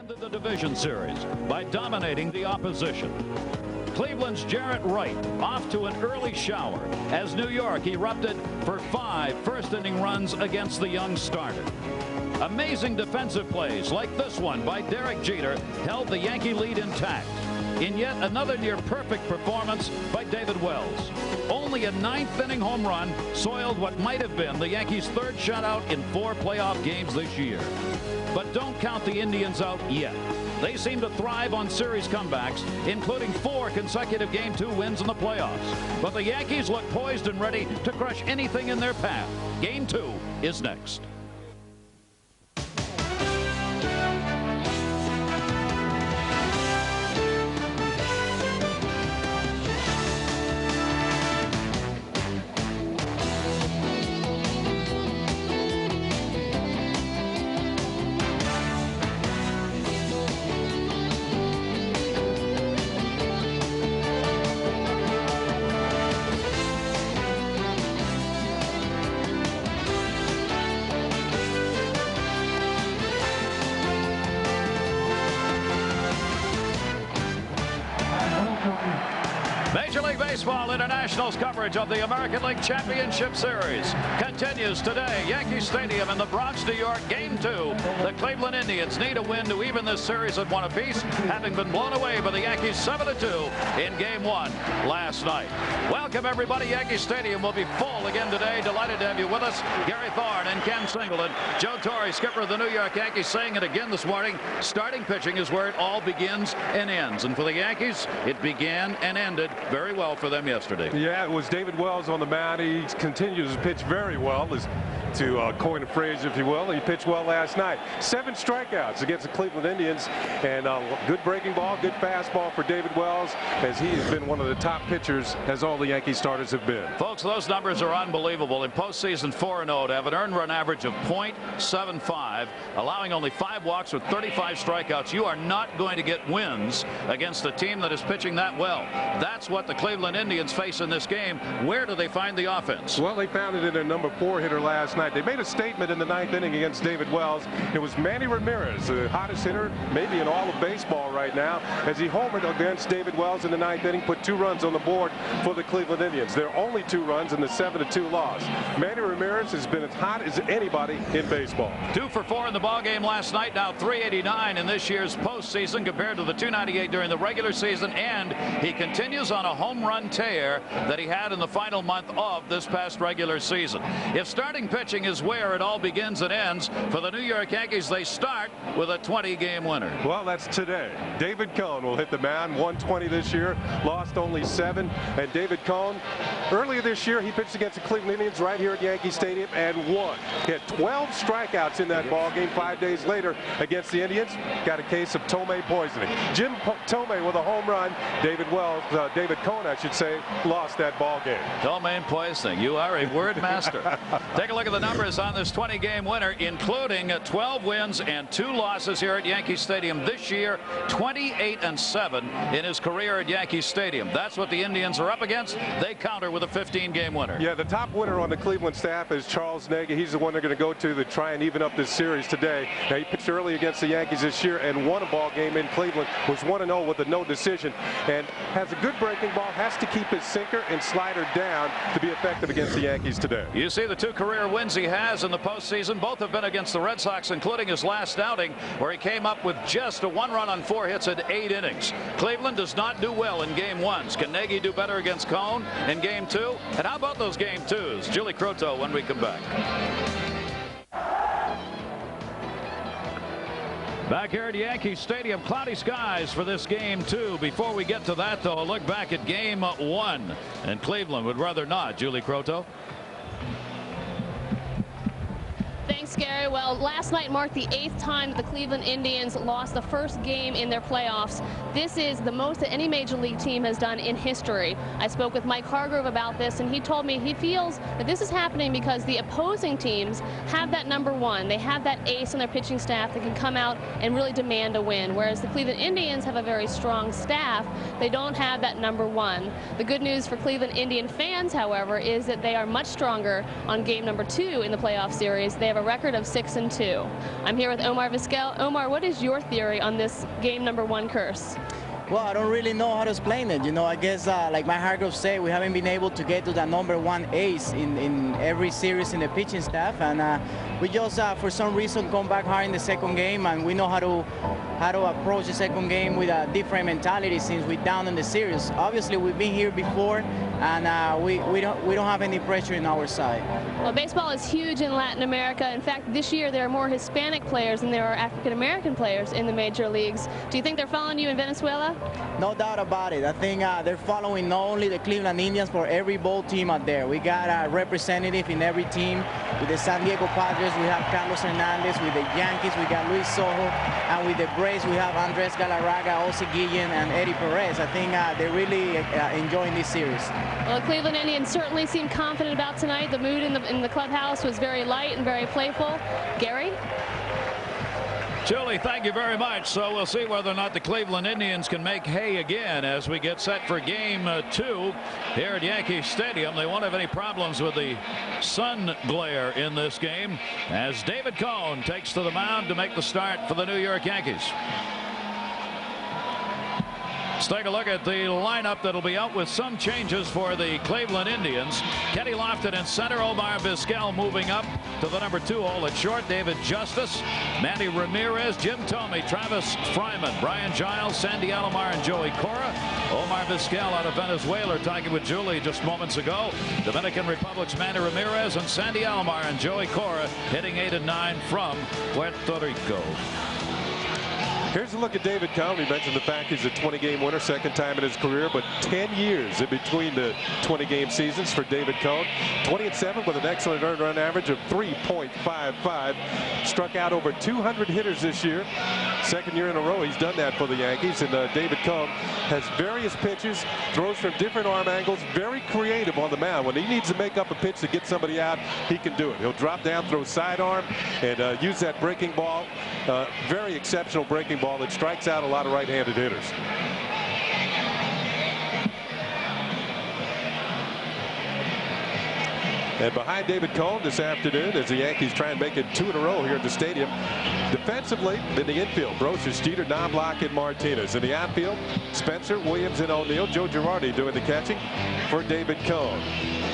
ended the division series by dominating the opposition. Cleveland's Jarrett Wright off to an early shower as New York erupted for 5 first-inning runs against the young starter. Amazing defensive plays like this one by Derek Jeter held the Yankee lead intact. In yet another near-perfect performance by David Wells. Only a 9th-inning home run soiled what might have been the Yankees' 3rd shutout in 4 playoff games this year. But don't count the Indians out yet. They seem to thrive on series comebacks, including 4 consecutive Game 2 wins in the playoffs. But the Yankees look poised and ready to crush anything in their path. Game 2 is next. Major League Baseball International's coverage of the American League Championship Series continues today. Yankee Stadium in the Bronx, New York. Game 2. The Cleveland Indians need a win to even this series at 1 apiece, having been blown away by the Yankees 7-2 in Game 1 last night. Welcome, everybody. Yankee Stadium will be full again today. Delighted to have you with us. Gary Thorne and Ken Singleton. Joe Torre, skipper of the New York Yankees, saying it again this morning. Starting pitching is where it all begins and ends. And for the Yankees, it began and ended very well for them yesterday. Yeah, it was David Wells on the mound. He continues to pitch very well, to coin a phrase, if you will. He pitched well last night. 7 strikeouts against the Cleveland Indians, and good breaking ball, good fastball for David Wells, as he has been one of the top pitchers, as all the Yankee starters have been. Folks, those numbers are unbelievable. In postseason 4-0 to have an earned run average of .75, allowing only 5 walks with 35 strikeouts. You are not going to get wins against a team that is pitching that well. That's what the Cleveland Indians face in this game. Where do they find the offense? Well, they found it in their number 4 hitter last night. They made a statement in the 9th inning against David Wells. It was Manny Ramirez, the hottest hitter maybe in all of baseball right now, as he homered against David Wells in the 9th inning, put 2 runs on the board for the Cleveland Indians. There are only 2 runs in the 7-2 loss. Manny Ramirez has been as hot as anybody in baseball. 2 for 4 in the ballgame last night, now 389 in this year's postseason compared to the 298 during the regular season, and he continues on a home run tear that he had in the final month of this past regular season. If starting pitching is where it all begins and ends for the New York Yankees, they start with a 20-game winner. Well, that's today. David Cone will hit the mound. 120 this year, lost only 7. And David Cone, earlier this year, he pitched against the Cleveland Indians right here at Yankee Stadium and won. He had 12 strikeouts in that ball game. 5 days later against the Indians, got a case of Tomei poisoning. Jim Tomei with a home run. David Cone, I should say, lost that ball game. Tomei poisoning. You are a word master. Take a look at the numbers on this 20-game winner, including 12 wins and 2 losses here at Yankee Stadium this year. 28-7 in his career at Yankee Stadium. That's what the Indians are up against. They counter with a 15-game winner. Yeah, the top winner on the Cleveland staff is Charles Nagy. He's the one they're going to go to try and even up this series today. Now, he pitched early against the Yankees this year and won a ball game in Cleveland. Was 1-0 with a no decision and has a good breaking ball. Has to keep his sinker and slider down to be effective against the Yankees today. You see the 2 career wins he has in the postseason. Both have been against the Red Sox, including his last outing, where he came up with just a 1 run on 4 hits in 8 innings. Cleveland does not do well in Game 1s. Can Nagy do better against Cone in Game 2? And how about those Game 2s? Julie Croteau when we come back. Back here at Yankee Stadium, cloudy skies for this Game 2. Before we get to that, though, a look back at Game 1. And Cleveland would rather not. Julie Croteau. Thanks, Gary. Well, last night marked the 8th time that the Cleveland Indians lost the first game in their playoffs. This is the most that any major league team has done in history. I spoke with Mike Hargrove about this, and he told me he feels that this is happening because the opposing teams have that number 1. They have that ace on their pitching staff that can come out and really demand a win, whereas the Cleveland Indians have a very strong staff. They don't have that number 1. The good news for Cleveland Indian fans, however, is that they are much stronger on game number 2 in the playoff series. They have a record record of 6-2. I'm here with Omar Vizquel. Omar, what is your theory on this game number 1 curse? Well, I don't really know how to explain it. You know, I guess like my Hargrove said, we haven't been able to get to the number 1 ace in every series in the pitching staff, and we just for some reason come back hard in the second game, and we know how to approach the second game with a different mentality since we're down in the series. Obviously, we've been here before, and we don't have any pressure in our side. Well, baseball is huge in Latin America. In fact, this year there are more Hispanic players than there are African American players in the major leagues. Do you think they're following you in Venezuela? No doubt about it. I think they're following not only the Cleveland Indians, but every ball team out there. We got a representative in every team. With the San Diego Padres, we have Carlos Hernandez. With the Yankees, we got Luis Sojo. And with the Braves, we have Andres Galarraga, Ozzie Guillen, and Eddie Perez. I think they're really enjoying this series. Well, the Cleveland Indians certainly seem confident about tonight. The mood in the clubhouse was very light and very playful. Gary? Julie, thank you very much. So we'll see whether or not the Cleveland Indians can make hay again as we get set for game 2 here at Yankee Stadium. They won't have any problems with the sun glare in this game as David Cone takes to the mound to make the start for the New York Yankees. Let's take a look at the lineup that'll be out with some changes for the Cleveland Indians. Kenny Lofton in center. Omar Vizquel moving up to the number 2 hole at short. David Justice, Manny Ramirez, Jim Thome, Travis Fryman, Brian Giles, Sandy Alomar, and Joey Cora. Omar Vizquel out of Venezuela talking with Julie just moments ago. Dominican Republic's Manny Ramirez and Sandy Alomar and Joey Cora hitting 8 and 9 from Puerto Rico. Here's a look at David Cone. He mentioned the fact he's a 20-game winner, second time in his career, but 10 years in between the 20-game seasons for David Cone. 20-7 with an excellent earned run average of 3.55. Struck out over 200 hitters this year. Second year in a row he's done that for the Yankees. And David Cone has various pitches, throws from different arm angles, very creative on the mound. When he needs to make up a pitch to get somebody out, he can do it. He'll drop down, throw sidearm, and use that breaking ball. Very exceptional breaking ball that strikes out a lot of right-handed hitters. And behind David Cone this afternoon as the Yankees try and make it 2 in a row here at the stadium. Defensively in the infield, Brosius, Jeter, Knobloch, and Martinez. In the outfield, Spencer, Williams, and O'Neill. Joe Girardi doing the catching for David Cone.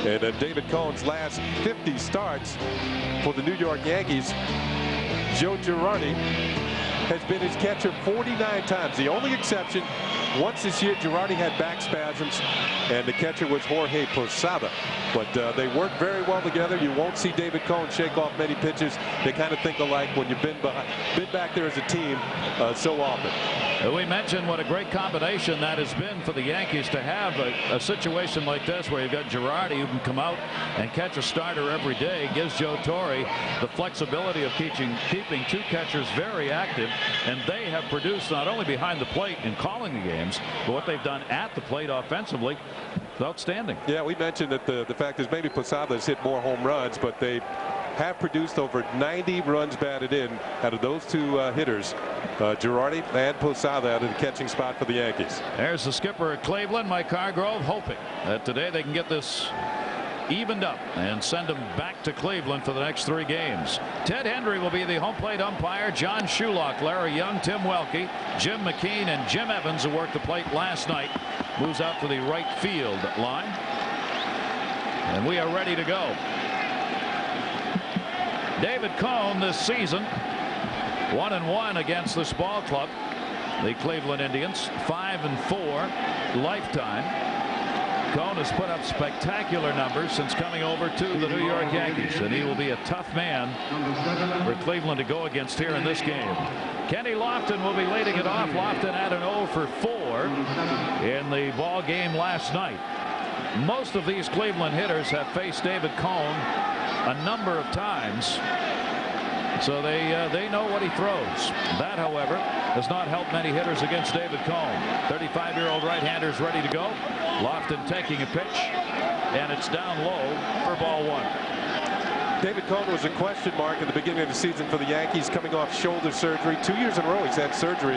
And David Cone's last 50 starts for the New York Yankees, Joe Girardi has been his catcher 49 times. The only exception, once this year, Girardi had back spasms, and the catcher was Jorge Posada. But they work very well together. You won't see David Cone shake off many pitches. They kind of think alike when you've been back there as a team so often. We mentioned what a great combination that has been for the Yankees to have a situation like this where you've got Girardi who can come out and catch a starter every day. Gives Joe Torre the flexibility of keeping 2 catchers very active, and they have produced not only behind the plate in calling the games, but what they've done at the plate offensively is outstanding. Yeah, we mentioned that the fact is maybe Posada has hit more home runs, but they have produced over 90 runs batted in out of those 2 hitters, Girardi and Posada, out of the catching spot for the Yankees. There's the skipper at Cleveland, Mike Hargrove, hoping that today they can get this evened up and send them back to Cleveland for the next 3 games. Ted Hendry will be the home plate umpire. John Shulock, Larry Young, Tim Welke, Jim McKean, and Jim Evans, who worked the plate last night, moves out to the right field line. And we are ready to go. David Cone this season 1-1 against this ball club, the Cleveland Indians. 5-4 lifetime. Cone has put up spectacular numbers since coming over to the New York Yankees, and he will be a tough man for Cleveland to go against here in this game. Kenny Lofton will be leading it off. Lofton had an 0 for 4 in the ball game last night. Most of these Cleveland hitters have faced David Cone a number of times, so they know what he throws. That, however, does not help many hitters against David Cone. 35-year-old right-hander is ready to go. Lofton taking a pitch, and it's down low for ball 1. David Cone was a question mark at the beginning of the season for the Yankees, coming off shoulder surgery. 2 years in a row he's had surgery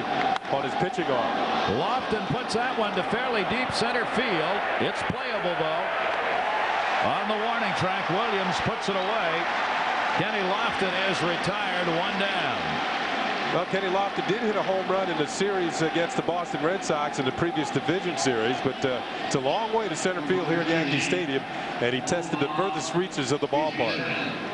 on his pitching arm. Lofton puts that one to fairly deep center field. It's playable, though. On the warning track, Williams puts it away. Kenny Lofton is retired, 1 down. Well, Kenny Lofton did hit a home run in the series against the Boston Red Sox in the previous division series, but it's a long way to center field here at Yankee Stadium, and he tested the furthest reaches of the ballpark.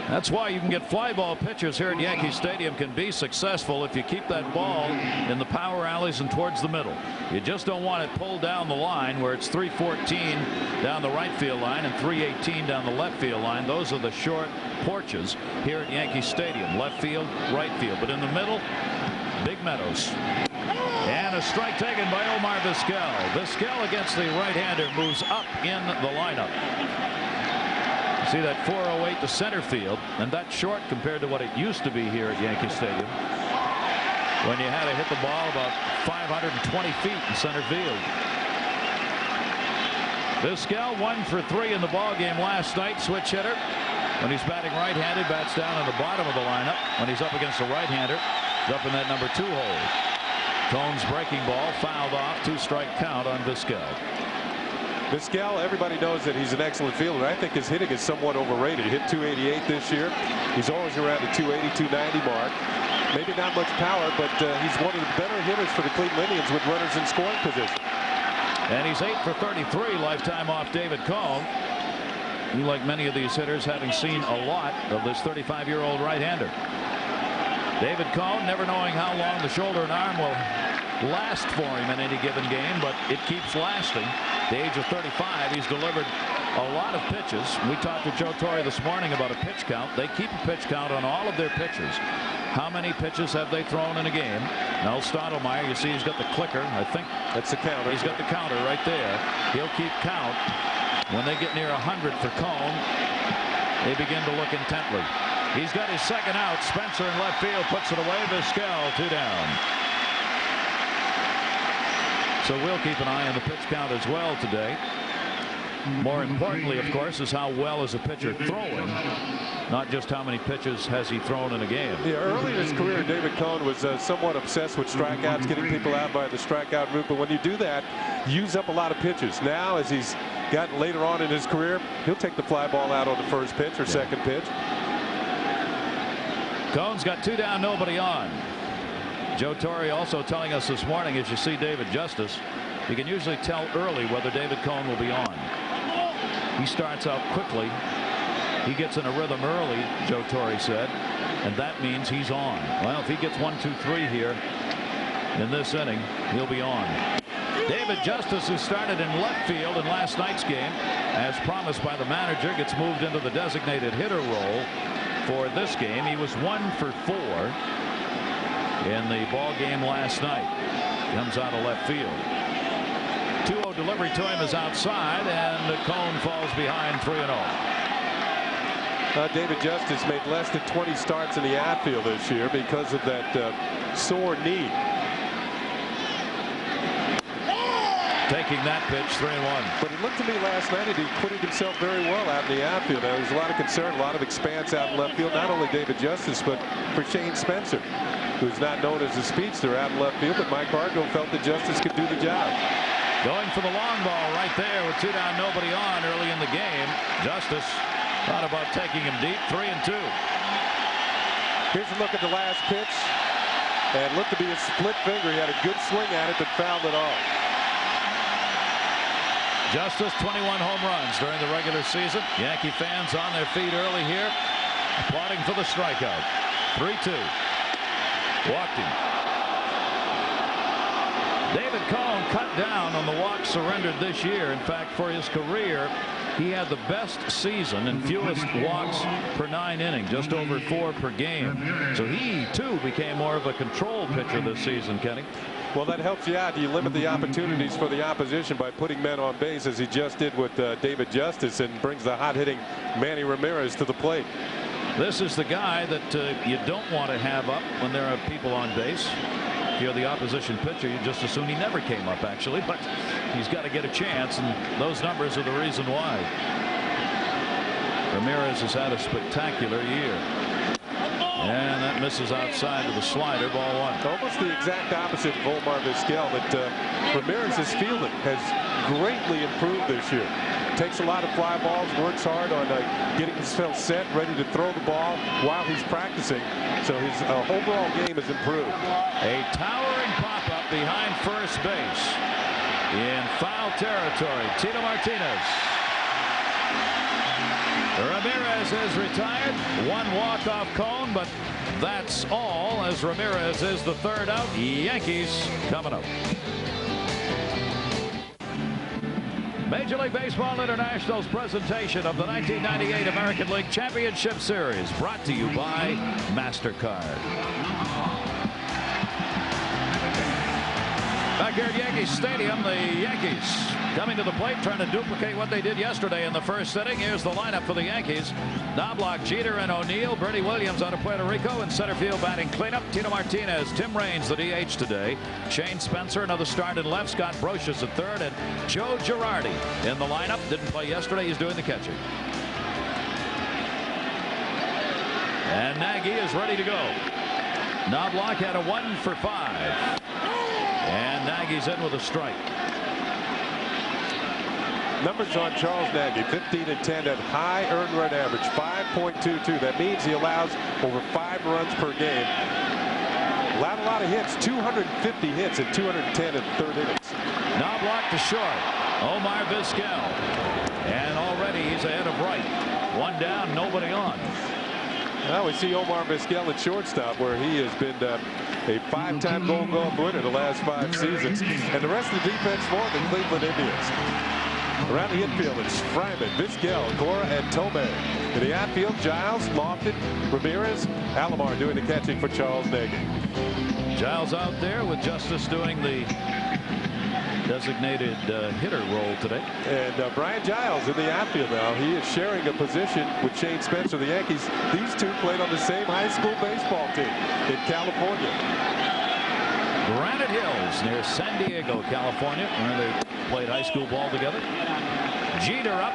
That's why you can get fly ball pitchers here at Yankee Stadium can be successful if you keep that ball in the power alleys and towards the middle. You just don't want it pulled down the line where it's 314 down the right field line and 318 down the left field line. Those are the short porches here at Yankee Stadium. Left field, right field. But in the middle, big meadows. And a strike taken by Omar Vizquel. Vizquel against the right-hander moves up in the lineup. See that 408 to center field, and that's short compared to what it used to be here at Yankee Stadium, when you had to hit the ball about 520 feet in center field. Vizquel 1 for 3 in the ball game last night. Switch hitter. When he's batting right-handed, bats down in the bottom of the lineup. When he's up against the right-hander, he's up in that number 2 hole. Thorne's breaking ball fouled off, 2-strike count on Vizquel. Vizquel, everybody knows that he's an excellent fielder. I think his hitting is somewhat overrated. He hit 288 this year. He's always around the 280, 290 mark. Maybe not much power, but he's one of the better hitters for the Cleveland Indians with runners in scoring position. And he's 8 for 33 lifetime off David Cone. He, like many of these hitters, having seen a lot of this 35-year-old right-hander. David Cone, never knowing how long the shoulder and arm will last for him in any given game, but it keeps lasting. At the age of 35, he's delivered a lot of pitches. We talked to Joe Torre this morning about a pitch count. They keep a pitch count on all of their pitchers. How many pitches have they thrown in a game? Now Stottlemyre, you see he's got the clicker. I think that's the counter. He's got the counter right there. He'll keep count. When they get near 100 for Cone, they begin to look intently. He's got his second out. Spencer in left field puts it away. Vizquel 2 down. So we'll keep an eye on the pitch count as well today. More importantly, of course, is how well is a pitcher throwing, not just how many pitches has he thrown in a game. Yeah, early in his career, David Cone was somewhat obsessed with strikeouts, getting people out by the strikeout route. But when you do that, you use up a lot of pitches. Now, as he's gotten later on in his career, he'll take the fly ball out on the first pitch or second pitch. Cone's got 2 down, nobody on. Joe Torre also telling us this morning, as you see David Justice, you can usually tell early whether David Cone will be on. He starts out quickly. He gets in a rhythm early, Joe Torre said, and that means he's on. Well, if he gets 1, 2, 3 here in this inning, he'll be on. David Justice, who started in left field in last night's game, as promised by the manager, gets moved into the designated hitter role for this game. He was 1 for 4 in the ball game last night. Comes out of left field. 2-0 delivery to him is outside, and Cone falls behind 3-0. David Justice made less than 20 starts in the outfield this year because of that sore knee. Taking that pitch, 3-1. But it looked to me last night that he acquitted himself very well out in the outfield. There was a lot of concern, a lot of expanse out in left field. Not only David Justice, but for Shane Spencer, who's not known as a speedster out in left field. But Mike Hargrove felt that Justice could do the job. Going for the long ball right there with 2 down, nobody on early in the game. Justice thought about taking him deep. 3-2. Here's a look at the last pitch, and looked to be a split finger. He had a good swing at it, but fouled it off. Justice 21 home runs during the regular season. Yankee fans on their feet early here, applauding for the strikeout. 3-2. Walked him. David Cone cut down on the walks surrendered this year. In fact, for his career, he had the best season and fewest walks per 9 innings, just over 4 per game. So he, too, became more of a control pitcher this season, Kenny. Well, that helps you out. You limit the opportunities for the opposition by putting men on base, as he just did with David Justice, and brings the hot-hitting Manny Ramirez to the plate. This is the guy that you don't want to have up when there are people on base. If you're the opposition pitcher, you just assume he never came up, actually, but he's got to get a chance, and those numbers are the reason why. Ramirez has had a spectacular year. And that misses outside to the slider. Ball 1. Almost the exact opposite of Omar Vizquel, that Ramirez's fielding has greatly improved this year. Takes a lot of fly balls, works hard on getting himself set, ready to throw the ball while he's practicing. So his overall game has improved. A towering pop-up behind first base in foul territory. Tito Martinez. Ramirez is retired. One walk-off cone, but that's all, as Ramirez is the third out. Yankees coming up. Major League Baseball International's presentation of the 1998 American League Championship Series, brought to you by MasterCard. Back here at Yankee Stadium, the Yankees coming to the plate, trying to duplicate what they did yesterday in the first inning. Here's the lineup for the Yankees. Knobloch, Jeter, and O'Neill. Bernie Williams out of Puerto Rico in center field batting cleanup. Tito Martinez, Tim Raines, the DH today. Shane Spencer, another start in left. Scott Brocious at third, and Joe Girardi in the lineup. Didn't play yesterday. He's doing the catching. And Nagy is ready to go. Knobloch had a 1 for 5. And Nagy's in with a strike. Numbers on Charles Nagy: 15 and 10 at high earned run average, 5.22. That means he allows over 5 runs per game. Allowed a lot of hits, 250 hits and 210 in the third innings. Knobloch to short. Omar Vizquel. And already he's ahead of Wright. One down, nobody on. Well, we see Omar Vizquel at shortstop, where he has been a 5-time Gold Glove winner the last 5 seasons. And the rest of the defense for the Cleveland Indians. Around the infield, it's Fryman, Vizquel, Cora, and Tomei. In the outfield, Giles, Lofton, Ramirez, Alomar doing the catching for Charles Nagy. Giles out there with Justice doing the designated hitter role today. And Brian Giles in the outfield now. He is sharing a position with Shane Spencer. The Yankees, these two played on the same high school baseball team in California. Granite Hills near San Diego, California, where they played high school ball together. Jeter up.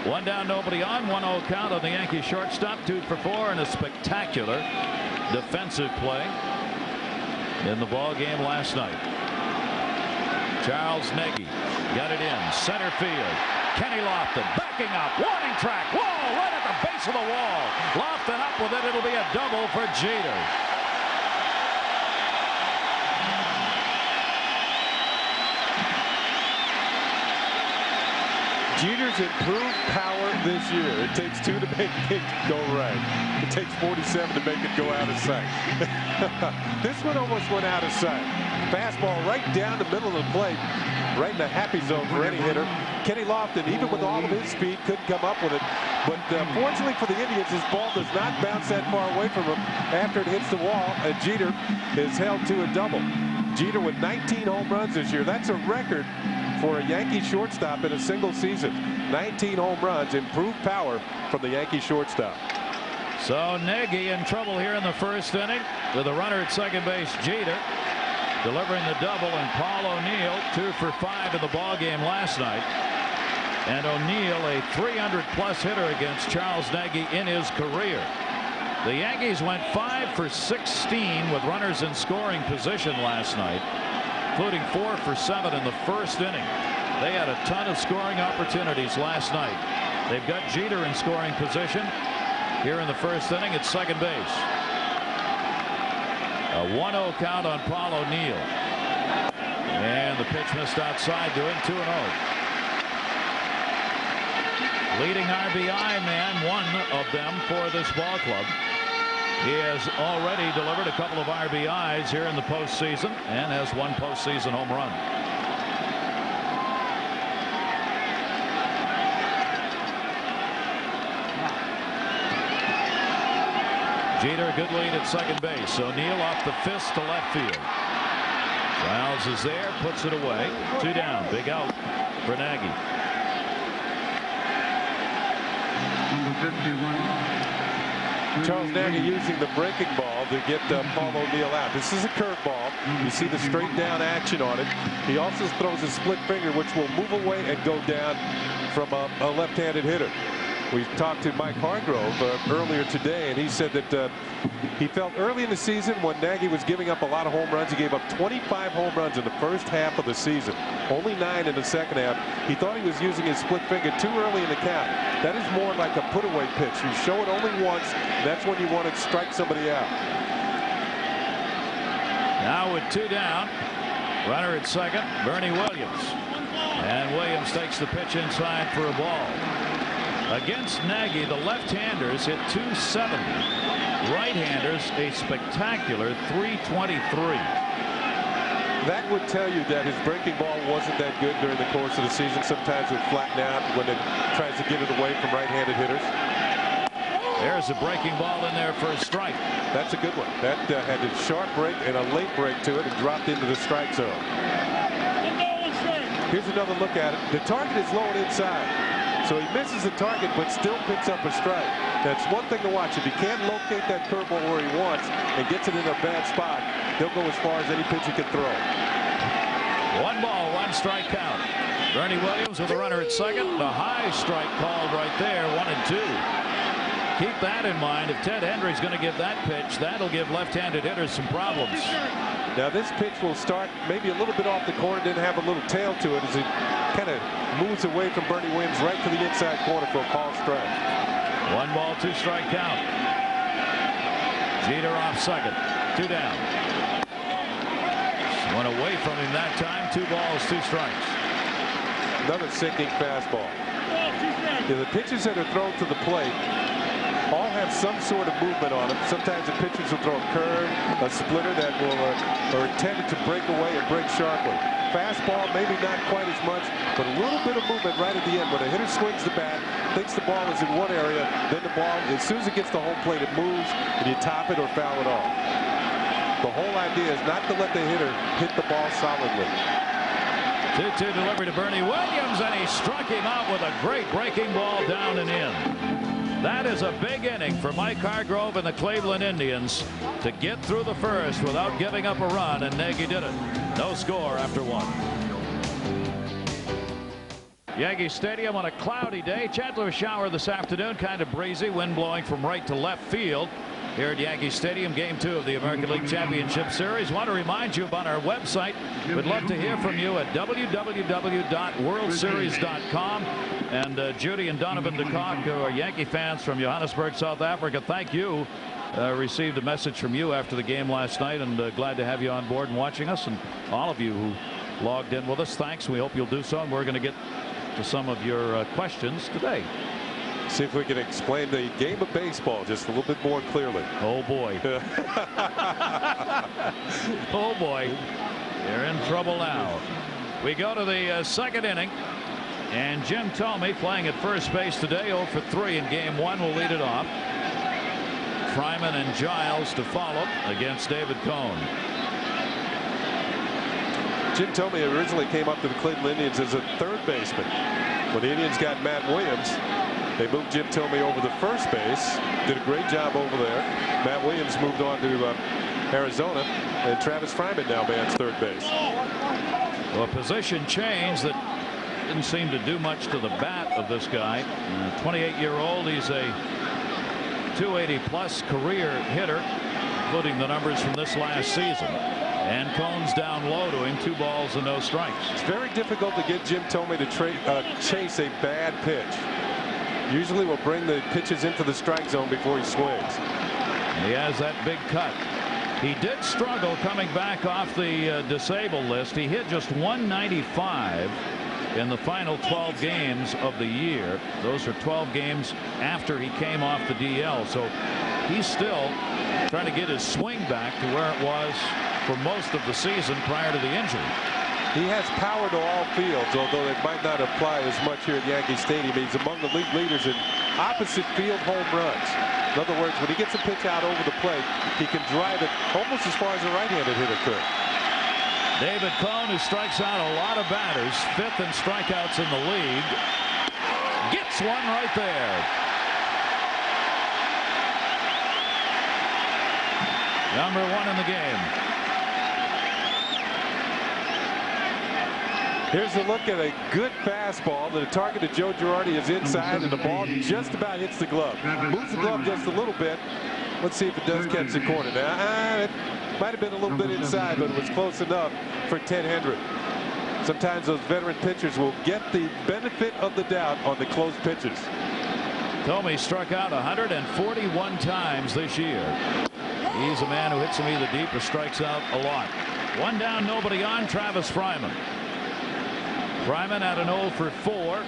1 down, nobody on. 1-0 count on the Yankees shortstop. 2 for 4 and a spectacular defensive play in the ball game last night. Charles Nagy got it in center field. Kenny Lofton backing up, warning track, wall right at the base of the wall. Lofton up with it. It'll be a double for Jeter. Jeter's improved power this year. It takes 2 to make it go right. It takes 47 to make it go out of sight. This one almost went out of sight. Fastball right down the middle of the plate, right in the happy zone for any hitter. Kenny Lofton, even with all of his speed, couldn't come up with it. But fortunately for the Indians, his ball does not bounce that far away from him after it hits the wall, and Jeter is held to a double. Jeter with 19 home runs this year. That's a record for a Yankee shortstop in a single season. 19 home runs, improved power from the Yankee shortstop. So Nagy in trouble here in the first inning with a runner at second base. Jeter delivering the double, and Paul O'Neill 2 for 5 in the ball game last night. And O'Neill a 300+ hitter against Charles Nagy in his career. The Yankees went 5 for 16 with runners in scoring position last night, including 4 for 7 in the first inning. They had a ton of scoring opportunities last night. They've got Jeter in scoring position here in the first inning at second base. A 1-0 count on Paul O'Neill. And the pitch missed outside to him. 2-0. Leading RBI man, one of them for this ball club. He has already delivered a couple of RBIs here in the postseason and has 1 postseason home run. Jeter, good lead at second base. O'Neill off the fist to left field. Giles is there, puts it away. 2 down, big out for Nagy. Number 51. Charles Nagy using the breaking ball to get Paul O'Neill out. This is a curveball. You see the straight down action on it. He also throws a split finger, which will move away and go down from a left-handed hitter. We talked to Mike Hargrove earlier today, and he said that he felt early in the season when Nagy was giving up a lot of home runs. He gave up 25 home runs in the first half of the season, only 9 in the second half. He thought he was using his split finger too early in the count. That is more like a put-away pitch. You show it only once. That's when you want to strike somebody out. Now with 2 down, runner at second, Bernie Williams. And Williams takes the pitch inside for a ball. Against Nagy, the left-handers hit .270. Right-handers a spectacular .323. That would tell you that his breaking ball wasn't that good during the course of the season. Sometimes it would flatten out when it tries to get it away from right-handed hitters. There's a breaking ball in there for a strike. That's a good one. That had a sharp break and a late break to it and dropped into the strike zone. Here's another look at it. The target is low and inside. So he misses the target but still picks up a strike. That's one thing to watch. If he can't locate that curveball where he wants and gets it in a bad spot, he'll go as far as any pitcher can throw. 1 ball, 1 strike count. Bernie Williams with a runner at second. The high strike called right there, 1-2. Keep that in mind. If Ted Hendry's going to give that pitch, that'll give left-handed hitters some problems. Now this pitch will start maybe a little bit off the corner, then have a little tail to it as it kind of moves away from Bernie Williams right to the inside corner for a called strike. 1 ball, 2 strike count. Jeter off second. 2 down. Went away from him that time. 2 balls, 2 strikes. Another sinking fastball. Yeah, the pitches that are thrown to the plate all have some sort of movement on them. Sometimes the pitchers will throw a curve, a splitter that will are intended to break away and break sharply. Fastball, maybe not quite as much, but a little bit of movement right at the end. When a hitter swings the bat, thinks the ball is in one area, then the ball, as soon as it gets to home plate, it moves, and you top it or foul it off. The whole idea is not to let the hitter hit the ball solidly. 2-2 delivery to Bernie Williams, and he struck him out with a great breaking ball down and in. That is a big inning for Mike Hargrove and the Cleveland Indians to get through the first without giving up a run, and Nagy did it. No score after 1. Yankee Stadium on a cloudy day. Chandler shower this afternoon, kind of breezy, wind blowing from right to left field. Here at Yankee Stadium, Game 2 of the American League Championship Series. Want to remind you about our website. We'd love to hear from you at www.worldseries.com. And Judy and Donovan DeCock, who are Yankee fans from Johannesburg, South Africa, thank you. Received a message from you after the game last night, and glad to have you on board and watching us. And all of you who logged in with us, thanks. We hope you'll do so, and we're going to get to some of your questions today. See if we can explain the game of baseball just a little bit more clearly. Oh boy. Oh boy. You're in trouble now. We go to the second inning, and Jim Thome, playing at first base today, 0 for 3 in game 1, will lead it off. Fryman and Giles to follow against David Cone. Jim Thome originally came up to the Cleveland Indians as a third baseman. When the Indians got Matt Williams, they moved Jim Thome over to first base. Did a great job over there. Matt Williams moved on to Arizona, and Travis Fryman now bans third base. Well, a position change that didn't seem to do much to the bat of this guy. 28-year-old. He's a 280-plus career hitter, including the numbers from this last season. And Cone's down low to him, 2 balls and no strikes. It's very difficult to get Jim Thome to chase a bad pitch. Usually will bring the pitches into the strike zone before he swings. He has that big cut. He did struggle coming back off the disabled list. He hit just 195 in the final 12 games of the year. Those are 12 games after he came off the DL. So he's still trying to get his swing back to where it was for most of the season prior to the injury. He has power to all fields, although it might not apply as much here at Yankee Stadium. He's among the league leaders in opposite field home runs. In other words, when he gets a pitch out over the plate, he can drive it almost as far as a right-handed hitter could. David Cone, who strikes out a lot of batters, 5th in strikeouts in the league, gets one right there. Number 1 in the game. Here's a look at a good fastball that targeted Joe Girardi is inside, and the ball just about hits the glove. Moves the glove just a little bit. Let's see if it does catch the corner. Now, it might have been a little bit inside, but it was close enough for Ted Hendrick. Sometimes those veteran pitchers will get the benefit of the doubt on the close pitches. Thome struck out 141 times this year. He's a man who hits them either deep or strikes out a lot. One down, nobody on. Travis Fryman. Fryman had an 0 for 4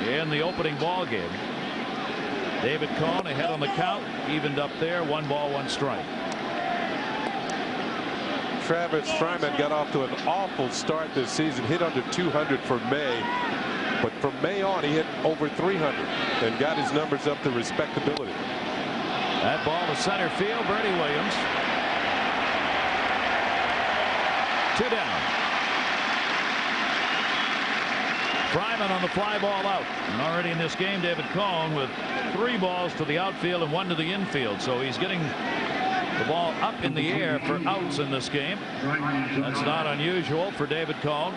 in the opening ball game. David Cone ahead on the count, evened up there. 1 ball, 1 strike. Travis Fryman got off to an awful start this season. Hit under 200 for May, but from May on he hit over 300 and got his numbers up to respectability. That ball to center field. Bertie Williams. 2 down. Fryman on the fly ball out. And already in this game, David Cone with 3 balls to the outfield and 1 to the infield. So he's getting the ball up in the air for outs in this game. That's not unusual for David Cone.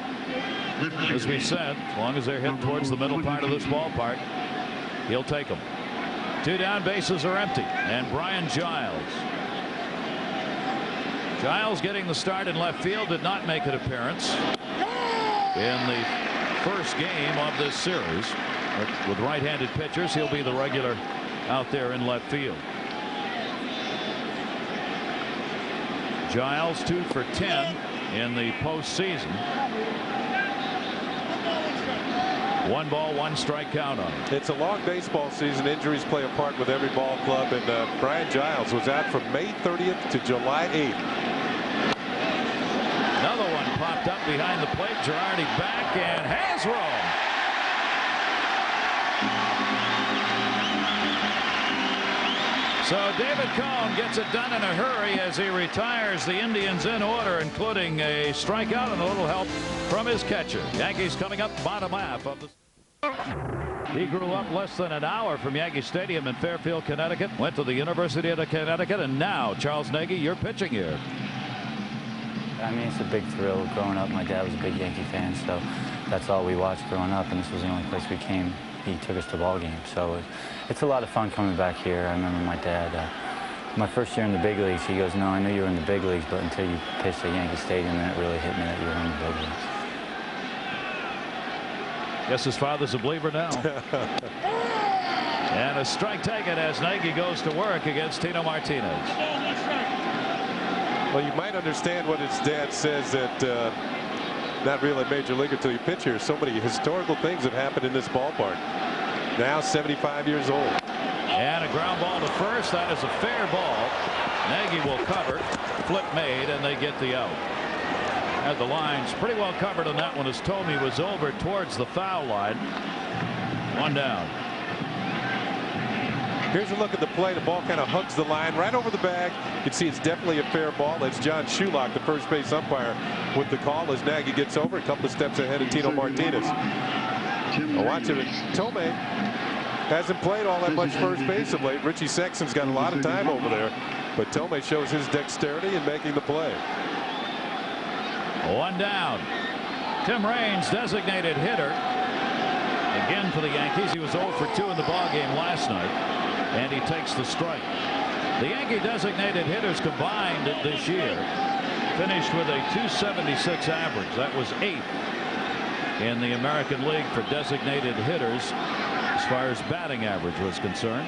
As we said, as long as they're hit towards the middle part of this ballpark, he'll take them. 2 down, bases are empty. And Brian Giles. Giles getting the start in left field, did not make an appearance in the first game of this series. But with right-handed pitchers, he'll be the regular out there in left field. Giles 2 for 10 in the postseason. 1 ball, 1 strike count on him. It's a long baseball season. Injuries play a part with every ball club, and Brian Giles was out from May 30th to July 8th. Another one popped up behind the plate. Girardi back and has room. So David Cone gets it done in a hurry as he retires the Indians in order, including a strikeout and a little help from his catcher. Yankees coming up bottom half of the. He grew up less than an hour from Yankee Stadium in Fairfield, Connecticut. Went to the University of Connecticut, and now Charles Nagy, you're pitching here. I mean, it's a big thrill growing up. My dad was a big Yankee fan, so that's all we watched growing up, and this was the only place we came. He took us to ball games, so it's a lot of fun coming back here. I remember my dad, my first year in the big leagues, he goes, "No, I knew you were in the big leagues, but until you pitched at Yankee Stadium, then it really hit me that you were in the big leagues." Guess his father's a believer now. And a strike taken as Nagy goes to work against Tino Martinez. Well, you might understand what his dad says that not really a major leaguer until you pitch here. So many historical things have happened in this ballpark. Now 75 years old. And a ground ball to first. That is a fair ball. Nagy will cover. Flip made, and they get the out. Had the lines pretty well covered on that one as Thome was over towards the foul line. 1 down. Here's a look at the play. The ball kind of hugs the line right over the bag. You can see it's definitely a fair ball. That's John Shulock, the first base umpire, with the call as Nagy gets over a couple of steps ahead of Tino Martinez. Watch it. Thome hasn't played all that much first base of late. Richie Sexton's got a lot of time over there, but Thome shows his dexterity in making the play. 1 down. Tim Raines, designated hitter. Again for the Yankees. He was 0 for 2 in the ballgame last night, and he takes the strike. The Yankee designated hitters combined this year finished with a .276 average. That was 8th in the American League for designated hitters as far as batting average was concerned.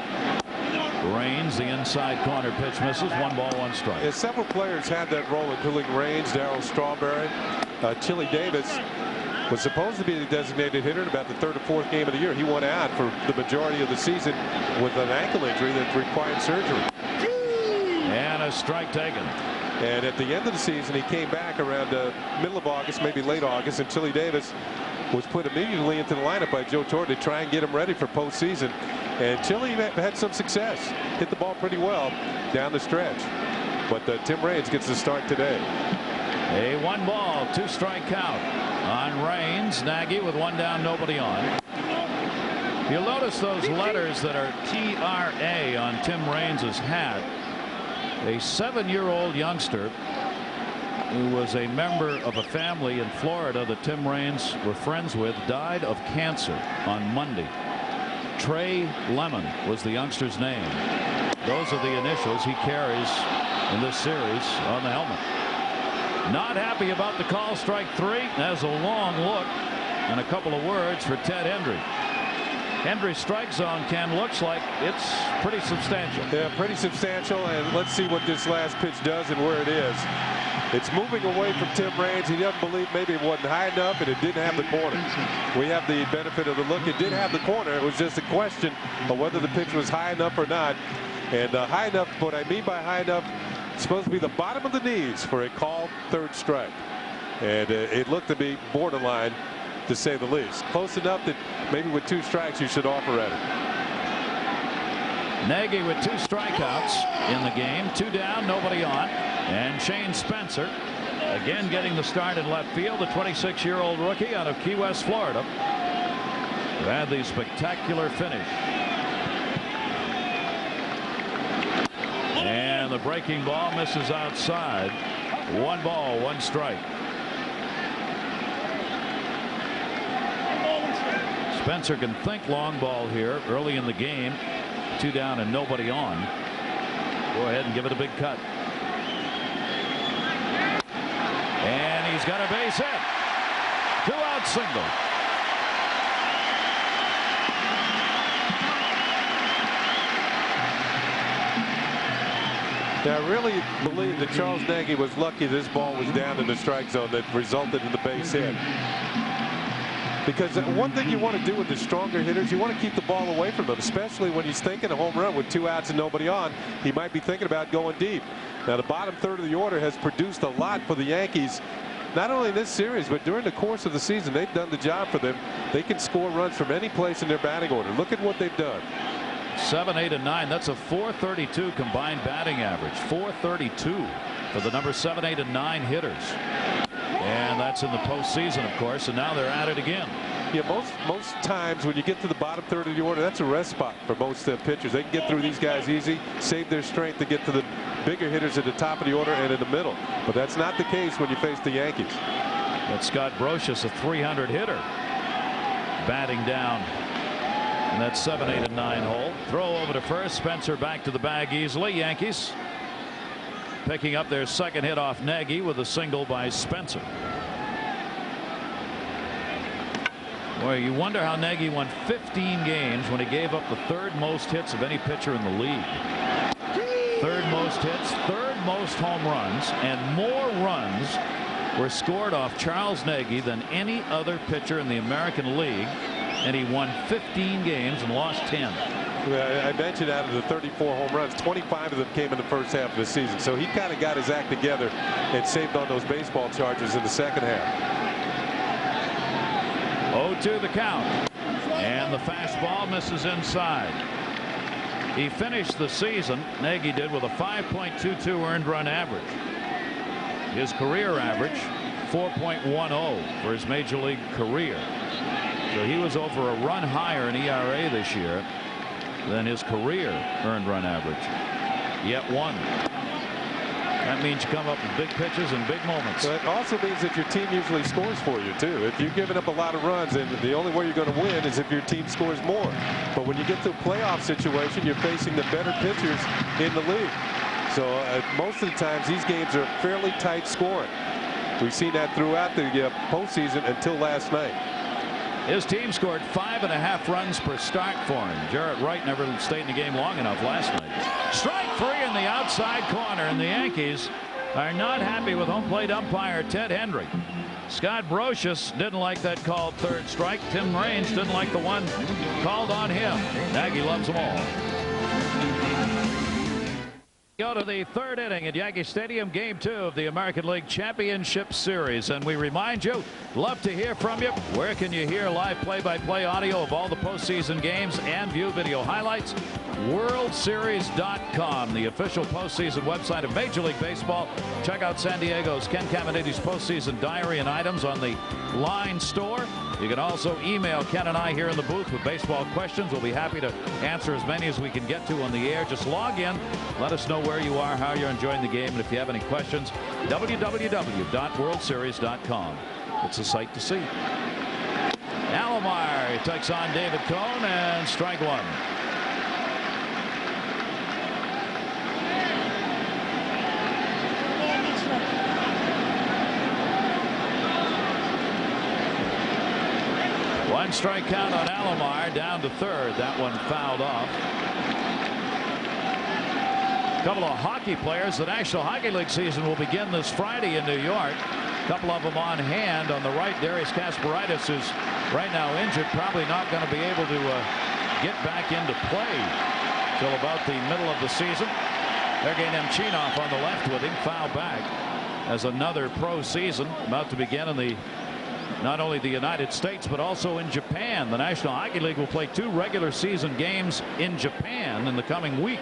Raines, the inside corner pitch misses. 1 ball, 1 strike. Yeah, several players had that role, including Raines, Darryl Strawberry. Chili Davis was supposed to be the designated hitter in about the 3rd or 4th game of the year. He went out for the majority of the season with an ankle injury that required surgery. And a strike taken. And at the end of the season, he came back around middle of August, maybe late August, and Chili Davis was put immediately into the lineup by Joe Torre to try and get him ready for postseason. And Chili had some success. Hit the ball pretty well down the stretch. But Tim Raines gets the start today. A 1 ball, 2 strike count on Raines. Nagy with 1 down, nobody on. You'll notice those letters that are TRA on Tim Raines's hat. A 7-year-old youngster who was a member of a family in Florida that Tim Raines were friends with, died of cancer on Monday. Trey Lemon was the youngster's name. Those are the initials he carries in this series on the helmet. Not happy about the call. Strike three. Has a long look and a couple of words for Ted Hendry. Hendry's strike zone, Ken, looks like it's pretty substantial. Yeah, pretty substantial, and let's see what this last pitch does and where it is. It's moving away from Tim Raines. He doesn't believe maybe it wasn't high enough and it didn't have the corner. We have the benefit of the look. It did have the corner. It was just a question of whether the pitch was high enough or not. And high enough, what I mean by high enough, it's supposed to be the bottom of the knees for a called third strike. And it looked to be borderline, to say the least. Close enough that maybe with 2 strikes you should offer at it. Nagy with 2 strikeouts in the game. 2 down, nobody on. And Shane Spencer again getting the start in left field. The 26-year-old rookie out of Key West, Florida, who had the spectacular finish. And the breaking ball misses outside. 1 ball, 1 strike. Spencer can think long ball here early in the game. 2 down and nobody on. Go ahead and give it a big cut. And he's got a base hit. 2-out single. Now, I really believe that Charles Nagy was lucky this ball was down in the strike zone that resulted in the base hit. Because one thing you want to do with the stronger hitters, you want to keep the ball away from them, especially when he's thinking a home run with 2 outs and nobody on. He might be thinking about going deep. Now, the bottom third of the order has produced a lot for the Yankees, not only in this series, but during the course of the season. They've done the job for them. They can score runs from any place in their batting order. Look at what they've done. 7, 8, and 9. That's a .432 combined batting average. .432 for the number 7, 8, and 9 hitters. And that's in the postseason, of course, and now they're at it again. Yeah, most times when you get to the bottom third of the order, that's a rest spot for most pitchers. They can get through these guys easy, save their strength to get to the bigger hitters at the top of the order and in the middle. But that's not the case when you face the Yankees. That's Scott Brocious, a .300 hitter, batting down in that 7, 8, and 9 hole. Throw over to first. Spencer back to the bag easily. Yankees picking up their second hit off Nagy with a single by Spencer. Boy, you wonder how Nagy won 15 games when he gave up the 3rd most hits of any pitcher in the league. 3rd most hits, 3rd most home runs, and more runs were scored off Charles Nagy than any other pitcher in the American League, and he won 15 games and lost 10. I mentioned out of the 34 home runs, 25 of them came in the first half of the season. So he kind of got his act together and saved on those baseball charges in the second half. 0-2 the count. And the fastball misses inside. He finished the season, Nagy did, with a 5.22 earned run average. His career average, 4.10 for his major league career. So he was over a run higher in ERA this year than his career earned run average. Yet 1. That means you come up with big pitches and big moments. But it also means that your team usually scores for you too. If you're giving up a lot of runs, and the only way you're going to win is if your team scores more. But when you get to a playoff situation, you're facing the better pitchers in the league. So most of the times these games are fairly tight scoring. We've seen that throughout the postseason until last night. His team scored 5.5 runs per start for him. Jarrett Wright never stayed in the game long enough last night. Strike 3 in the outside corner, and the Yankees are not happy with home plate umpire Ted Hendry. Scott Brocious didn't like that called 3rd strike. Tim Raines didn't like the one called on him. Nagy loves them all. Go to the 3rd inning at Yankee Stadium, game 2 of the American League Championship Series, and we remind you, love to hear from you. Where can you hear live play-by-play audio of all the postseason games and view video highlights? WorldSeries.com, the official postseason website of Major League Baseball. Check out San Diego's Ken Caminiti's postseason diary and items on the line store. You can also email Ken and I here in the booth with baseball questions. We'll be happy to answer as many as we can get to on the air. Just log in, let us know where you are, how you're enjoying the game, and if you have any questions, www.worldseries.com. It's a sight to see. Alomar takes on David Cone, and strike one. One strike count on Alomar, down to third. That one fouled off. A couple of hockey players. The National Hockey League season will begin this Friday in New York. A couple of them on hand. On the right, Darius Kasparaitis is right now injured, probably not going to be able to get back into play till about the middle of the season. Sergei Nemchinov on the left with him, foul back, as another pro season about to begin in the not only the United States but also in Japan. The National Hockey League will play 2 regular season games in Japan in the coming week.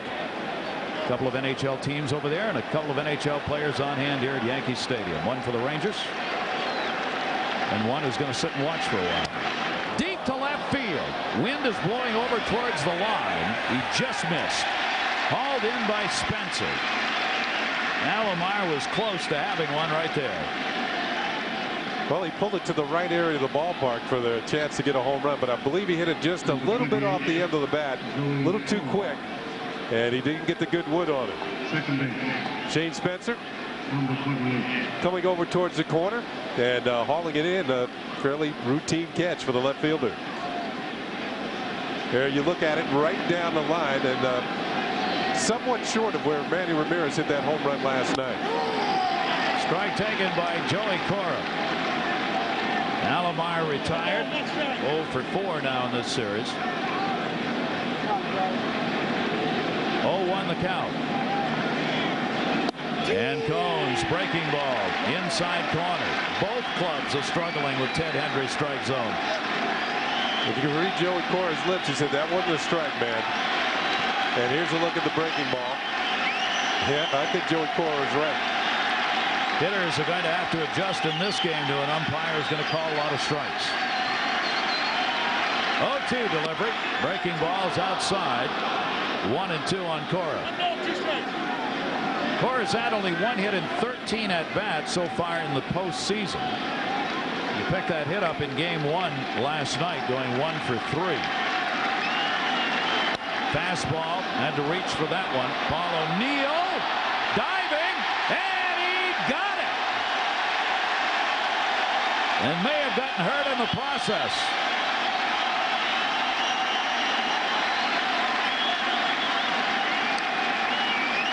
A couple of NHL teams over there and a couple of NHL players on hand here at Yankee Stadium. One for the Rangers and one who's going to sit and watch for a while. Deep to left field. Wind is blowing over towards the line. He just missed. Hauled in by Spencer. Alomar was close to having one right there. Well, he pulled it to the right area of the ballpark for the chance to get a home run, but I believe he hit it just a little bit off the end of the bat, a little too quick, and he didn't get the good wood on it. Shane Spencer coming over towards the corner and hauling it in, a fairly routine catch for the left fielder. There you look at it right down the line, and somewhat short of where Manny Ramirez hit that home run last night. Strike taken by Joey Cora. Alomar retired. 0 for 4 now in this series. 0-1 the count. And Cone's breaking ball inside corner. Both clubs are struggling with Ted Hendry's strike zone. If you can read Joey Cora's lips, he said that wasn't a strike, man. And here's a look at the breaking ball. Yeah, I think Joey Cora is right. Hitters are going to have to adjust in this game to an umpire who's going to call a lot of strikes. 0-2 delivery. Breaking balls outside. 1 and 2 on Cora. Cora's had only 1 hit in 13 at bats so far in the postseason. He picked that hit up in game 1 last night, going 1 for 3. Fastball, had to reach for that one. Paul O'Neill diving, and he got it. And may have gotten hurt in the process.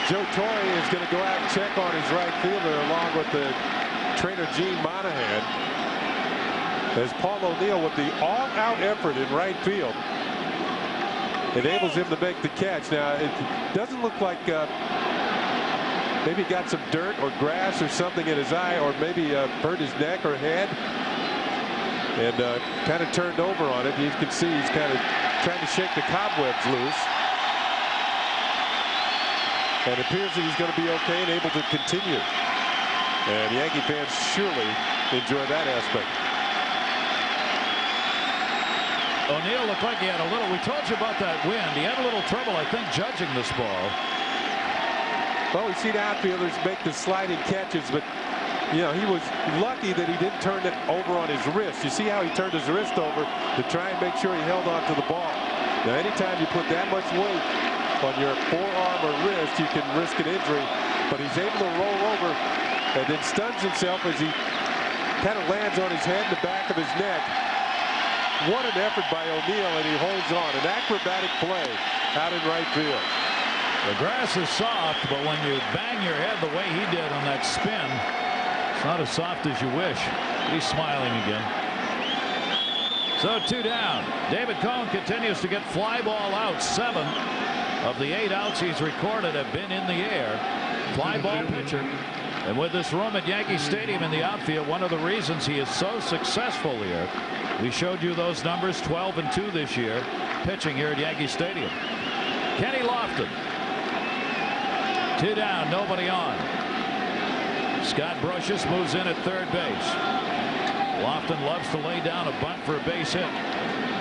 Joe Torre is going to go out and check on his right fielder along with the trainer Gene Monahan, as Paul O'Neill, with the all-out effort in right field, enables him to make the catch. Now it doesn't look like maybe he got some dirt or grass or something in his eye, or maybe hurt his neck or head and kind of turned over on it. You can see he's kind of trying to shake the cobwebs loose. And it appears that he's going to be okay and able to continue. And Yankee fans surely enjoy that aspect. O'Neill looked like he had a little, we told you about that wind. He had a little trouble, I think, judging this ball. Well, we see the outfielders make the sliding catches, but you know, he was lucky that he didn't turn it over on his wrist. You see how he turned his wrist over to try and make sure he held on to the ball. Now, anytime you put that much weight on your forearm or wrist, you can risk an injury, but he's able to roll over and then stuns himself as he kind of lands on his head and the back of his neck. What an effort by O'Neill, and he holds on. An acrobatic play out in right field. The grass is soft, but when you bang your head the way he did on that spin, it's not as soft as you wish. He's smiling again. So 2 down. David Cone continues to get fly ball out. 7 of the 8 outs he's recorded have been in the air. Fly ball pitcher. And with this room at Yankee Stadium in the outfield, one of the reasons he is so successful here, we showed you those numbers, 12 and 2 this year, pitching here at Yankee Stadium. Kenny Lofton. 2 down, nobody on. Scott Brocious moves in at third base. Lofton loves to lay down a bunt for a base hit.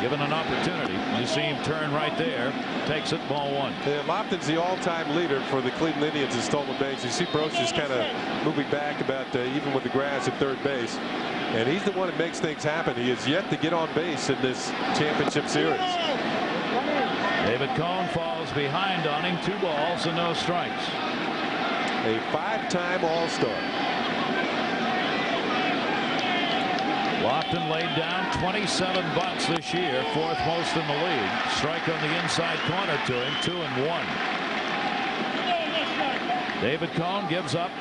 given an opportunity. You see him turn right there, takes it, ball one. Yeah, Lofton's the all-time leader for the Cleveland Indians in stolen base. You see Brosius kind of moving back about even with the grass at third base, and he's the one that makes things happen. He has yet to get on base in this championship series. David Cone falls behind on him, 2 balls and no strikes. A 5-time All-Star. Lofton laid down 27 bunts this year, 4th most in the league. Strike on the inside corner to him, 2-1. David Cone gives up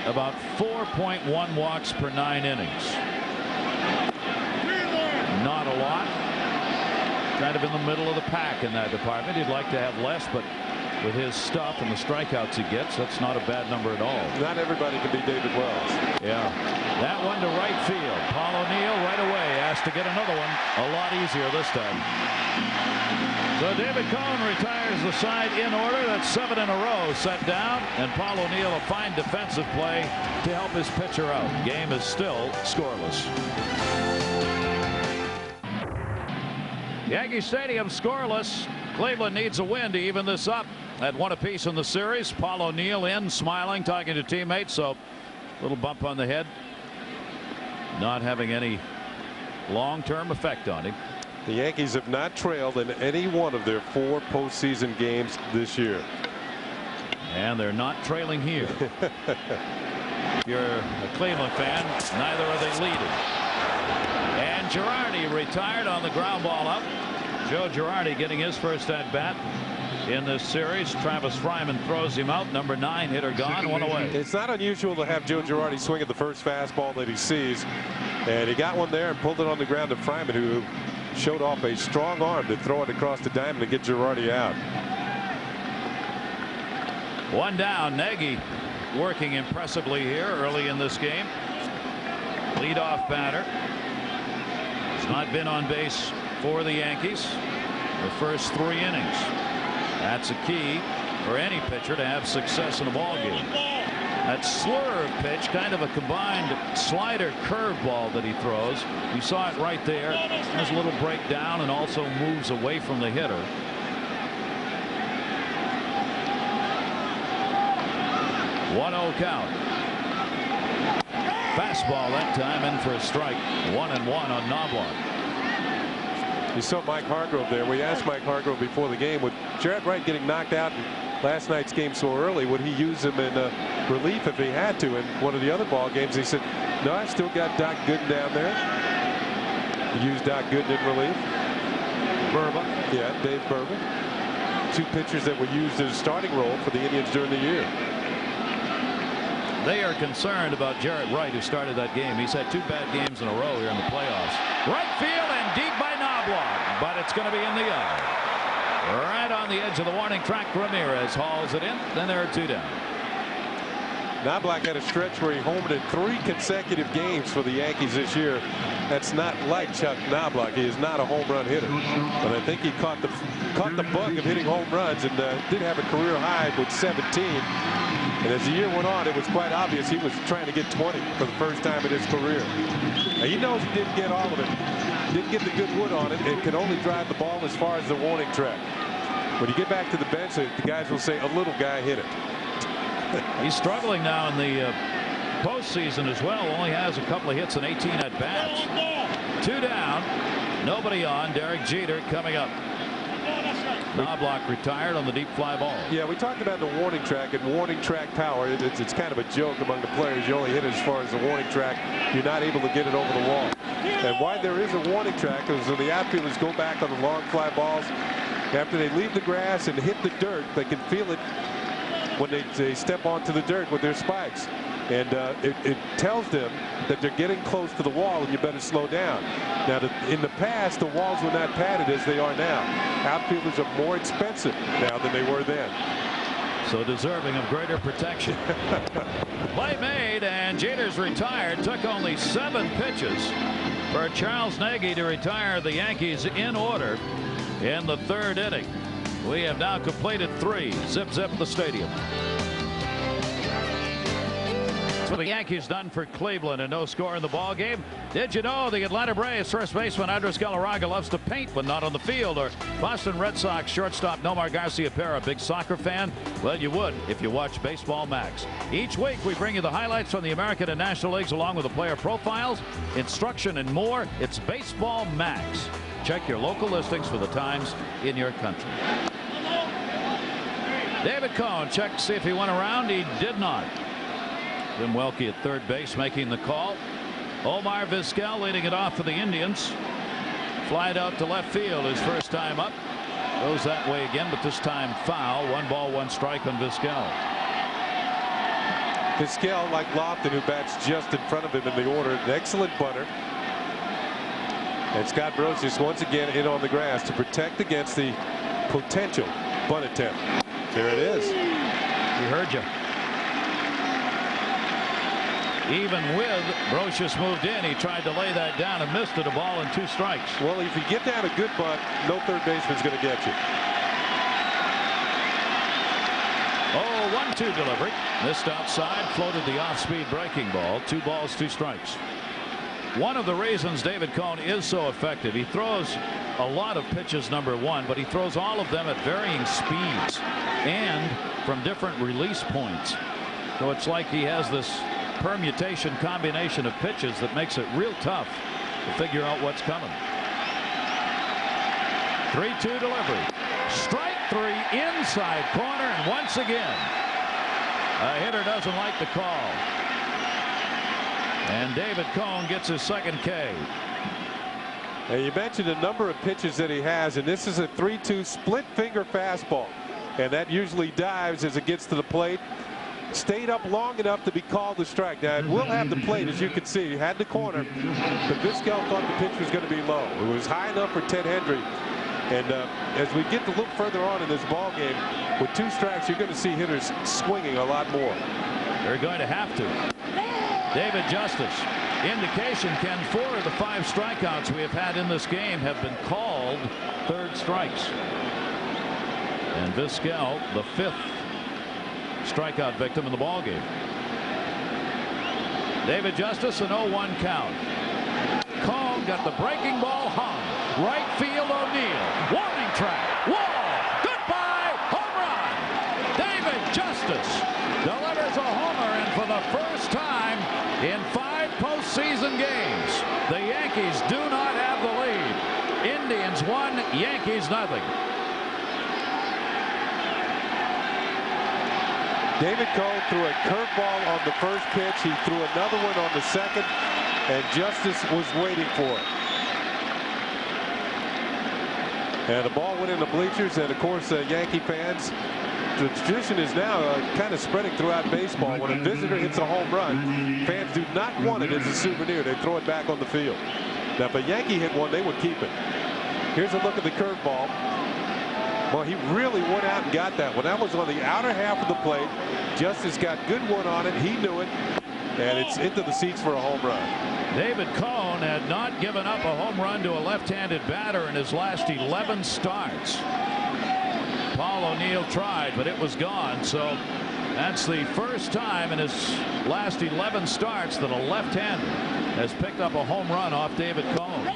about 4.1 walks per 9 innings. Not a lot. Kind of in the middle of the pack in that department. He'd like to have less, but with his stuff and the strikeouts he gets, that's not a bad number at all. Not everybody can be David Wells. Yeah. That one to right field. Paul O'Neill right away asked to get another one a lot easier this time. So David Cone retires the side in order. That's 7 in a row set down, and Paul O'Neill a fine defensive play to help his pitcher out. Game is still scoreless. Yankee Stadium scoreless. Cleveland needs a win to even this up at 1 apiece in the series. Paul O'Neill in, smiling, talking to teammates. So a little bump on the head, not having any long-term effect on him. The Yankees have not trailed in any one of their 4 postseason games this year. And they're not trailing here. If you're a Cleveland fan, neither are they leading. And Girardi retired on the ground ball up. Joe Girardi getting his first at bat in this series. Travis Fryman throws him out. Number 9 hitter gone, 1 away. It's not unusual to have Joe Girardi swing at the first fastball that he sees, and he got one there and pulled it on the ground to Fryman, who showed off a strong arm to throw it across the diamond and get Girardi out. 1 down. Nagy working impressively here early in this game. Leadoff batter. Has not been on base for the Yankees the first 3 innings. That's a key for any pitcher to have success in a ball game. That slurve pitch, kind of a combined slider curveball that he throws. You saw it right there. Has a little breakdown and also moves away from the hitter. One-0 count. Fastball that time in for a strike. 1-1 on Knobloch. You saw Mike Hargrove there. We asked Mike Hargrove before the game, with Jarrett Wright getting knocked out in last night's game so early, would he use him in relief if he had to? In one of the other ball games, he said, no, I've still got Doc Gooden down there. He used Doc Gooden in relief. Burba. Yeah, Dave Burba. 2 pitchers that were used in a starting role for the Indians during the year. They are concerned about Jarrett Wright, who started that game. He's had 2 bad games in a row here in the playoffs. Right field and deep by Knobloch, but it's going to be in the eye. Right on the edge of the warning track. Ramirez hauls it in. Then there are 2 down. Knobloch had a stretch where he homered in 3 consecutive games for the Yankees this year. That's not like Chuck Knobloch. He is not a home run hitter, but I think he caught the bug of hitting home runs, and did have a career high with 17. And as the year went on, it was quite obvious he was trying to get 20 for the first time in his career. Now, he knows he didn't get all of it. Didn't get the good wood on it, and can only drive the ball as far as the warning track. When you get back to the bench, the guys will say, a little guy hit it. He's struggling now in the postseason as well. Only has a couple of hits and 18 at bats. 2 down. Nobody on. Derek Jeter coming up. Knobloch retired on the deep fly ball. Yeah, we talked about the warning track and warning track power. It's kind of a joke among the players. You only hit it as far as the warning track. You're not able to get it over the wall. And why there is a warning track is when the outfielders go back on the long fly balls, after they leave the grass and hit the dirt, they can feel it when they step onto the dirt with their spikes. And it tells them that they're getting close to the wall and you better slow down. Now, in the past, the walls were not padded as they are now. Outfielders are more expensive now than they were then. So deserving of greater protection. Play made, and Jeter's retired. Took only 7 pitches for Charles Nagy to retire the Yankees in order in the 3rd inning. We have now completed 3. Zip, zip the stadium. That's what the Yankees done for Cleveland, and no score in the ball game. Did you know the Atlanta Braves first baseman Andres Galarraga loves to paint when not on the field? Or Boston Red Sox shortstop Nomar Garciaparra, a big soccer fan? Well, you would if you watch Baseball Max. Each week we bring you the highlights from the American and National Leagues along with the player profiles, instruction, and more. It's Baseball Max. Check your local listings for the times in your country. David Cone checked to see if he went around. He did not. Jim Welke at third base making the call. Omar Vizquel leading it off for the Indians. Flied out to left field his first time up. Goes that way again, but this time foul. 1 ball, 1 strike on Vizquel. Vizquel, like Lofton, who bats just in front of him in the order, an excellent bunter. And Scott Brosius once again in on the grass to protect against the potential bunt attempt. There it is. We heard you. Even with Brosius moved in, he tried to lay that down and missed it. A ball and 2 strikes. Well, if you get down a good bunt, no third baseman's going to get you. Oh, 1-2 delivery. Missed outside, floated the off-speed breaking ball. 2 balls, 2 strikes. One of the reasons David Cone is so effective, he throws a lot of pitches, number one, but he throws all of them at varying speeds and from different release points. So it's like he has this permutation combination of pitches that makes it real tough to figure out what's coming. 3-2 delivery. Strike 3 inside corner, and once again a hitter doesn't like the call. And David Cone gets his second K. And you mentioned a number of pitches that he has, and this is a 3-2 split finger fastball, and that usually dives as it gets to the plate. Stayed up long enough to be called a strike. Now, it will have the plate, as you can see. He had the corner, but Vizquel thought the pitch was going to be low. It was high enough for Ted Hendry. And as we get a little further on in this ball game, with 2 strikes, you're going to see hitters swinging a lot more. They're going to have to. David Justice. Indication, Ken, 4 of the 5 strikeouts we have had in this game have been called third strikes. And Vizquel, the 5th strikeout victim in the ball game. David Justice, an 0-1 count. Cone got the breaking ball hung. Right field, O'Neill. Warning track. Wall. Goodbye. Home run. David Justice delivers a homer, and for the first time in 5 postseason games, the Yankees do not have the lead. Indians 1, Yankees nothing. David Cone threw a curveball on the first pitch. He threw another one on the second, and Justice was waiting for it. And the ball went in the bleachers, and of course, Yankee fans, the tradition is now kind of spreading throughout baseball. When a visitor hits a home run, fans do not want it as a souvenir. They throw it back on the field. Now, if a Yankee hit one, they would keep it. Here's a look at the curveball. Well, he really went out and got that one. That was on the outer half of the plate. Justice got good one on it. He knew it, and it's into the seats for a home run. David Cone had not given up a home run to a left-handed batter in his last 11 starts. Paul O'Neill tried, but it was gone. So that's the first time in his last 11 starts that a left-hander has picked up a home run off David Cone.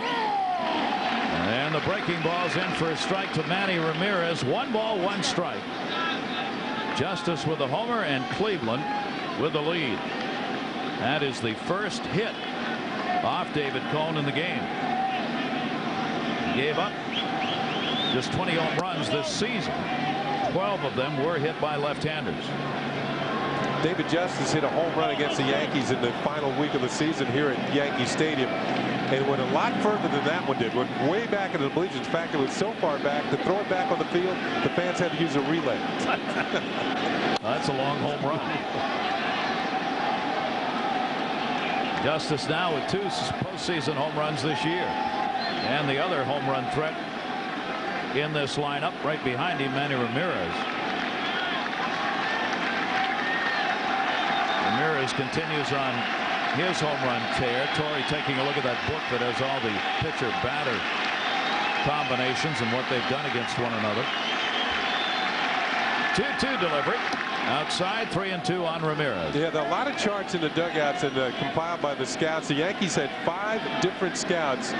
And the breaking ball's in for a strike to Manny Ramirez. 1 ball, 1 strike. Justice with a homer, and Cleveland with the lead. That is the first hit off David Cone in the game. He gave up just 20 home runs this season. 12 of them were hit by left-handers. David Justice hit a home run against the Yankees in the final week of the season here at Yankee Stadium, and went a lot further than that one did. Went way back into the bleachers. In fact, it was so far back to throw it back on the field, the fans had to use a relay. That's a long home run. Justice now with 2 postseason home runs this year, and the other home run threat in this lineup right behind him, Manny Ramirez. Ramirez continues on his home run tear. Torrey taking a look at that book that has all the pitcher-batter combinations and what they've done against one another. 2-2 delivery. Outside, 3-2 on Ramirez. Yeah, there are a lot of charts in the dugouts and compiled by the scouts. The Yankees had 5 different scouts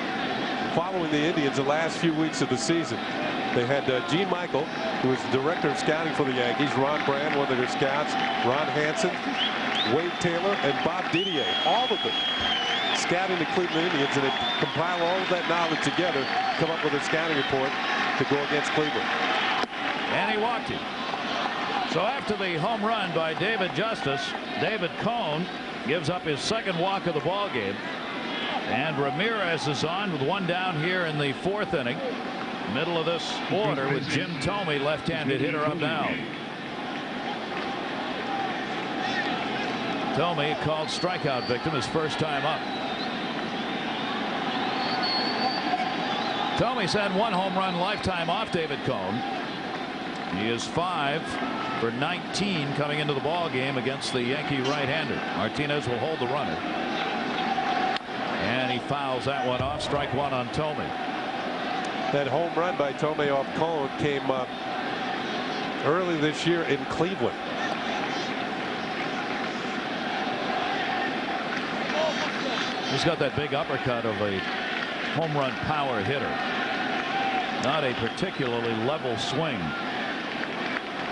following the Indians the last few weeks of the season. They had Gene Michael, who was the director of scouting for the Yankees, Ron Brand, one of their scouts, Ron Hansen, Wade Taylor, and Bob Didier, all of them scouting the Cleveland Indians, and they compile all of that knowledge together, come up with a scouting report to go against Cleveland. And he walked him. So after the home run by David Justice, David Cone gives up his second walk of the ball game. And Ramirez is on with 1 down here in the 4th inning. Middle of this order with Jim Thome, left-handed hitter, up now. Thome called strikeout victim his first time up. Thome's had 1 home run lifetime off David Cone. He is 5 for 19 coming into the ball game against the Yankee right-hander. Martinez will hold the runner. And he fouls that one off. Strike 1 on Thome. That home run by Thome off Cone came early this year in Cleveland. He's got that big uppercut of a home run power hitter. Not a particularly level swing.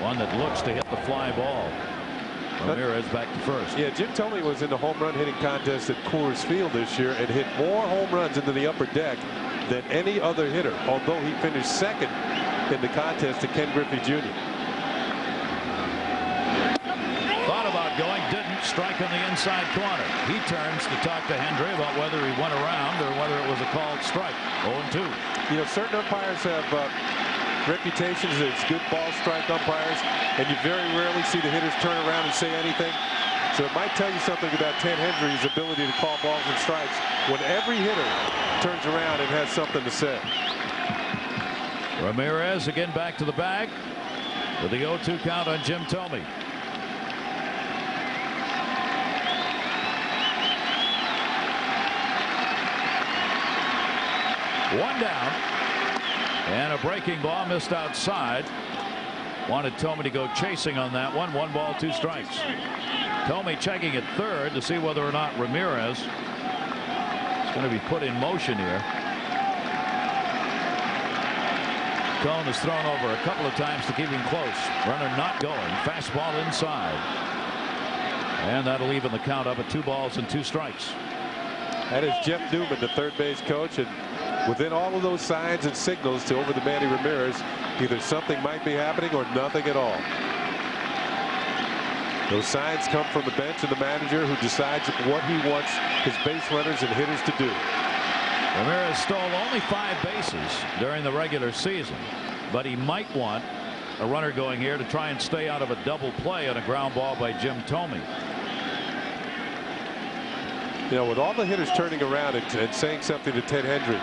One that looks to hit the fly ball. Ramirez back to first. Yeah, Jim Thome was in the home run hitting contest at Coors Field this year and hit more home runs into the upper deck than any other hitter, although he finished second in the contest to Ken Griffey Jr. Thought about going, didn't. Strike on the inside corner. He turns to talk to Hendry about whether he went around or whether it was a called strike. 0-2. You know, certain umpires have reputations as good ball strike umpires, and you very rarely see the hitters turn around and say anything. So it might tell you something about Ted Hendry's ability to call balls and strikes when every hitter turns around and has something to say. Ramirez again back to the bag with the 0-2 count on Jim Thome. One down. And a breaking ball missed outside. Wanted Thome to go chasing on that one. 1 ball, 2 strikes. Thome checking at third to see whether or not Ramirez is going to be put in motion here. Cone has thrown over a couple of times to keep him close. Runner not going. Fastball inside. And that'll even the count up at 2 balls and 2 strikes. That is Jeff Newman, the third base coach, and within all of those signs and signals to over the Manny Ramirez, either something might be happening or nothing at all. Those signs come from the bench and the manager, who decides what he wants his base runners and hitters to do. Ramirez stole only 5 bases during the regular season, but he might want a runner going here to try and stay out of a double play on a ground ball by Jim Thome. You know, with all the hitters turning around and saying something to Ted Hendry,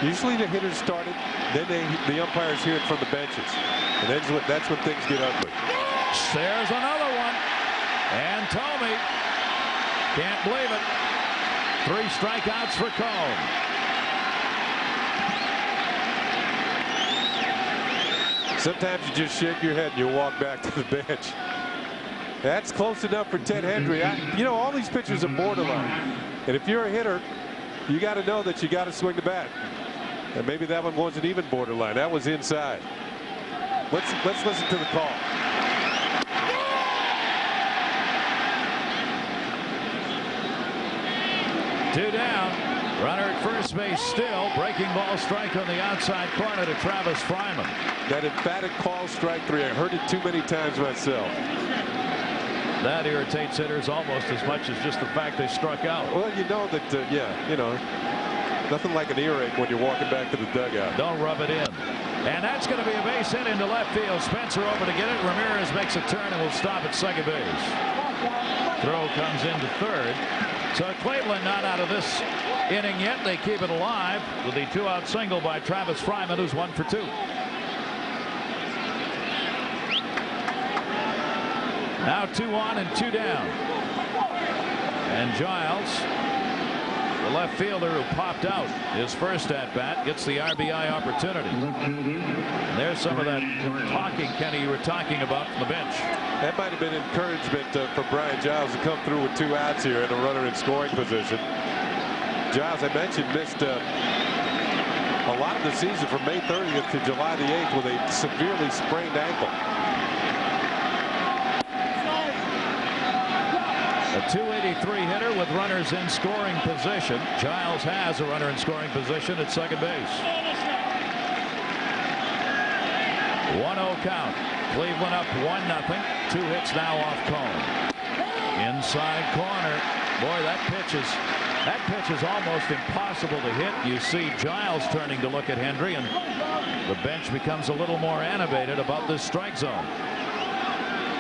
usually the hitters start it, then the umpires hear it from the benches, and that's when things get ugly. There's another one, and Thome can't believe it. 3 strikeouts for Cone. Sometimes you just shake your head and you walk back to the bench. That's close enough for Ted Hendry. You know, all these pitchers are borderline. And if you're a hitter, you got to know that you got to swing the bat. And maybe that one wasn't even borderline. That was inside. Let's listen to the call. Two down. Runner at first base still. Breaking ball strike on the outside corner to Travis Fryman. That emphatic call, strike 3. I heard it too many times myself. That irritates hitters almost as much as just the fact they struck out. Well, you know that, yeah, you know, nothing like an earache when you're walking back to the dugout. Don't rub it in. And that's going to be a base hit into left field. Spencer over to get it. Ramirez makes a turn and will stop at second base. Throw comes into third. So Cleveland not out of this inning yet. They keep it alive with the 2-out single by Travis Fryman, who's 1 for 2. Now 2 on and 2 down. And Giles The left fielder who popped out his first at-bat gets the RBI opportunity. There's some of that talking, Kenny, you were talking about from the bench. That might have been encouragement for Brian Giles to come through with 2 outs here and a runner in scoring position. Giles, I mentioned, missed a lot of the season from May 30th to July the 8th with a severely sprained ankle. A .283 hitter with runners in scoring position. Giles has a runner in scoring position at second base. 1-0 count. Cleveland up 1-0. 2 hits now off Cone. Inside corner. Boy, that pitch is almost impossible to hit. You see Giles turning to look at Hendry, and the bench becomes a little more animated about this strike zone.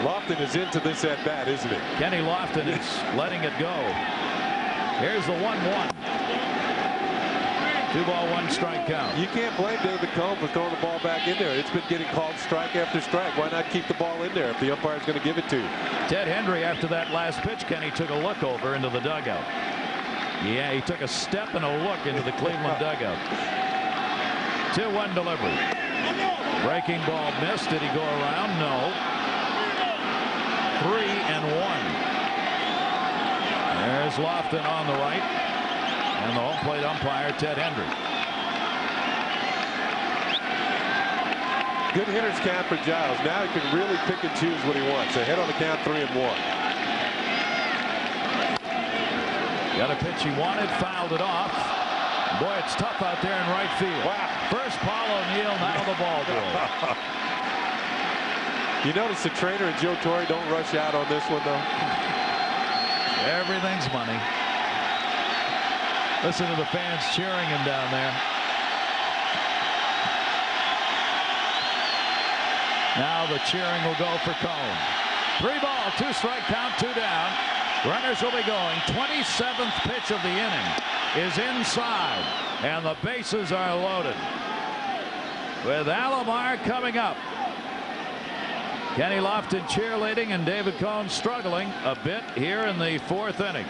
Lofton is into this at bat, isn't he? Kenny Lofton is letting it go. Here's the 1-1. 2-ball, 1-strike count. You can't blame David Cone for throwing the ball back in there. It's been getting called strike after strike. Why not keep the ball in there if the umpire's going to give it to you? Ted Hendry, after that last pitch, Kenny took a look over into the dugout. Yeah, he took a step and a look into the Cleveland dugout. 2-1 delivery. Breaking ball missed. Did he go around? No. 3-1. There's Lofton on the right, and the home plate umpire Ted Hendry. Good hitter's count for Giles. Now he can really pick and choose what he wants. Ahead on the count, 3-1. Got a pitch he wanted, fouled it off. Boy, it's tough out there in right field. Wow. First Paul O'Neill, now the ball boy. You notice the trainer and Joe Torre don't rush out on this one, though? Everything's money. Listen to the fans cheering him down there. Now the cheering will go for Cone. 3-ball, 2-strike count, 2 down. Runners will be going. 27th pitch of the inning is inside, and the bases are loaded. With Alomar coming up. Kenny Lofton cheerleading and David Cone struggling a bit here in the 4th inning.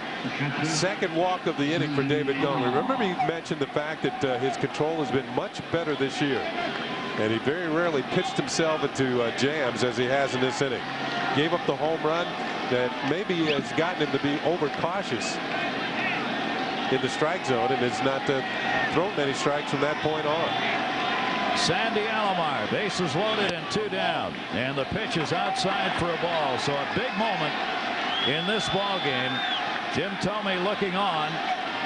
Second walk of the inning for David Cone. Remember, he mentioned the fact that his control has been much better this year, and he very rarely pitched himself into jams as he has in this inning. Gave up the home run that maybe has gotten him to be overcautious in the strike zone, and has not thrown many strikes from that point on. Sandy Alomar, bases loaded and 2 down, and the pitch is outside for a ball. So a big moment in this ball game. Jim Thome looking on.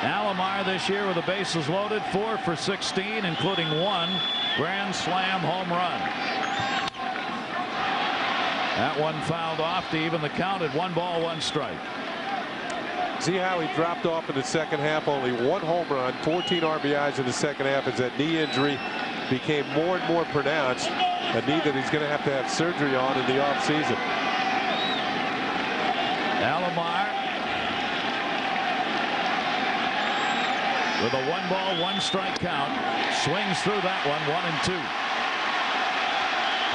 Alomar this year with the bases loaded, 4 for 16, including 1 grand slam home run. That one fouled off to even the count at 1 ball, 1 strike. See how he dropped off in the second half. Only 1 home run, 14 RBIs in the second half as that knee injury became more and more pronounced. A knee that he's going to have surgery on in the offseason. Alomar with a 1 ball, 1 strike count. Swings through that one, 1-2.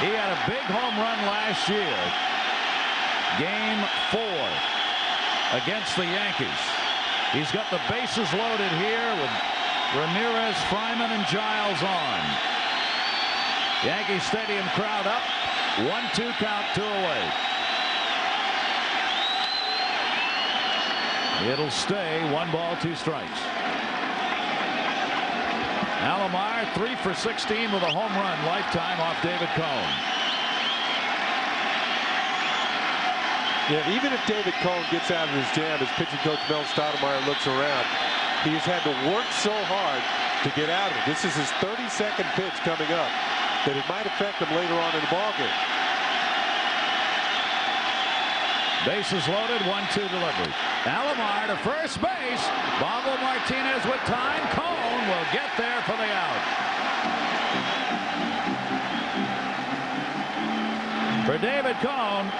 He had a big home run last year. Game 4 against the Yankees. He's got the bases loaded here with Ramirez, Fryman, and Giles on. Yankee Stadium crowd up. 1-2 count, 2 away. It'll stay 1 ball, 2 strikes. Alomar 3 for 16 with a home run lifetime off David Cone. Yeah, even if David Cone gets out of his jam, as pitching coach Mel Stoudemire looks around, he's had to work so hard to get out of it. This is his 32nd pitch coming up, that it might affect him later on in the ballgame. Bases loaded, 1-2 delivery. Alomar to first base. Bongo Martinez with time. Cone will get there for the out. For David Cone,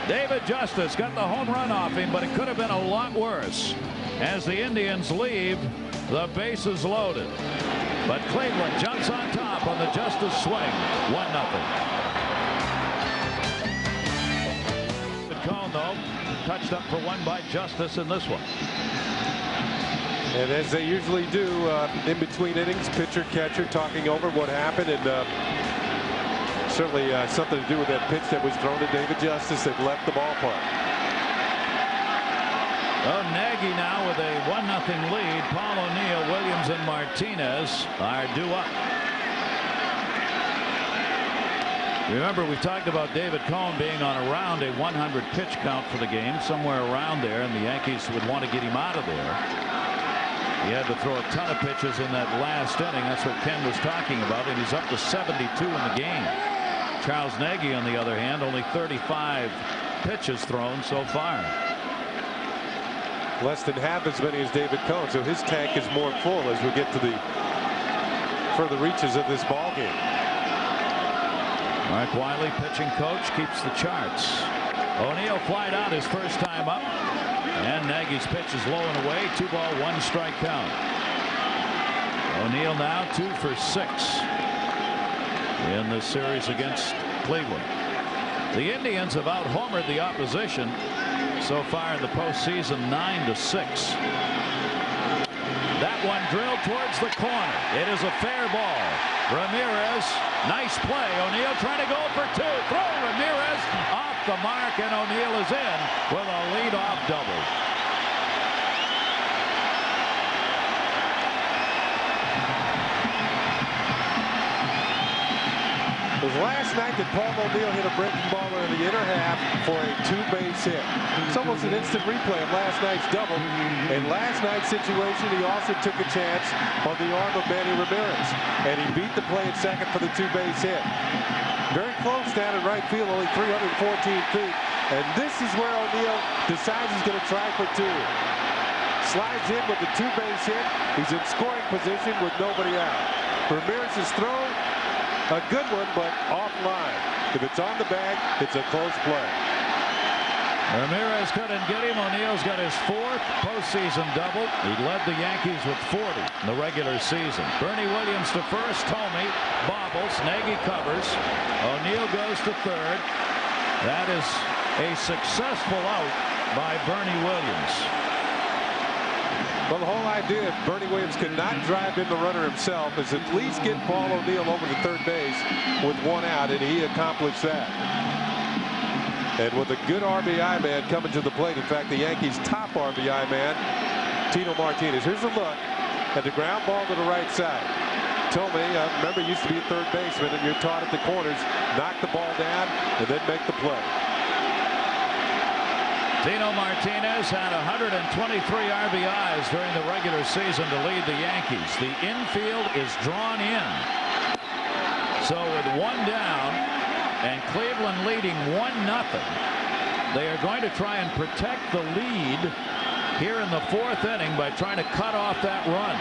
David Justice got the home run off him, but it could have been a lot worse as the Indians leave the bases loaded. But Cleveland jumps on top on the Justice swing. 1-0. Cone, though, touched up for 1 by Justice in this one. And as they usually do in between innings, pitcher, catcher talking over what happened, and certainly something to do with that pitch that was thrown to David Justice that left the ballpark. Oh, Nagy now with a 1-0 lead. Paul O'Neill, Williams, and Martinez are due up. Remember, we talked about David Cone being on around a 100 pitch count for the game, somewhere around there, and the Yankees would want to get him out of there. He had to throw a ton of pitches in that last inning. That's what Ken was talking about, and he's up to 72 in the game. Charles Nagy, on the other hand, only 35 pitches thrown so far. Less than half as many as David Cone, so his tank is more full as we get to the further reaches of this ball game. Mark Wiley, pitching coach, keeps the charts. O'Neill flied out his first time up, and Nagy's pitch is low and away. 2-ball, 1-strike count. O'Neill now 2 for 6 in this series against Cleveland. The Indians have out-homered the opposition so far in the postseason, 9-6. That one drilled towards the corner. It is a fair ball. Ramirez, nice play. O'Neill trying to go for 2. Throw Ramirez off the mark, and O'Neill is in with a leadoff double. It was last night that Paul O'Neill hit a breaking ball in the inner half for a 2-base hit. It's almost an instant replay of last night's double. In last night's situation, he also took a chance on the arm of Manny Ramirez, and he beat the play at second for the 2-base hit. Very close down in right field, only 314 feet, and this is where O'Neill decides he's going to try for 2. Slides in with the 2-base hit. He's in scoring position with nobody out. Ramirez's throw, a good one, but offline. If it's on the bag, it's a close play. Ramirez couldn't get him. O'Neill's got his 4th postseason double. He led the Yankees with 40 in the regular season. Bernie Williams to first. Thome bobbles. Nagy covers. O'Neill goes to third. That is a successful out by Bernie Williams. Well, the whole idea, if Bernie Williams could not drive in the runner himself, is at least get Paul O'Neill over to third base with 1 out, and he accomplished that. And with a good RBI man coming to the plate, in fact, the Yankees' top RBI man, Tino Martinez. Here's a look at the ground ball to the right side. Thome, remember, used to be a third baseman, and you're taught at the corners, knock the ball down and then make the play. Tino Martinez had 123 RBIs during the regular season to lead the Yankees. The infield is drawn in. So with 1 down and Cleveland leading 1-0, they are going to try and protect the lead here in the 4th inning by trying to cut off that run.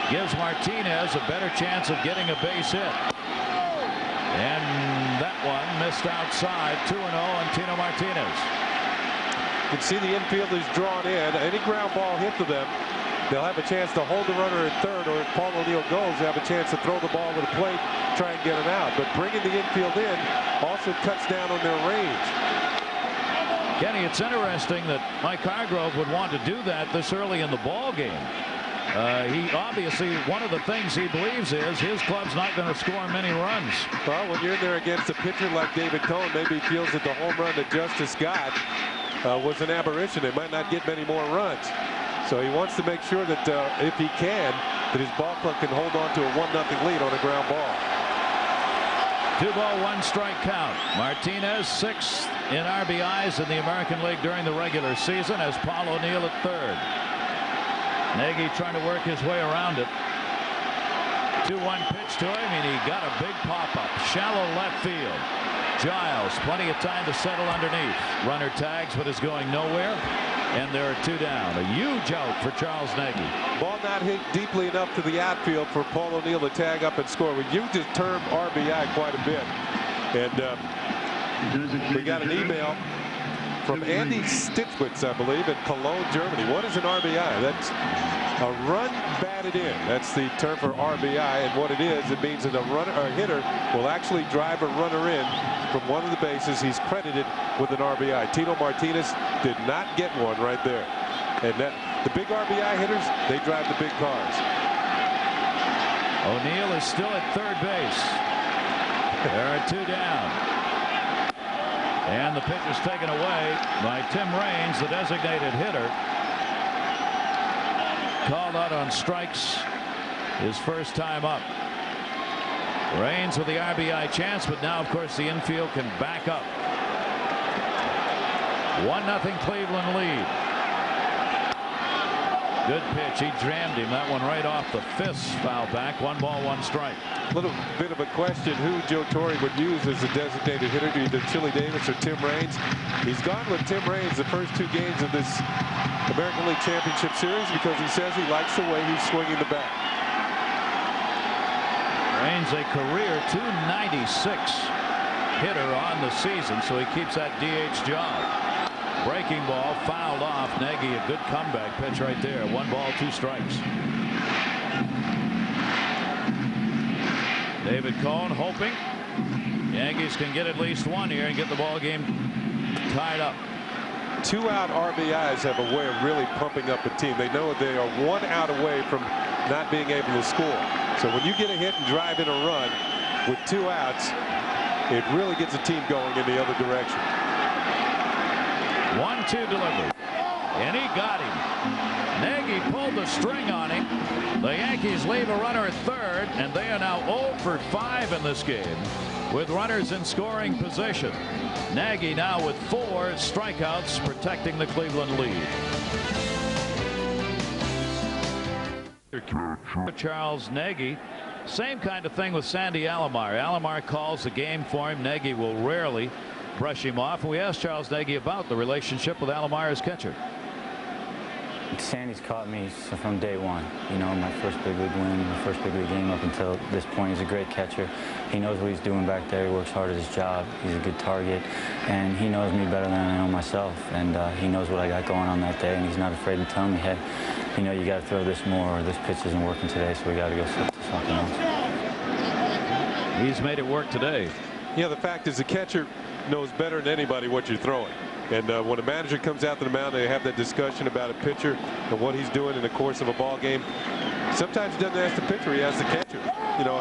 Gives Martinez a better chance of getting a base hit. And that one missed outside. 2-0 on Tino Martinez. You can see the infield is drawn in. Any ground ball hit to them, they'll have a chance to hold the runner at third, or if Paul O'Neill goes, they have a chance to throw the ball to the plate, try and get him out. But bringing the infield in also cuts down on their range. Kenny, it's interesting that Mike Hargrove would want to do that this early in the ball game. He obviously, one of the things he believes is his club's not going to score many runs. Well, when you're in there against a pitcher like David Cone, maybe he feels that the home run that Justice got was an aberration. They might not get many more runs. So he wants to make sure that if he can, that his ball club can hold on to a 1-0 lead on a ground ball. 2-ball, 1-strike count. Martinez 6th in RBIs in the American League during the regular season as Paul O'Neill at third. Nagy trying to work his way around it. 2-1 pitch to him, and he got a big pop-up. Shallow left field. Giles, plenty of time to settle underneath. Runner tags, but is going nowhere. And there are 2 down. A huge out for Charles Nagy. Ball not hit deeply enough to the outfield for Paul O'Neill to tag up and score. We used the term RBI quite a bit. And we got an email from Andy Stitzwitz, I believe, in Cologne, Germany. What is an RBI? That's a run batted in. That's the term for RBI. And what it is, it means that a runner or a hitter will actually drive a runner in from one of the bases. He's credited with an RBI. Tino Martinez did not get one right there. And that The big RBI hitters, they drive the big cars. O'Neill is still at third base. There are 2 down. And the pitch is taken away by Tim Raines, the designated hitter. Called out on strikes his first time up. Raines with the RBI chance, but now, of course, the infield can back up. 1-0 Cleveland lead. Good pitch. He jammed him. That one right off the fist. Foul back. 1 ball, 1 strike. A little bit of a question who Joe Torre would use as a designated hitter, either Chili Davis or Tim Raines. He's gone with Tim Raines the first 2 games of this American League Championship Series because he says he likes the way he's swinging the bat. Raines a career .296 hitter on the season, so he keeps that DH job. Breaking ball fouled off. Nagy, a good comeback pitch right there. 1 ball, 2 strikes. David Cone hoping Yankees can get at least 1 here and get the ball game tied up. 2-out RBIs have a way of really pumping up a team. They know they are 1 out away from not being able to score. So when you get a hit and drive in a run with 2 outs, it really gets a team going in the other direction. 1-2 delivery. And he got him. Nagy pulled the string on him. The Yankees leave a runner at third, and they are now 0 for 5 in this game with runners in scoring position. Nagy now with 4 strikeouts, protecting the Cleveland lead. Charles Nagy, same kind of thing with Sandy Alomar. Alomar calls the game for him. Nagy will rarely brush him off. And we asked Charles Nagy about the relationship with Alomar as catcher. Sandy's caught me from day one. You know, my first big league win, my first big league game up until this point. He's a great catcher. He knows what he's doing back there. He works hard at his job. He's a good target. And he knows me better than I know myself. And he knows what I got going on that day. And he's not afraid to tell me, hey, you know, you got to throw this more, or this pitch isn't working today, so we got to go to something else. He's made it work today. Yeah, the fact is the catcher knows better than anybody what you're throwing. And when a manager comes out to the mound, they have that discussion about a pitcher and what he's doing in the course of a ball game. Sometimes he doesn't ask the pitcher, he asks the catcher. You know,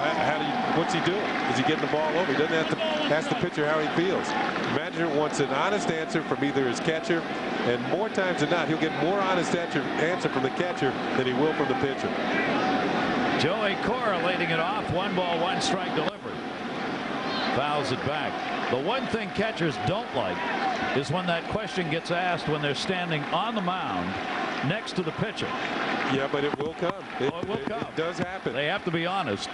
what's he doing? Is he getting the ball over? He doesn't have to ask the pitcher how he feels. The manager wants an honest answer from either his catcher, and more times than not, he'll get more honest answer from the catcher than he will from the pitcher. Joey Cora leading it off. 1 ball, 1 strike delivery. Fouls it back. The one thing catchers don't like is when that question gets asked when they're standing on the mound next to the pitcher. Yeah, but it will come. It will come. It does happen. They have to be honest.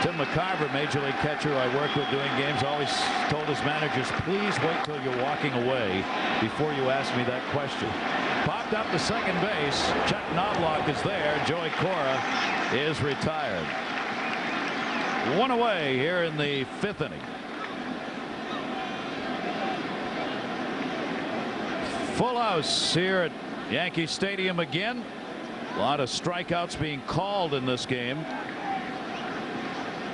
Tim McCarver, Major League catcher I work with doing games, always told his managers, please wait till you're walking away before you ask me that question. Popped up to second base. Chuck Knobloch is there. Joey Cora is retired. 1 away here in the 5th inning. Full house here at Yankee Stadium again. A lot of strikeouts being called in this game.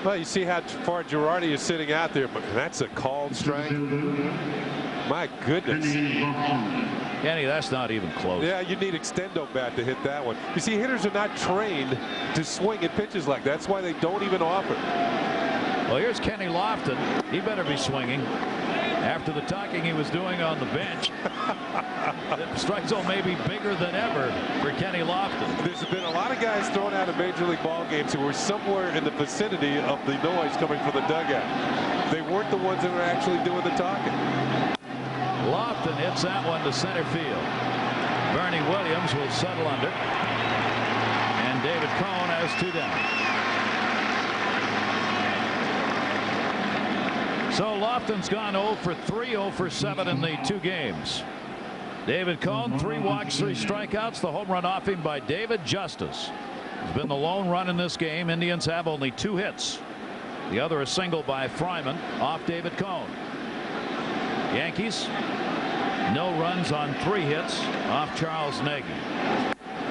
Well, you see how far Girardi is sitting out there, but that's a called strike. My goodness. Kenny, that's not even close. Yeah, you need extendo bat to hit that one. You see, hitters are not trained to swing at pitches like that. That's why they don't even offer. Well, here's Kenny Lofton. He better be swinging. After the talking he was doing on the bench, the strike zone may be bigger than ever for Kenny Lofton. There's been a lot of guys thrown out of Major League ball games who were somewhere in the vicinity of the noise coming from the dugout. They weren't the ones that were actually doing the talking. Lofton hits that one to center field. Bernie Williams will settle under. And David Cone has 2 down. So Lofton's gone 0 for 3, 0 for 7 in the 2 games. David Cone, 3 walks, 3 strikeouts. The home run off him by David Justice. Has been the lone run in this game. Indians have only 2 hits. The other a single by Fryman off David Cone. Yankees, no runs on 3 hits off Charles Nagy.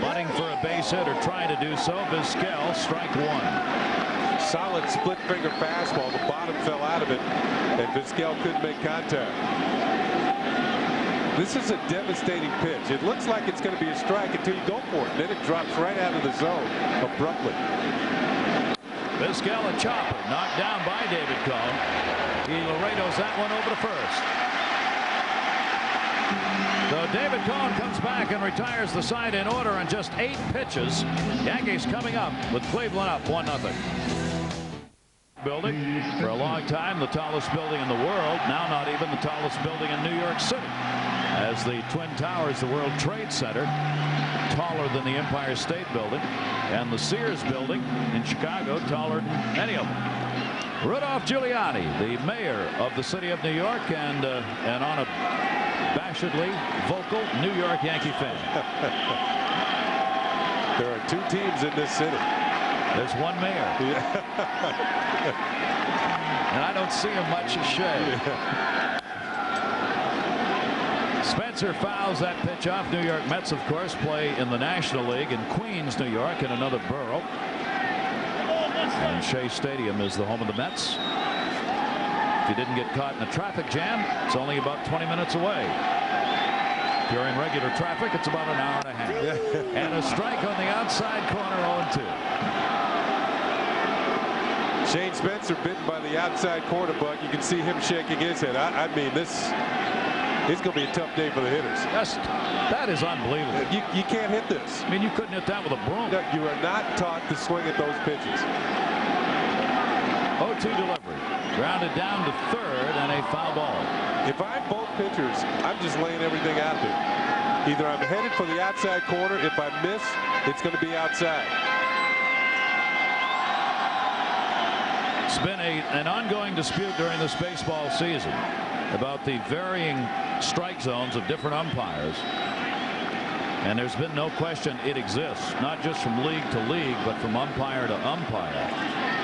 Butting for a base hit or trying to do so. Vizquel, strike 1. Solid split finger fastball. The bottom fell out of it, and Vizquel couldn't make contact. This is a devastating pitch. It looks like it's going to be a strike until you go for it. Then it drops right out of the zone abruptly. Vizquel, a chopper, knocked down by David Cone. He Laredo's that one over to first. So David Cone comes back and retires the side in order on just 8 pitches. Yankees coming up with Cleveland up 1-0. Building for a long time the tallest building in the world, now not even the tallest building in New York City, as the Twin Towers, the World Trade Center, taller than the Empire State Building, and the Sears Building in Chicago, taller than any of them. Rudolph Giuliani, the mayor of the city of New York, and on a bashedly vocal New York Yankee fan. There are 2 teams in this city. There's one mayor. And I don't see him much as shade. Spencer fouls that pitch off. New York Mets, of course, play in the National League in Queens, New York, in another borough. And Shea Stadium is the home of the Mets. If you didn't get caught in a traffic jam, it's only about 20 minutes away. If you're in regular traffic, it's about an hour and a half. And a strike on the outside corner, 0-2. Shane Spencer bitten by the outside corner, but you can see him shaking his head. I mean, this is going to be a tough day for the hitters. That is unbelievable. You can't hit this. I mean, you couldn't hit that with a broom. No, you are not taught to swing at those pitches. 0-2 delivery. Grounded down to third and a foul ball. If I'm both pitchers, I'm just laying everything out there. Either I'm headed for the outside corner. If I miss, it's going to be outside. It's been an ongoing dispute during this baseball season about the varying strike zones of different umpires. And there's been no question it exists, not just from league to league, but from umpire to umpire.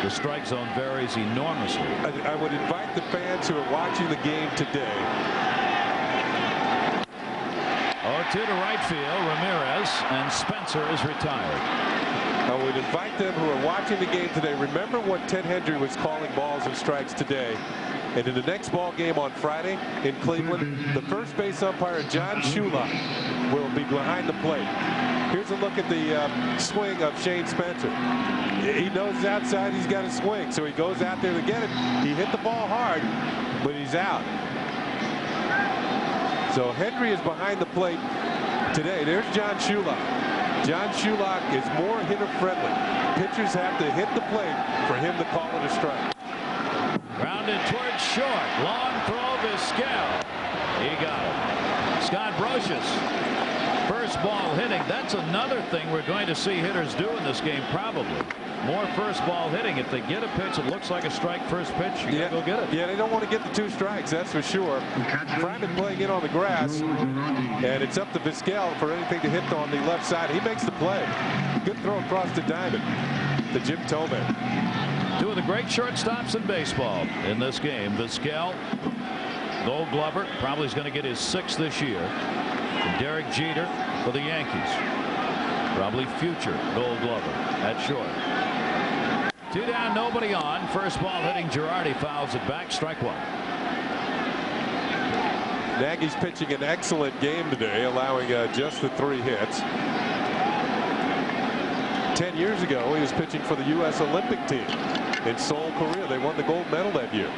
The strike zone varies enormously. I would invite the fans who are watching the game today. 0-2 to right field. Ramirez, and Spencer is retired. I would invite them who are watching the game today. Remember when Ted Hendry was calling balls and strikes today. And in the next ball game on Friday in Cleveland, the first base umpire, John Shulak, will be behind the plate. Here's a look at the swing of Shane Spencer. He knows it's outside. He's got to swing. So he goes out there to get it. He hit the ball hard, but he's out. So Hendry is behind the plate today. There's John Shulak. John Shulak is more hitter friendly. Pitchers have to hit the plate for him to call it a strike. Grounded towards short. Long throw, Vizquel. He got it. Scott Brocious. First ball hitting. That's another thing we're going to see hitters do in this game, probably. More first ball hitting. If they get a pitch that looks like a strike first pitch, you gotta go get it. Yeah, they don't want to get the 2 strikes, that's for sure. Fryman playing in on the grass, and it's up to Vizquel for anything to hit on the left side. He makes the play. Good throw across the diamond to Jim Thome. 2 of the great shortstops in baseball in this game. Vizquel, Gold Glover, probably is going to get his 6th this year. And Derek Jeter for the Yankees, probably future Gold Glover at short. 2 down, nobody on. First ball hitting, Girardi fouls it back, strike 1. Nagy's pitching an excellent game today, allowing just the 3 hits. 10 years ago, he was pitching for the U.S. Olympic team in Seoul, Korea. They won the gold medal that year.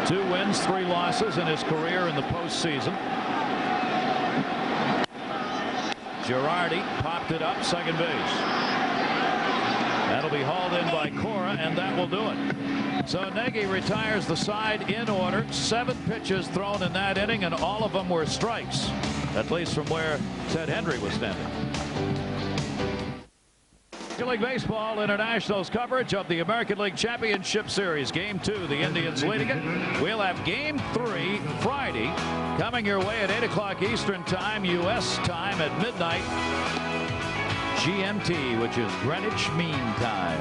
2 wins, 3 losses in his career in the postseason. Girardi popped it up, second base. That'll be hauled in by Cora, and that will do it. So Nagy retires the side in order. 7 pitches thrown in that inning, and all of them were strikes, at least from where Ted Hendry was standing. League Baseball International's coverage of the American League Championship Series. Game 2, the Indians leading it. We'll have Game 3 Friday coming your way at 8 o'clock Eastern Time, U.S. time at midnight GMT, which is Greenwich Mean Time.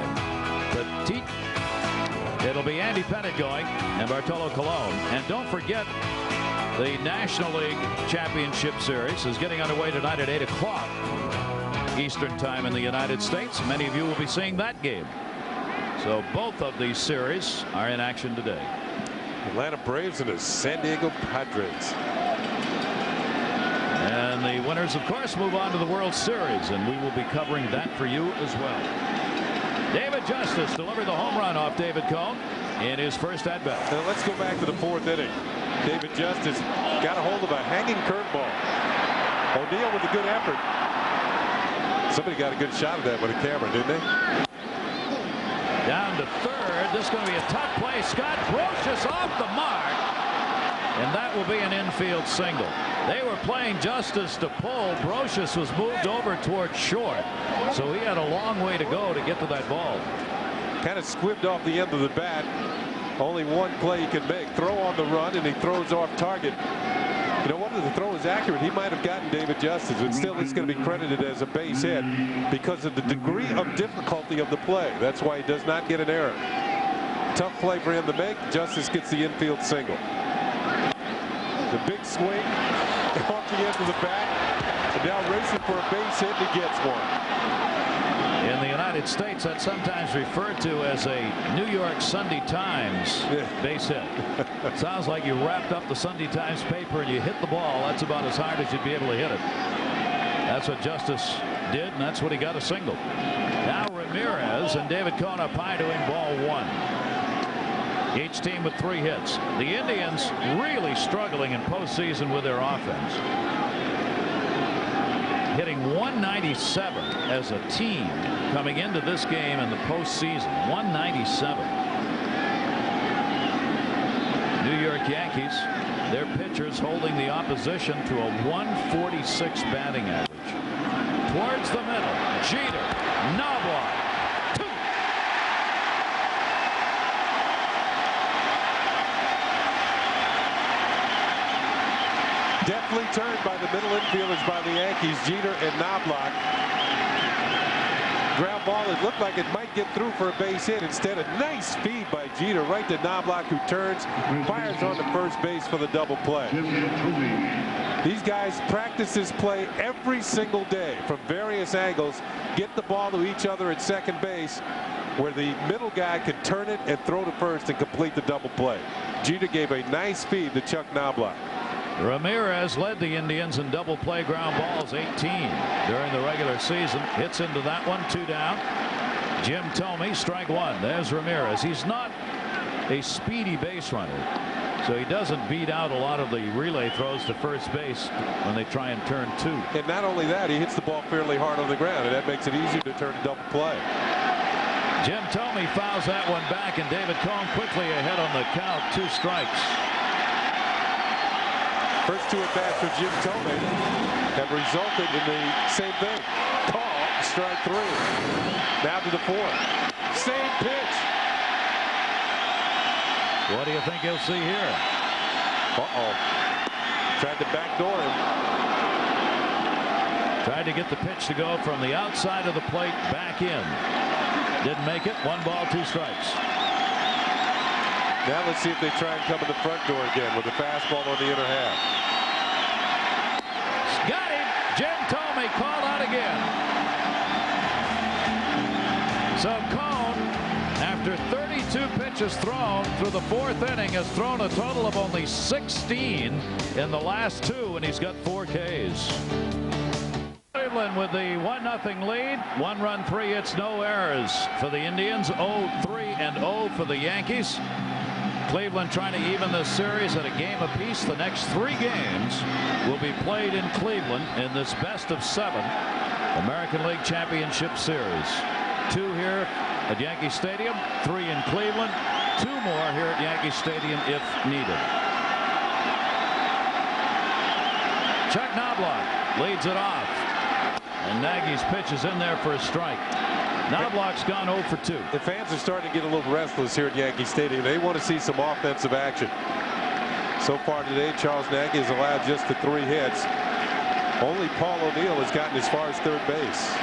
It'll be Andy Pettit going and Bartolo Colon. And don't forget, the National League Championship Series is getting underway tonight at 8 o'clock Eastern Time in the United States. Many of you will be seeing that game. So both of these series are in action today. Atlanta Braves and the San Diego Padres. And the winners, of course, move on to the World Series, and we will be covering that for you as well. David Justice delivered the home run off David Cone in his first at-bat. Now let's go back to the 4th inning. David Justice got a hold of a hanging curveball. O'Neill with a good effort. Somebody got a good shot of that with a camera, didn't they? Down to third. This is going to be a tough play. Scott Brocious off the mark. And that will be an infield single. They were playing Justice to pull. Brocious was moved over toward short. So he had a long way to go to get to that ball. Kind of squibbed off the end of the bat. Only one play he can make. Throw on the run, and he throws off target. You know, whether the throw is accurate, he might have gotten David Justice, but still it's going to be credited as a base hit because of the degree of difficulty of the play. That's why he does not get an error. Tough play for him to make. Justice gets the infield single. The big swing off the end of the bat, and now racing for a base hit, and he gets one. In the United States, that's sometimes referred to as a New York Sunday Times base hit. Sounds like you wrapped up the Sunday Times paper and you hit the ball. That's about as hard as you'd be able to hit it. That's what Justice did, and that's what he got, a single. Now Ramirez and David Cone up high to him, ball 1. Each team with 3 hits. The Indians really struggling in postseason with their offense. Hitting .197 as a team coming into this game in the postseason. .197. New York Yankees, their pitchers holding the opposition to a .146 batting average. Towards the middle, Jeter, Knobloch, 2. Deftly turned by the middle infielders by the Yankees, Jeter and Knobloch. Ground ball, it looked like it might get through for a base hit. Instead, a nice feed by Jeter right to Knobloch, who turns, fires on the first base for the double play. These guys practice this play every single day from various angles, get the ball to each other at second base, where the middle guy can turn it and throw to first and complete the double play. Jeter gave a nice feed to Chuck Knobloch. Ramirez led the Indians in double play ground balls, 18 during the regular season. Hits into that one, 2 down. Jim Thome, strike 1. There's Ramirez. He's not a speedy base runner, so he doesn't beat out a lot of the relay throws to first base when they try and turn 2. And not only that, he hits the ball fairly hard on the ground, and that makes it easier to turn a double play. Jim Thome fouls that one back, and David Cone quickly ahead on the count, 2 strikes. First 2 at-bats for Jim Thome have resulted in the same thing. Call, strike 3. Now to the 4th. Same pitch. What do you think he'll see here? Uh-oh. Tried to backdoor him. Tried to get the pitch to go from the outside of the plate back in. Didn't make it. 1 ball, 2 strikes. Now let's see if they try and come in the front door again with the fastball on the inner half. Got him. Jim Thome called out again. So Cone, after 32 pitches thrown through the 4th inning, has thrown a total of only 16 in the last 2, and he's got 4 Ks. Cleveland with the 1-0 lead. 1 run, 3 hits, no errors for the Indians. 0-3 and 0 for the Yankees. Cleveland trying to even this series at a game apiece. The next 3 games will be played in Cleveland in this best-of-7 American League Championship Series. 2 here at Yankee Stadium, 3 in Cleveland, 2 more here at Yankee Stadium if needed. Chuck Knobloch leads it off, and Nagy's pitch is in there for a strike. Knobloch's gone 0 for 2. The fans are starting to get a little restless here at Yankee Stadium. They want to see some offensive action. So far today, Charles Nagy has allowed just the 3 hits. Only Paul O'Neill has gotten as far as third base.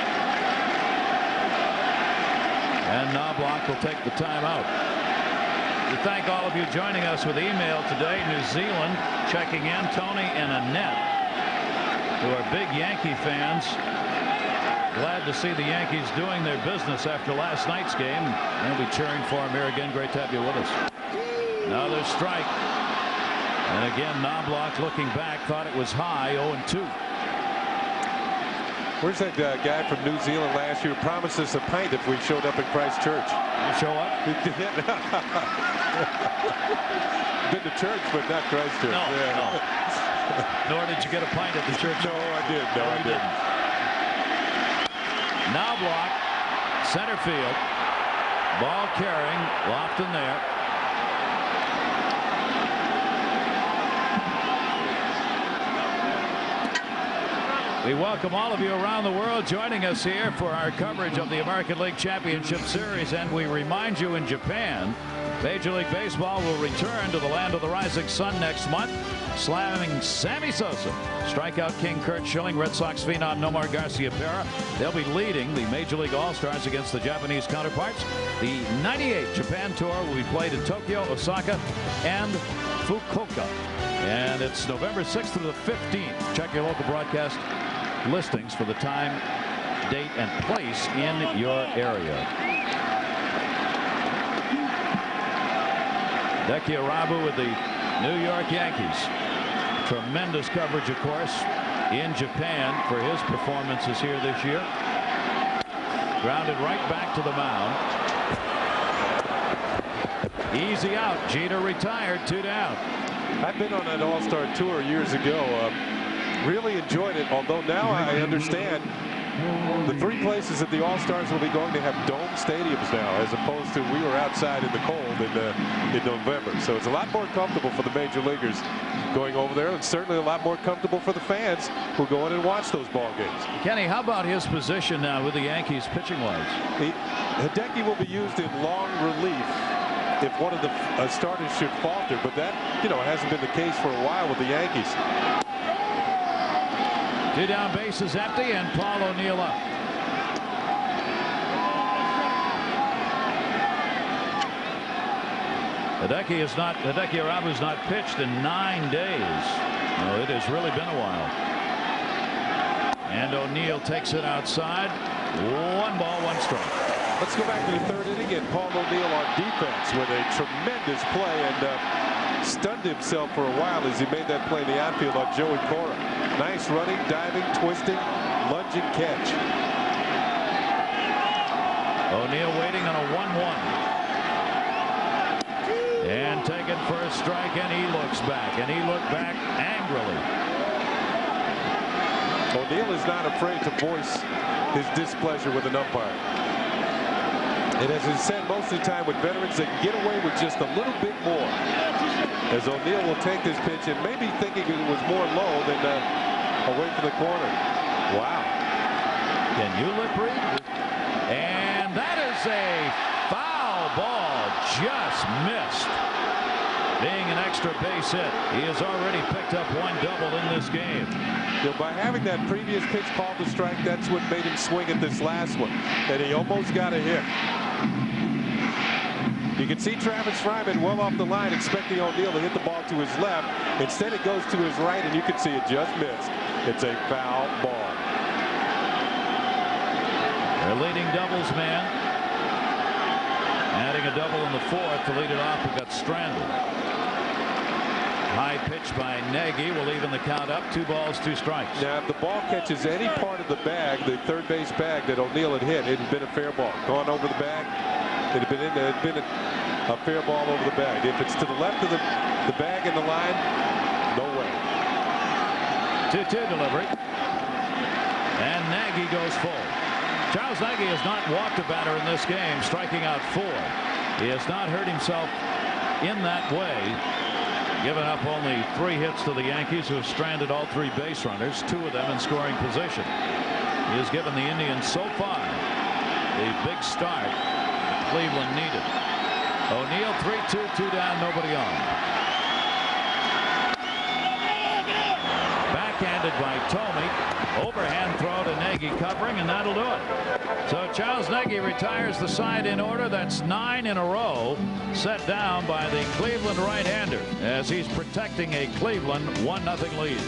And Knobloch will take the timeout. We thank all of you joining us with email today. New Zealand checking in. Tony and Annette, who are big Yankee fans. Glad to see the Yankees doing their business after last night's game. We'll be cheering for them here again. Great to have you with us. Another strike. And again, Knobloch looking back, thought it was high, 0-2. Where's that guy from New Zealand last year who promised us a pint if we showed up in Christchurch? You show up? Been to church, but not Christchurch. No, yeah. no. Nor did you get a pint at the church. No, I did. No, I didn't. Knobloch, center field. Ball carrying, loft in there. We welcome all of you around the world joining us here for our coverage of the American League Championship Series, and we remind you in Japan, Major League Baseball will return to the land of the rising sun next month, slamming Sammy Sosa, strikeout king Curt Schilling, Red Sox phenom Nomar Garciaparra. They'll be leading the Major League All-Stars against the Japanese counterparts. The 98 Japan Tour will be played in Tokyo, Osaka, and Fukuoka. And it's November 6th through the 15th. Check your local broadcast listings for the time, date, and place in your area. Hideki Arabu with the New York Yankees. Tremendous coverage, of course, in Japan for his performances here this year. Grounded right back to the mound. Easy out. Jeter retired, 2 down. I've been on that All-Star tour years ago. Really enjoyed it, although now I understand the 3 places that the All-Stars will be going to have dome stadiums now, as opposed to we were outside in the cold in November. So it's a lot more comfortable for the major leaguers going over there, and certainly a lot more comfortable for the fans who go in and watch those ball games. Kenny, how about his position now with the Yankees pitching-wise? Hideki will be used in long relief if one of the starters should falter, but that, hasn't been the case for a while with the Yankees. 2 down, bases empty, and Paul O'Neill up. Hideki Arabu's not pitched in 9 days. No, it has really been a while. And O'Neill takes it outside. 1 ball, 1 strike. Let's go back to the 3rd inning, and Paul O'Neill on defense with a tremendous play, and stunned himself for a while as he made that play in the outfield on Joey Cora. Nice running, diving, twisting, lunging catch. O'Neill waiting on a 1-1. And taken for a strike, and he looks back, and he looked back angrily. O'Neill is not afraid to voice his displeasure with an umpire. And as is said most of the time with veterans, they can get away with just a little bit more. As O'Neill will take this pitch and maybe thinking it was more low than away from the corner. Wow. Can you lip read? And that is a foul ball, just missed. Being an extra base hit, he has already picked up 1 double in this game. By having that previous pitch called the strike, that's what made him swing at this last one. And he almost got a hit. You can see Travis Fryman well off the line, expecting O'Neill to hit the ball to his left. Instead, it goes to his right, and you can see it just missed. It's a foul ball. Their leading doubles man, adding a double in the 4th to lead it off, who got stranded. High pitch by Nagy will even the count up. 2 balls, 2 strikes. Now, if the ball catches any part of the bag, the third base bag that O'Neill had hit, it had been a fair ball. Gone over the bag, it had been in there. It had been a fair ball over the bag. If it's to the left of the bag in the line, no way. 2-2 delivery. And Nagy goes full. Charles Nagy has not walked a batter in this game, striking out 4. He has not hurt himself in that way. Given up only 3 hits to the Yankees, who have stranded all 3 base runners, 2 of them in scoring position. He has given the Indians so far the big start Cleveland needed. O'Neill 3-2, 2 down, nobody on. Backhanded by Tomey. Overhand throw to Nagy covering, and that'll do it. So Charles Nagy retires the side in order. That's 9 in a row set down by the Cleveland right-hander as he's protecting a Cleveland 1-0 lead.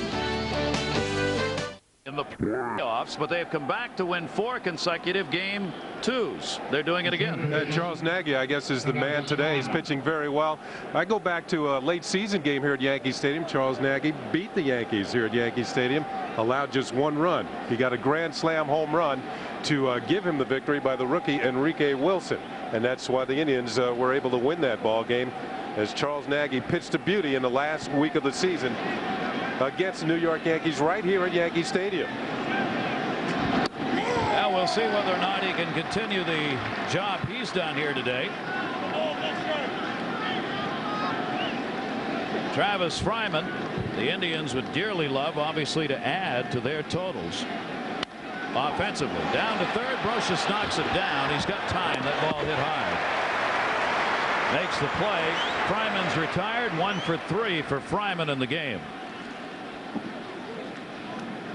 in the playoffs, but they've come back to win 4 consecutive game 2s. They're doing it again. Charles Nagy, I guess, is the man today. He's pitching very well. I go back to a late season game here at Yankee Stadium. Charles Nagy beat the Yankees here at Yankee Stadium, allowed just 1 run. He got a grand slam home run to give him the victory by the rookie Enrique Wilson, and that's why the Indians were able to win that ball game, as Charles Nagy pitched to beauty in the last week of the season against the New York Yankees right here at Yankee Stadium. Well, we'll see whether or not he can continue the job he's done here today. Travis Fryman, the Indians would dearly love, obviously, to add to their totals offensively. Down to third, Brocious knocks it down. He's got time. That ball hit high. Makes the play. Fryman's retired. 1 for 3 for Fryman in the game.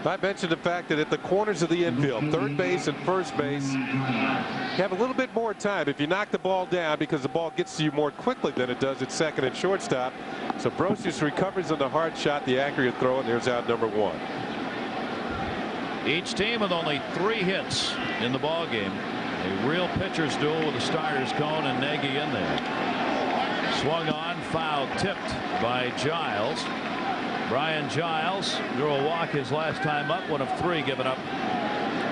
I mentioned the fact that at the corners of the infield, third base and first base, you have a little bit more time if you knock the ball down, because the ball gets to you more quickly than it does at second and shortstop. So Brocious recovers on the hard shot, the accurate throw, and there's out number 1. Each team with only 3 hits in the ball game. A real pitcher's duel with the starters, Cone and Nagy, in there. Swung on, foul tipped by Giles. Brian Giles drew a walk his last time up, 1 of 3 given up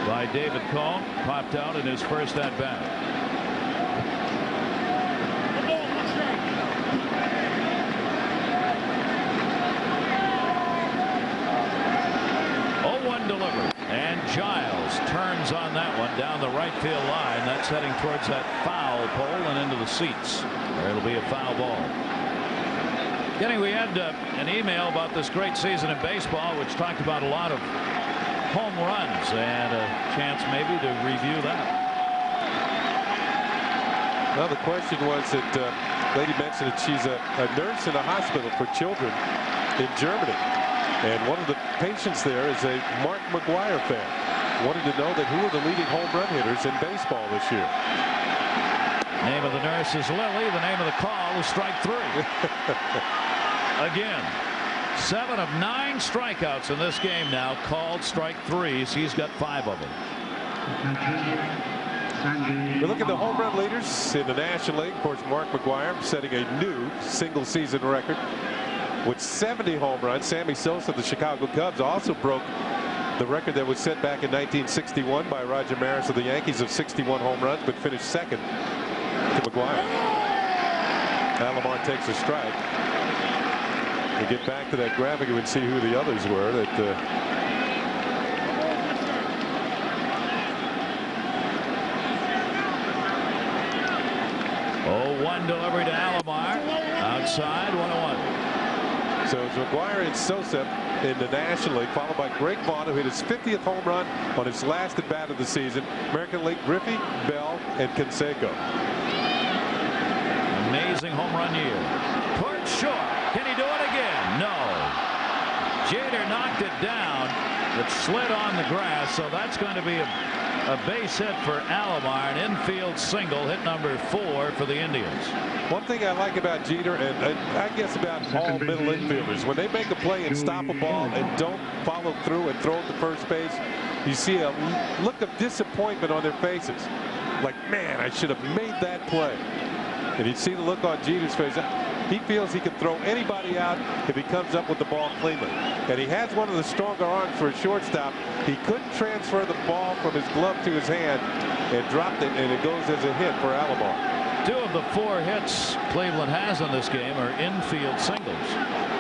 by David Cone. Popped out in his first at bat. Delivered, and Giles turns on that one down the right field line. That's heading towards that foul pole and into the seats, where it'll be a foul ball. Kenny, we had an email about this great season in baseball, which talked about a lot of home runs, and a chance maybe to review that. Well, the question was that lady mentioned that she's a nurse in a hospital for children in Germany. And one of the patients there is a Mark McGwire fan. Wanted to know that who are the leading home run hitters in baseball this year. Name of the nurse is Lily. The name of the call is strike 3. Again, 7 of 9 strikeouts in this game now called strike 3s. He's got 5 of them. We look at the home run leaders in the National League. Of course, Mark McGwire setting a new single season record with 70 home runs. Sammy Sosa of the Chicago Cubs also broke the record that was set back in 1961 by Roger Maris of the Yankees of 61 home runs, but finished second to McGwire. Alomar takes a strike. We'll get back to that graphic and see who the others were. That 0-1 delivery to Alomar. Outside, 1-1. So it's McGwire and Sosa in the National League, followed by Greg Vaughn, who hit his 50th home run on his last at bat of the season. American League, Griffey, Bell, and Canseco. Amazing home run year. Towards short. Can he do it again? No. Jeter knocked it down. It slid on the grass, so that's going to be a base hit for Alomar, an infield single, hit number 4 for the Indians. One thing I like about Jeter, and I guess about all middle infielders, when they make a play and stop a ball and don't follow through and throw it to first base, you see a look of disappointment on their faces. Like, man, I should have made that play. And you see the look on Jeter's face. He feels he can throw anybody out if he comes up with the ball cleanly. And he has one of the stronger arms for a shortstop. He couldn't transfer the ball from his glove to his hand and dropped it, and it goes as a hit for Alomar. 2 of the 4 hits Cleveland has in this game are infield singles.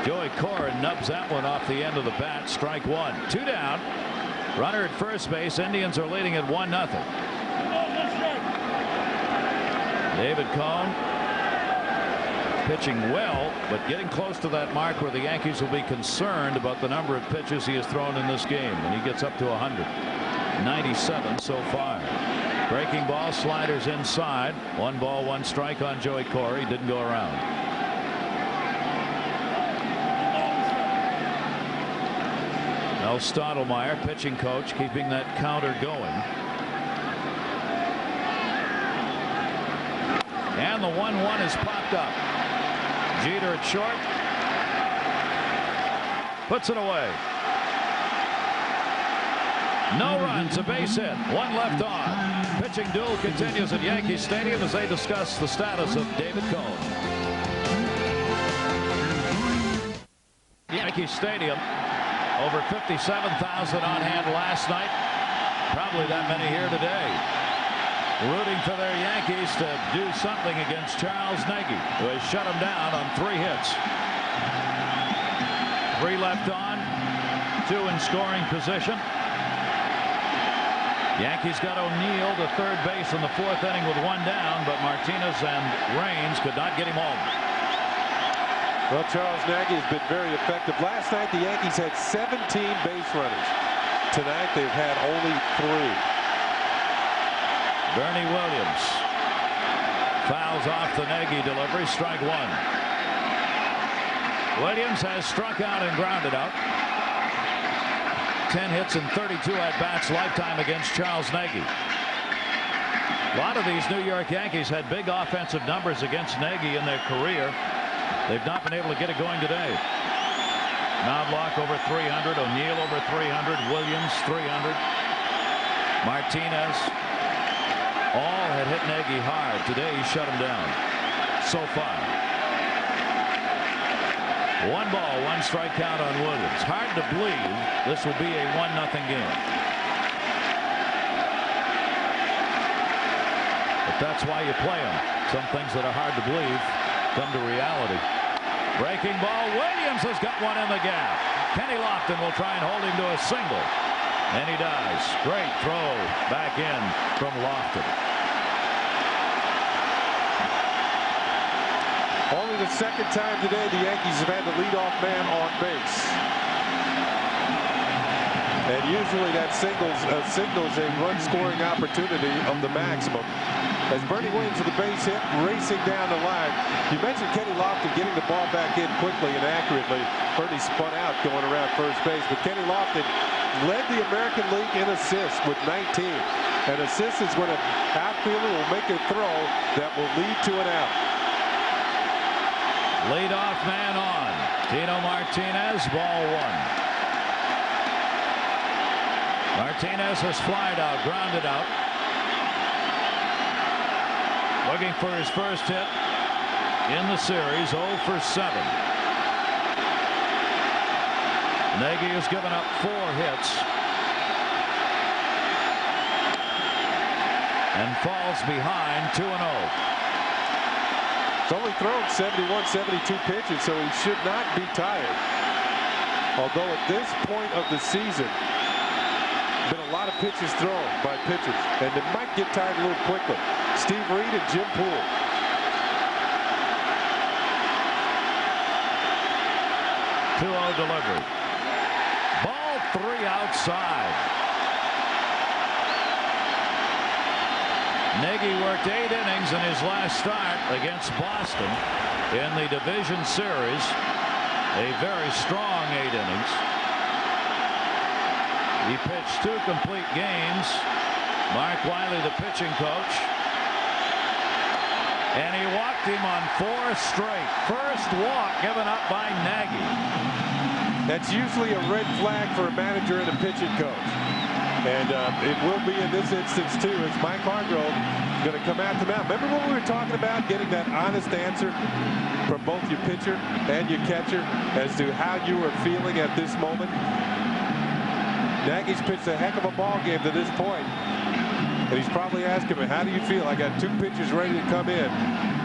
Joey Cora nubs that one off the end of the bat. Strike 1. 2 down. Runner at first base. Indians are leading at 1-0. David Cone pitching well, but getting close to that mark where the Yankees will be concerned about the number of pitches he has thrown in this game, and he gets up to 100. 97 so far. Breaking ball, sliders inside. 1 ball, 1 strike on Joey Cora. He didn't go around. Mel Stottlemyre, pitching coach, keeping that counter going. And the 1-1 is popped up. Jeter at short. Puts it away. No runs, a base hit, one left on. Pitching duel continues at Yankee Stadium as they discuss the status of David Cone. Yankee Stadium, over 57,000 on hand last night. Probably that many here today. Rooting for their Yankees to do something against Charles Nagy, who has shut him down on 3 hits. 3 left on, 2 in scoring position. Yankees got O'Neill to third base in the 4th inning with 1 down, but Martinez and Raines could not get him home. Well, Charles Nagy has been very effective. Last night the Yankees had 17 base runners. Tonight they've had only 3. Bernie Williams fouls off the Nagy delivery, strike 1. Williams has struck out and grounded out. 10 hits and 32 at-bats lifetime against Charles Nagy. A lot of these New York Yankees had big offensive numbers against Nagy in their career. They've not been able to get it going today. Knobloch over 300, O'Neill over 300, Williams 300, Martinez. All had hit Nagy hard. Today he shut him down so far. 1 ball, 1 strike count on Williams. Hard to believe this will be a 1-0 game. But that's why you play them. Some things that are hard to believe come to reality. Breaking ball. Williams has got one in the gap. Kenny Lofton will try and hold him to a single. And he does. Great throw back in from Lofton. Only the 2nd time today the Yankees have had the leadoff man on base. And usually that signals a run-scoring opportunity of the maximum. As Bernie Williams with the base hit, racing down the line. You mentioned Kenny Lofton getting the ball back in quickly and accurately. Bernie spun out going around first base, but Kenny Lofton led the American League in assists with 19. An assist is when an outfielder will make a throw that will lead to an out. Leadoff man on. Tino Martinez, ball 1. Martinez has flied out, grounded out. Looking for his first hit in the series, 0 for 7. Nagy has given up 4 hits and falls behind 2-0. He's only thrown 71, 72 pitches, so he should not be tired. Although at this point of the season, been a lot of pitches thrown by pitchers, and they might get tired a little quickly. Steve Reed and Jim Poole. Delivery. Ball 3 outside. Nagy worked 8 innings in his last start against Boston in the division series. A very strong 8 innings. He pitched 2 complete games. Mark Wiley, the pitching coach. And he walked him on 4 straight. First walk given up by Nagy. That's usually a red flag for a manager and a pitching coach. And it will be in this instance, too, as Mike Hargrove is going to come out to mound. Remember when we were talking about getting that honest answer from both your pitcher and your catcher as to how you were feeling at this moment? Nagy's pitched a heck of a ball game to this point. And he's probably asking me, how do you feel? I got 2 pitchers ready to come in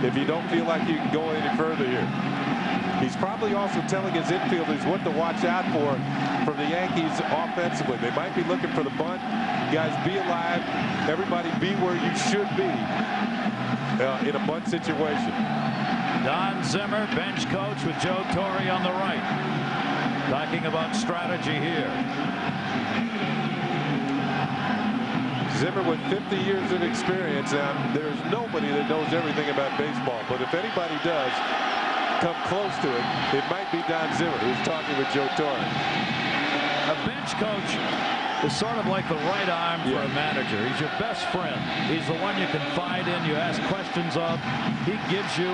if you don't feel like you can go any further here. He's probably also telling his infielders what to watch out for from the Yankees offensively. They might be looking for the bunt. You guys be alive. Everybody be where you should be in a bunt situation. Don Zimmer, bench coach with Joe Torre on the right. Talking about strategy here. Zimmer with 50 years of experience. There's nobody that knows everything about baseball, but if anybody does come close to it, it might be Don Zimmer, who's talking with Joe Torre. A bench coach is sort of like the right arm for a manager. He's your best friend. He's the one you can confide in, you ask questions of. He gives you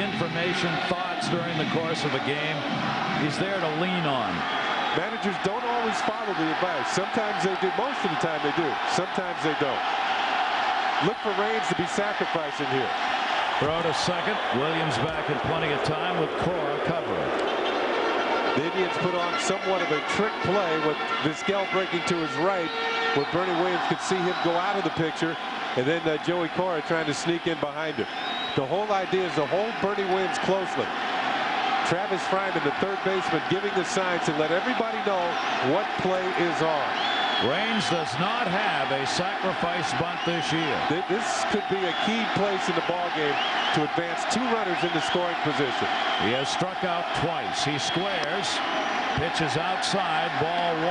information, thoughts during the course of a game. He's there to lean on. Managers don't always follow the advice. Sometimes they do. Most of the time they do. Sometimes they don't. Look for Raines to be sacrificing here. Throw to second. Williams back in plenty of time with Cora covering. The Indians put on somewhat of a trick play with Vizquel breaking to his right, where Bernie Williams could see him go out of the picture, and then Joey Cora trying to sneak in behind him. The whole idea is to hold Bernie Williams closely. Travis Fryman, the third baseman, giving the signs to let everybody know what play is on. Raines does not have a sacrifice bunt this year. This could be a key place in the ballgame to advance 2 runners into scoring position. He has struck out twice. He squares, pitches outside, ball 1.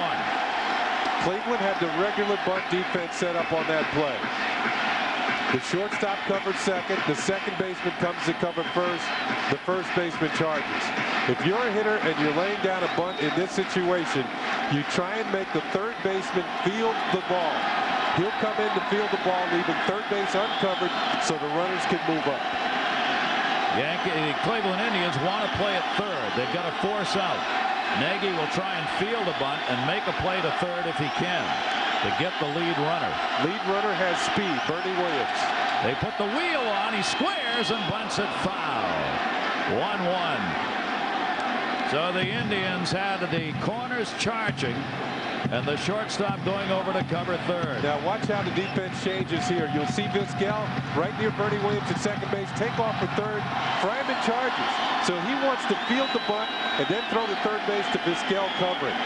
Cleveland had the regular bunt defense set up on that play. The shortstop covered second. The second baseman comes to cover first. The first baseman charges. If you're a hitter and you're laying down a bunt in this situation, you try and make the third baseman field the ball. He'll come in to field the ball, leaving third base uncovered so the runners can move up. Cleveland Indians want to play at third. They've got to force out. Nagy will try and field a bunt and make a play to third if he can to get the lead runner. Lead runner has speed, Bernie Williams. They put the wheel on. He squares and bunts it foul. 1-1. So the Indians had the corners charging and the shortstop going over to cover third. Now watch how the defense changes here. You'll see Vizquel right near Bernie Williams at second base, take off for third. Fryman charges. So he wants to field the bunt and then throw to third base to Vizquel covering.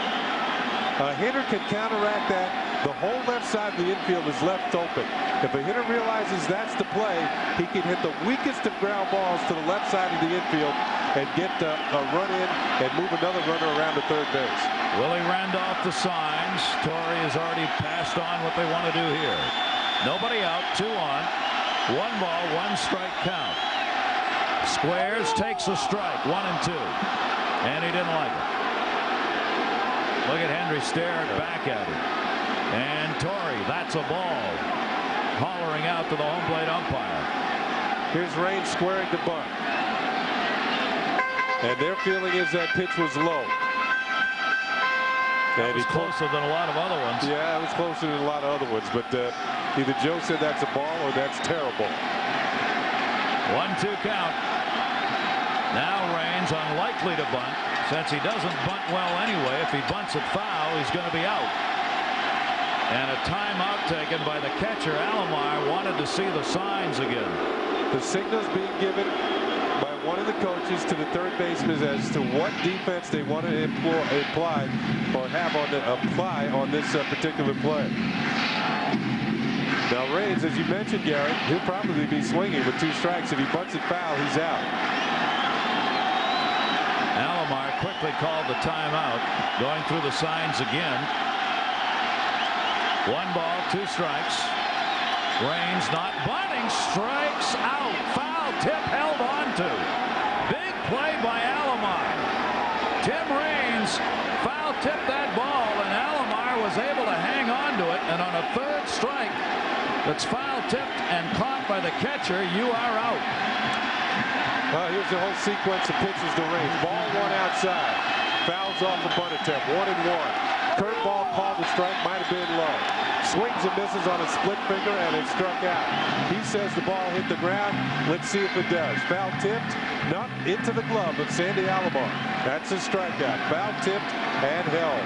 A hitter can counteract that. The whole left side of the infield is left open. If a hitter realizes that's the play, he can hit the weakest of ground balls to the left side of the infield and get a run in and move another runner around to third base. Willie Randolph the signs. Torrey has already passed on what they want to do here. Nobody out, 2 on. 1 ball, 1 strike count. Squares, takes a strike, 1 and 2. And he didn't like it. Look at Hendry staring back at him. And Torrey, that's a ball. Hollering out to the home plate umpire. Here's Raines squaring the bunt. And their feeling is that pitch was low. That was closer than a lot of other ones. Yeah, it was closer than a lot of other ones. But either Joe said that's a ball or that's terrible. 1-2 count. Now Raines unlikely to bunt. Since he doesn't bunt well anyway, if he bunts it foul, he's going to be out. And a timeout taken by the catcher. Alomar wanted to see the signs again. The signals being given by one of the coaches to the third baseman as to what defense they want to apply on this particular play. Now Raines, as you mentioned, Garrett, he'll probably be swinging with 2 strikes. If he bunts it foul, he's out. Alomar quickly called the timeout, going through the signs again. 1 ball, 2 strikes. Raines not bunting, strikes out. Foul tip held on to. Big play by Alomar. Tim Raines foul tipped that ball, and Alomar was able to hang on to it. And on a 3rd strike that's foul tipped and caught by the catcher, you are out. Here's the whole sequence of pitches to Raines. Ball 1 outside. Fouls off the bunt attempt. 1-1. Curveball called the strike, might have been low. Swings and misses on a split finger, and it struck out. He says the ball hit the ground. Let's see if it does. Foul tipped, not into the glove of Sandy Alomar. That's a strikeout. Foul tipped and held.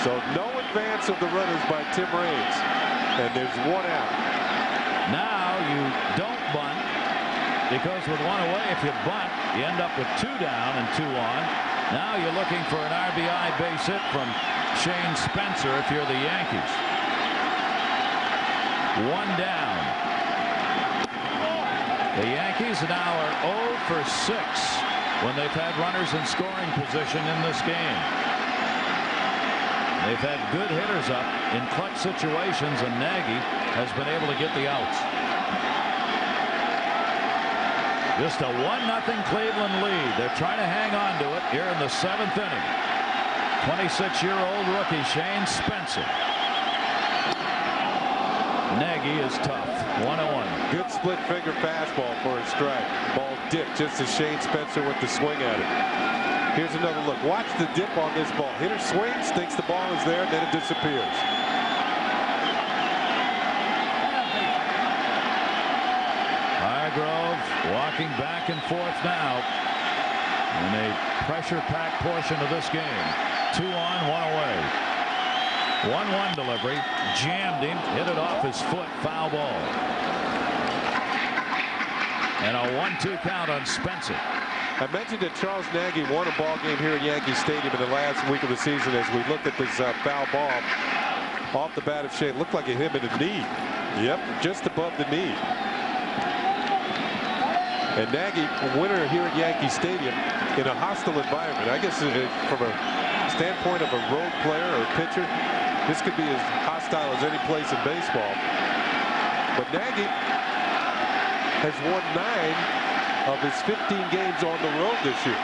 So no advance of the runners by Tim Raines, and there's 1 out. Now you don't bunt, because with 1 away, if you bunt, you end up with 2 down and 2 on. Now you're looking for an RBI base hit from Shane Spencer if you're the Yankees. 1 down. The Yankees now are 0 for 6 when they've had runners in scoring position in this game. They've had good hitters up in clutch situations, and Nagy has been able to get the outs. Just a 1-0 Cleveland lead. They're trying to hang on to it here in the 7th inning. 26-year-old rookie Shane Spencer. Nagy is tough. 1-1. Good split finger fastball for a strike. Ball dipped just as Shane Spencer went to swing at it. Here's another look. Watch the dip on this ball. Hitter swings, thinks the ball is there, and then it disappears. Hargrove walking back and forth now in a pressure-packed portion of this game. 2 on, 1 away. 1-1 delivery. Jammed him. Hit it off his foot. Foul ball. And a 1-2 count on Spencer. I mentioned that Charles Nagy won a ball game here at Yankee Stadium in the last week of the season. As we looked at this foul ball off the bat of Shea, it looked like it hit him in the knee. Yep, just above the knee. And Nagy, winner here at Yankee Stadium in a hostile environment. I guess from a standpoint of a road player or pitcher, this could be as hostile as any place in baseball. But Nagy has won 9 of his 15 games on the road this year.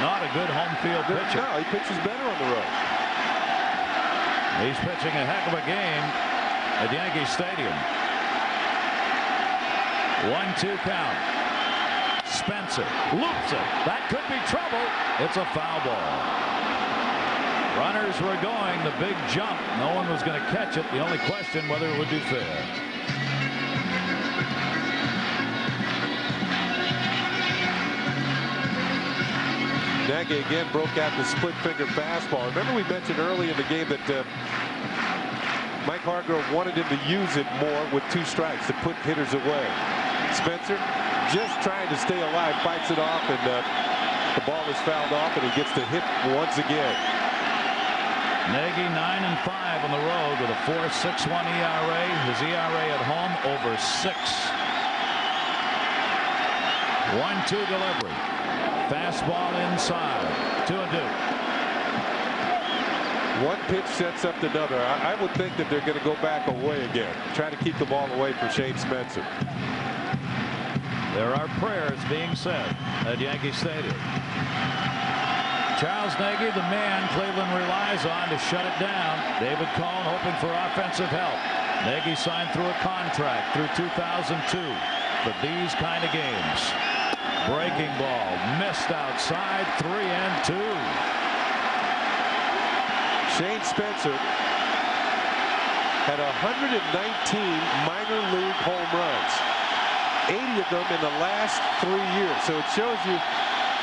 Not a good home field pitcher. No, he pitches better on the road. He's pitching a heck of a game at Yankee Stadium. 1-2 count. Spencer loops it. That could be trouble. It's a foul ball. Runners were going. The big jump. No one was going to catch it. The only question whether it would be fair. Nagy again broke out the split finger fastball. Remember we mentioned early in the game that Mike Hargrove wanted him to use it more with 2 strikes to put hitters away. Spencer just trying to stay alive, fights it off, and the ball is fouled off, and he gets to hit once again. Nagy 9-5 on the road with a 4.61 ERA. His ERA at home over 6. 1-2 delivery. Fastball inside. 2-2. One pitch sets up another. I would think that they're going to go back away again, try to keep the ball away for Shane Spencer. There are prayers being said at Yankee Stadium. Charles Nagy, the man Cleveland relies on to shut it down. David Cone hoping for offensive help. Nagy signed through a contract through 2002 for these kind of games. Breaking ball missed outside. 3-2. Shane Spencer had 119 minor league home runs, 80 of them in the last 3 years. So it shows you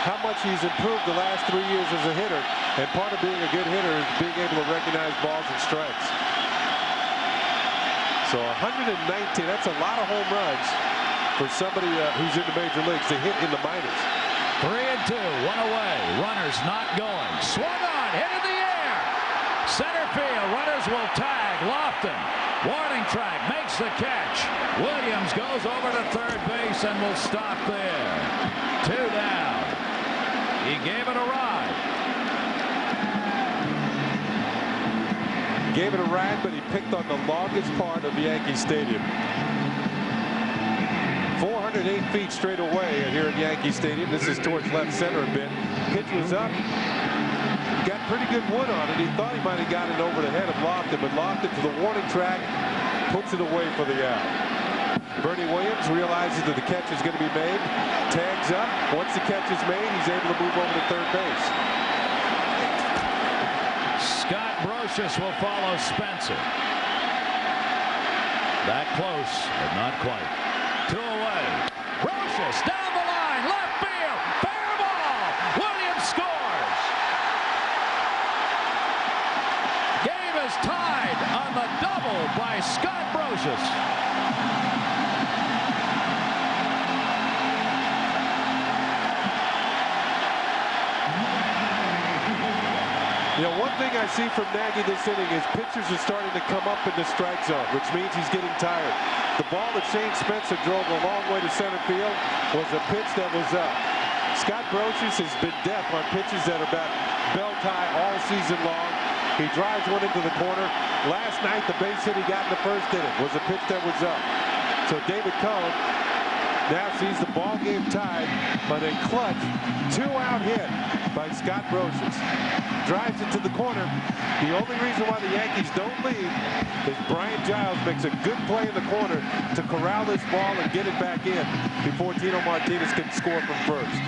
how much he's improved the last 3 years as a hitter. And part of being a good hitter is being able to recognize balls and strikes. So 119, that's a lot of home runs for somebody who's in the major leagues to hit in the minors. 3-2, 1 away. Runners not going. Swung on, hit in the air. Center field. Runners will tag. Lofton. Warning track makes the catch. Williams goes over to third base and will stop there. 2 down. He gave it a ride. Gave it a ride, but he picked on the longest part of Yankee Stadium. 408 feet straight away here at Yankee Stadium. This is towards left center a bit. Pitch was up. Got pretty good wood on it. He thought he might have got it over the head of Lofton, but Lofton to the warning track puts it away for the out. Bernie Williams realizes that the catch is going to be made. Tags up. Once the catch is made, he's able to move over to third base. Scott Brocious will follow Spencer. That close, but not quite. 2 away. Brocious down the line, left field, fair ball. Williams scores. Game is tied on the double by Scott Brocious. You know, one thing I see from Nagy this inning is pitchers are starting to come up in the strike zone, which means he's getting tired. The ball that Shane Spencer drove a long way to center field was a pitch that was up. Scott Brocious has been deaf on pitches that are about belt high all season long. He drives one into the corner. Last night, the base hit he got in the first inning was a pitch that was up. So David Cone now sees the ball game tied by a clutch 2-out hit by Scott Brocious. Drives it to the corner. The only reason why the Yankees don't lead is Brian Giles makes a good play in the corner to corral this ball and get it back in before Tino Martinez can score from first.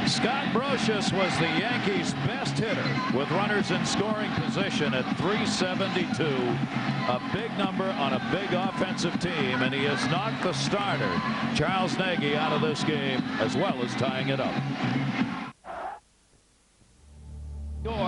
Scott Brocious was the Yankees' best hitter with runners in scoring position at 372. A big number on a big offensive team, and he has knocked the starter, Charles Nagy, out of this game, as well as tying it up.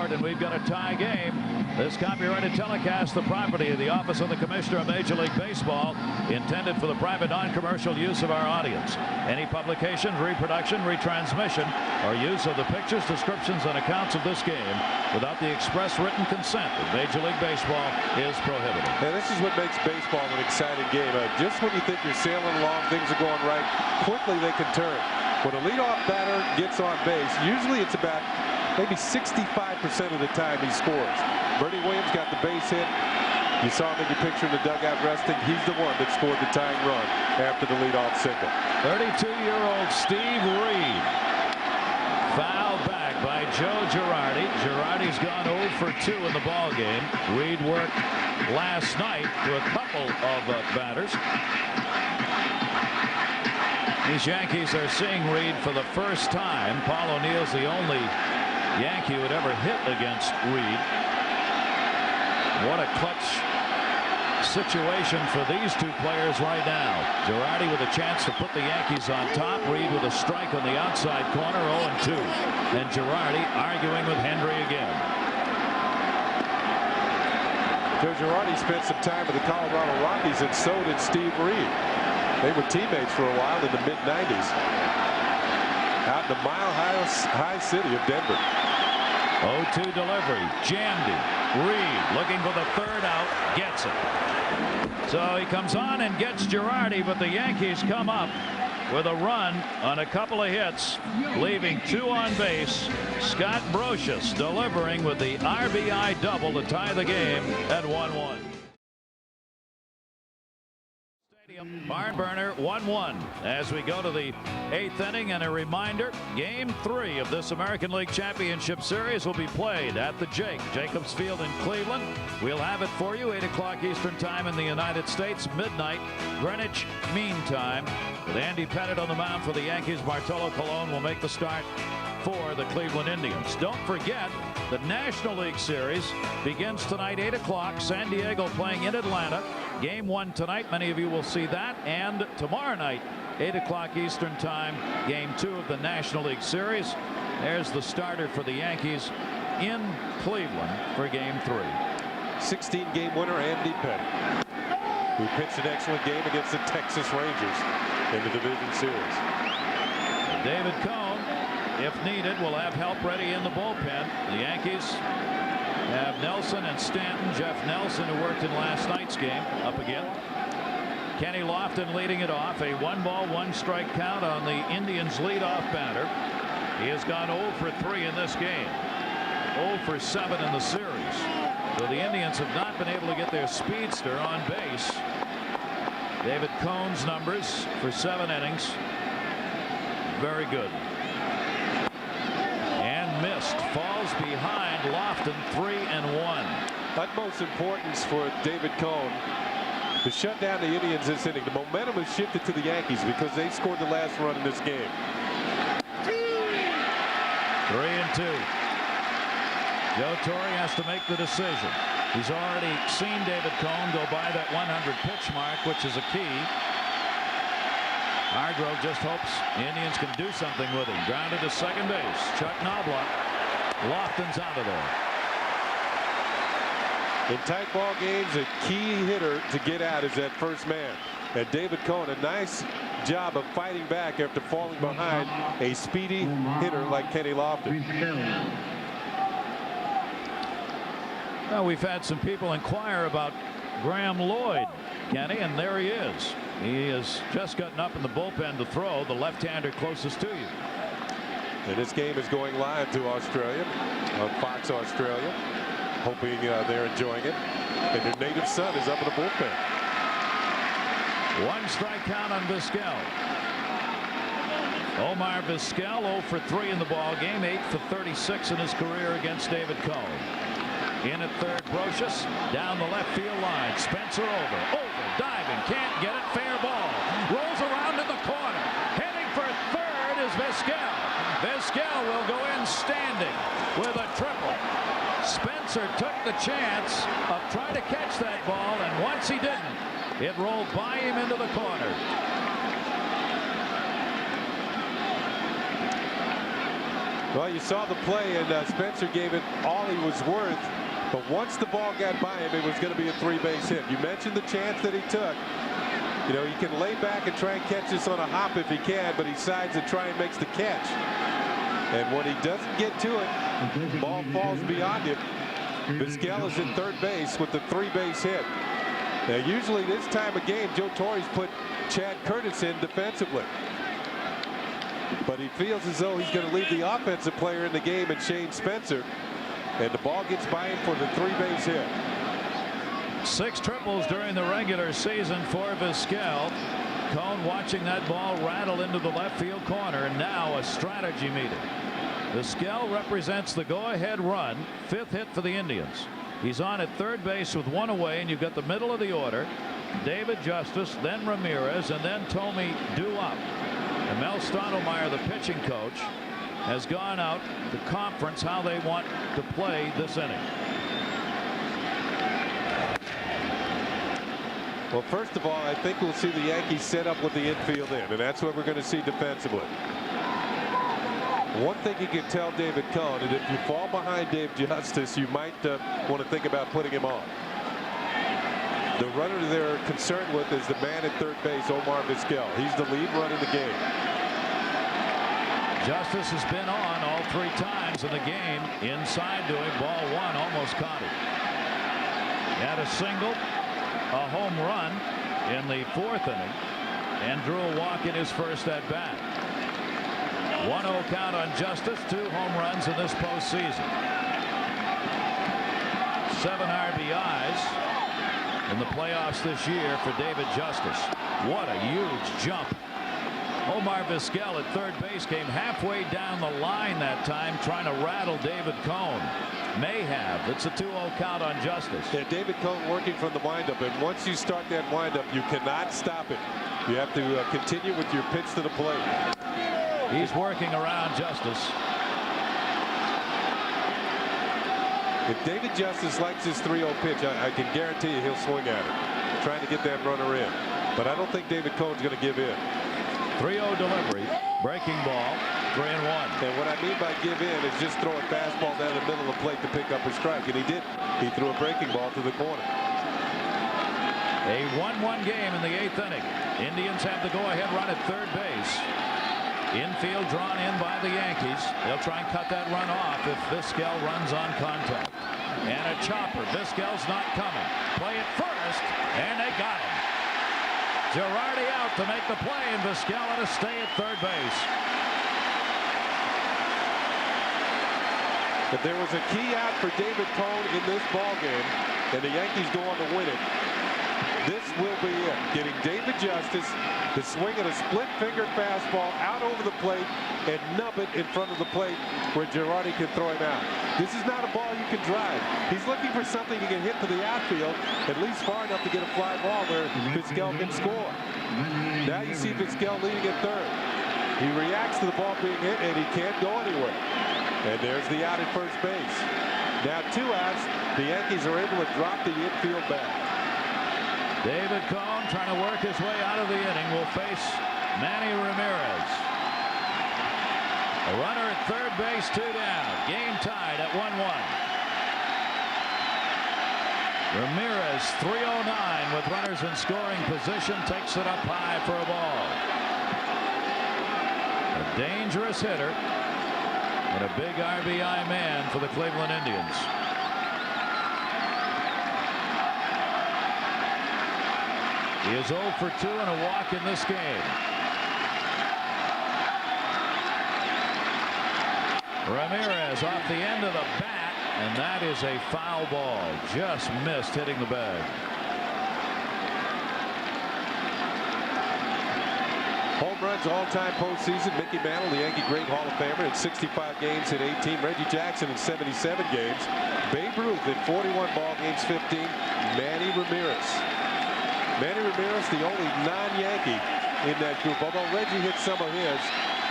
And we've got a tie game. This copyrighted telecast, the property of the Office of the Commissioner of Major League Baseball, intended for the private non-commercial use of our audience. Any publication, reproduction, retransmission, or use of the pictures, descriptions, and accounts of this game without the express written consent of Major League Baseball is prohibited. And this is what makes baseball an exciting game. Just when you think you're sailing along, things are going right, quickly they can turn. When a leadoff batter gets on base, usually it's about maybe 65% of the time he scores. Bernie Williams got the base hit. You saw him in your picture in the dugout resting. He's the one that scored the tying run after the leadoff single. 32-year-old Steve Reed. Foul back by Joe Girardi. Girardi's gone 0 for 2 in the ball game. Reed worked last night to a couple of batters. These Yankees are seeing Reed for the first time. Paul O'Neill's the only Yankee who had ever hit against Reed. What a clutch situation for these two players right now. Girardi with a chance to put the Yankees on top. Reed with a strike on the outside corner, 0-2. And Girardi arguing with Hendry again. Joe Girardi spent some time with the Colorado Rockies, and so did Steve Reed. They were teammates for a while in the mid-90s. Out in the mile-high city of Denver. 0-2 delivery. Jammed him. Reed looking for the third out. Gets it. So he comes on and gets Girardi, but the Yankees come up with a run on a couple of hits, leaving 2 on base. Scott Brocious delivering with the RBI double to tie the game at 1-1. Barn burner 1-1 as we go to the 8th inning, and a reminder, game 3 of this American League Championship Series will be played at the Jacobs Field in Cleveland. We'll have it for you 8 o'clock Eastern time in the United States, midnight Greenwich Mean Time. With Andy Pettitte on the mound for the Yankees, Bartolo Colon will make the start for the Cleveland Indians. Don't forget, the National League Series begins tonight 8 o'clock. San Diego playing in Atlanta. Game 1 tonight. Many of you will see that. And tomorrow night, 8 o'clock Eastern time, game 2 of the National League Series. There's the starter for the Yankees in Cleveland for game 3. 16-game winner Andy Pettitte, who pitched an excellent game against the Texas Rangers in the division series. David Cone, if needed, will have help ready in the bullpen. The Yankees have Nelson and Stanton. Jeff Nelson, who worked in last night's game, up again. Kenny Lofton leading it off. A 1-ball, 1-strike count on the Indians' leadoff batter. He has gone 0 for 3 in this game. 0 for 7 in the series. So the Indians have not been able to get their speedster on base. David Cone's numbers for 7 innings. Very good. Missed. Falls behind Lofton, 3-1. Utmost importance for David Cone to shut down the Indians this inning. The momentum has shifted to the Yankees because they scored the last run in this game. 3-2. Joe Torre has to make the decision. He's already seen David Cone go by that 100 pitch mark, which is a key. Hargrove just hopes the Indians can do something with him. Grounded to second base. Chuck Knobloch. Lofton's out of there. In tight ball games, a key hitter to get out is that first man. And David Cone, a nice job of fighting back after falling behind a speedy hitter like Kenny Lofton. Well, we've had some people inquire about Graham Lloyd, Kenny, and there he is. He has just gotten up in the bullpen to throw, the left-hander closest to you. And this game is going live to Australia on Fox Australia. Hoping they're enjoying it. And their native son is up in the bullpen. 1-strike count on Vizquel. Omar Vizquel 0 for 3 in the ball game, 8 for 36 in his career against David Cone. In at third, Brocious down the left field line. Spencer over, diving, can't get it, fair ball. Rolls around in the corner. Heading for third is Vizquel. Vizquel will go in standing with a triple. Spencer took the chance of trying to catch that ball, and once he didn't, it rolled by him into the corner. Well, you saw the play, and Spencer gave it all he was worth. But once the ball got by him, it was going to be a three-base hit. You mentioned the chance that he took. You know, he can lay back and try and catch this on a hop if he can, but he decides to try and makes the catch. And when he doesn't get to it, the ball falls beyond him. Vizquel is in third base with the three-base hit. Now, usually this time of game, Joe Torre's put Chad Curtis in defensively. But he feels as though he's going to leave the offensive player in the game in Shane Spencer. And the ball gets by him for the three-base hit. 6 triples during the regular season for Vizquel. Cone watching that ball rattle into the left field corner, and now a strategy meeting. Vizquel represents the go-ahead run, 5th hit for the Indians. He's on at third base with 1 away, and you've got the middle of the order. David Justice, then Ramirez, and then Tommy Duop. And Mel Stottlemyre, the pitching coach, has gone out to conference how they want to play this inning. Well, first of all, I think we'll see the Yankees set up with the infield in, and that's what we're going to see defensively. One thing you can tell David Cone, and if you fall behind Dave Justice, you might want to think about putting him on. The runner they're concerned with is the man at third base, Omar Vizquel. He's the lead run in the game. Justice has been on all 3 times in the game. Inside to him, ball 1, almost caught him. He had a single, a home run in the 4th inning, and drew a walk in his first at bat. 1-0 count on Justice, 2 home runs in this postseason. 7 RBIs in the playoffs this year for David Justice. What a huge jump. Omar Vizquel at third base came halfway down the line that time, trying to rattle David Cone. May have. It's a 2-0 count on Justice. Yeah, David Cone working from the windup, and once you start that windup, you cannot stop it. You have to continue with your pitch to the plate. He's working around Justice. If David Justice likes his 3-0 pitch, I can guarantee you he'll swing at it, trying to get that runner in. But I don't think David Cone's going to give in. 3-0 delivery, breaking ball, 3-1. And what I mean by give in is just throw a fastball down the middle of the plate to pick up a strike, and he did. He threw a breaking ball to the corner. A 1-1 game in the 8th inning. Indians have the go-ahead run at third base. Infield drawn in by the Yankees. They'll try and cut that run off if Vizquel runs on contact. And a chopper. Vizquel's not coming. Play at first, and they got him. Girardi out to make the play, and Vizquel had to stay at third base. But there was a key out for David Cone in this ball game, and the Yankees go on to win it. This will be it. Getting David Justice to swing at a split finger fastball out over the plate and nub it in front of the plate where Girardi can throw him out. This is not a ball you can drive. He's looking for something he can hit to the outfield, at least far enough to get a fly ball where Vizquel can score. Now you see Vizquel leading at third. He reacts to the ball being hit, and he can't go anywhere. And there's the out at first base. Now 2 outs. The Yankees are able to drop the infield back. David Cone trying to work his way out of the inning will face Manny Ramirez. A runner at third base, 2 down. Game tied at 1-1. Ramirez, 309 with runners in scoring position, takes it up high for a ball. A dangerous hitter and a big RBI man for the Cleveland Indians. He is 0 for 2 and a walk in this game. Ramirez off the end of the bat, and that is a foul ball. Just missed hitting the bag. Home runs all-time postseason. Mickey Mantle, the Yankee great Hall of Famer, in 65 games, hit 18. Reggie Jackson in 77 games. Babe Ruth in 41 ball games, 15. Manny Ramirez. Manny Ramirez, the only non-Yankee in that group. Although Reggie hit some of his,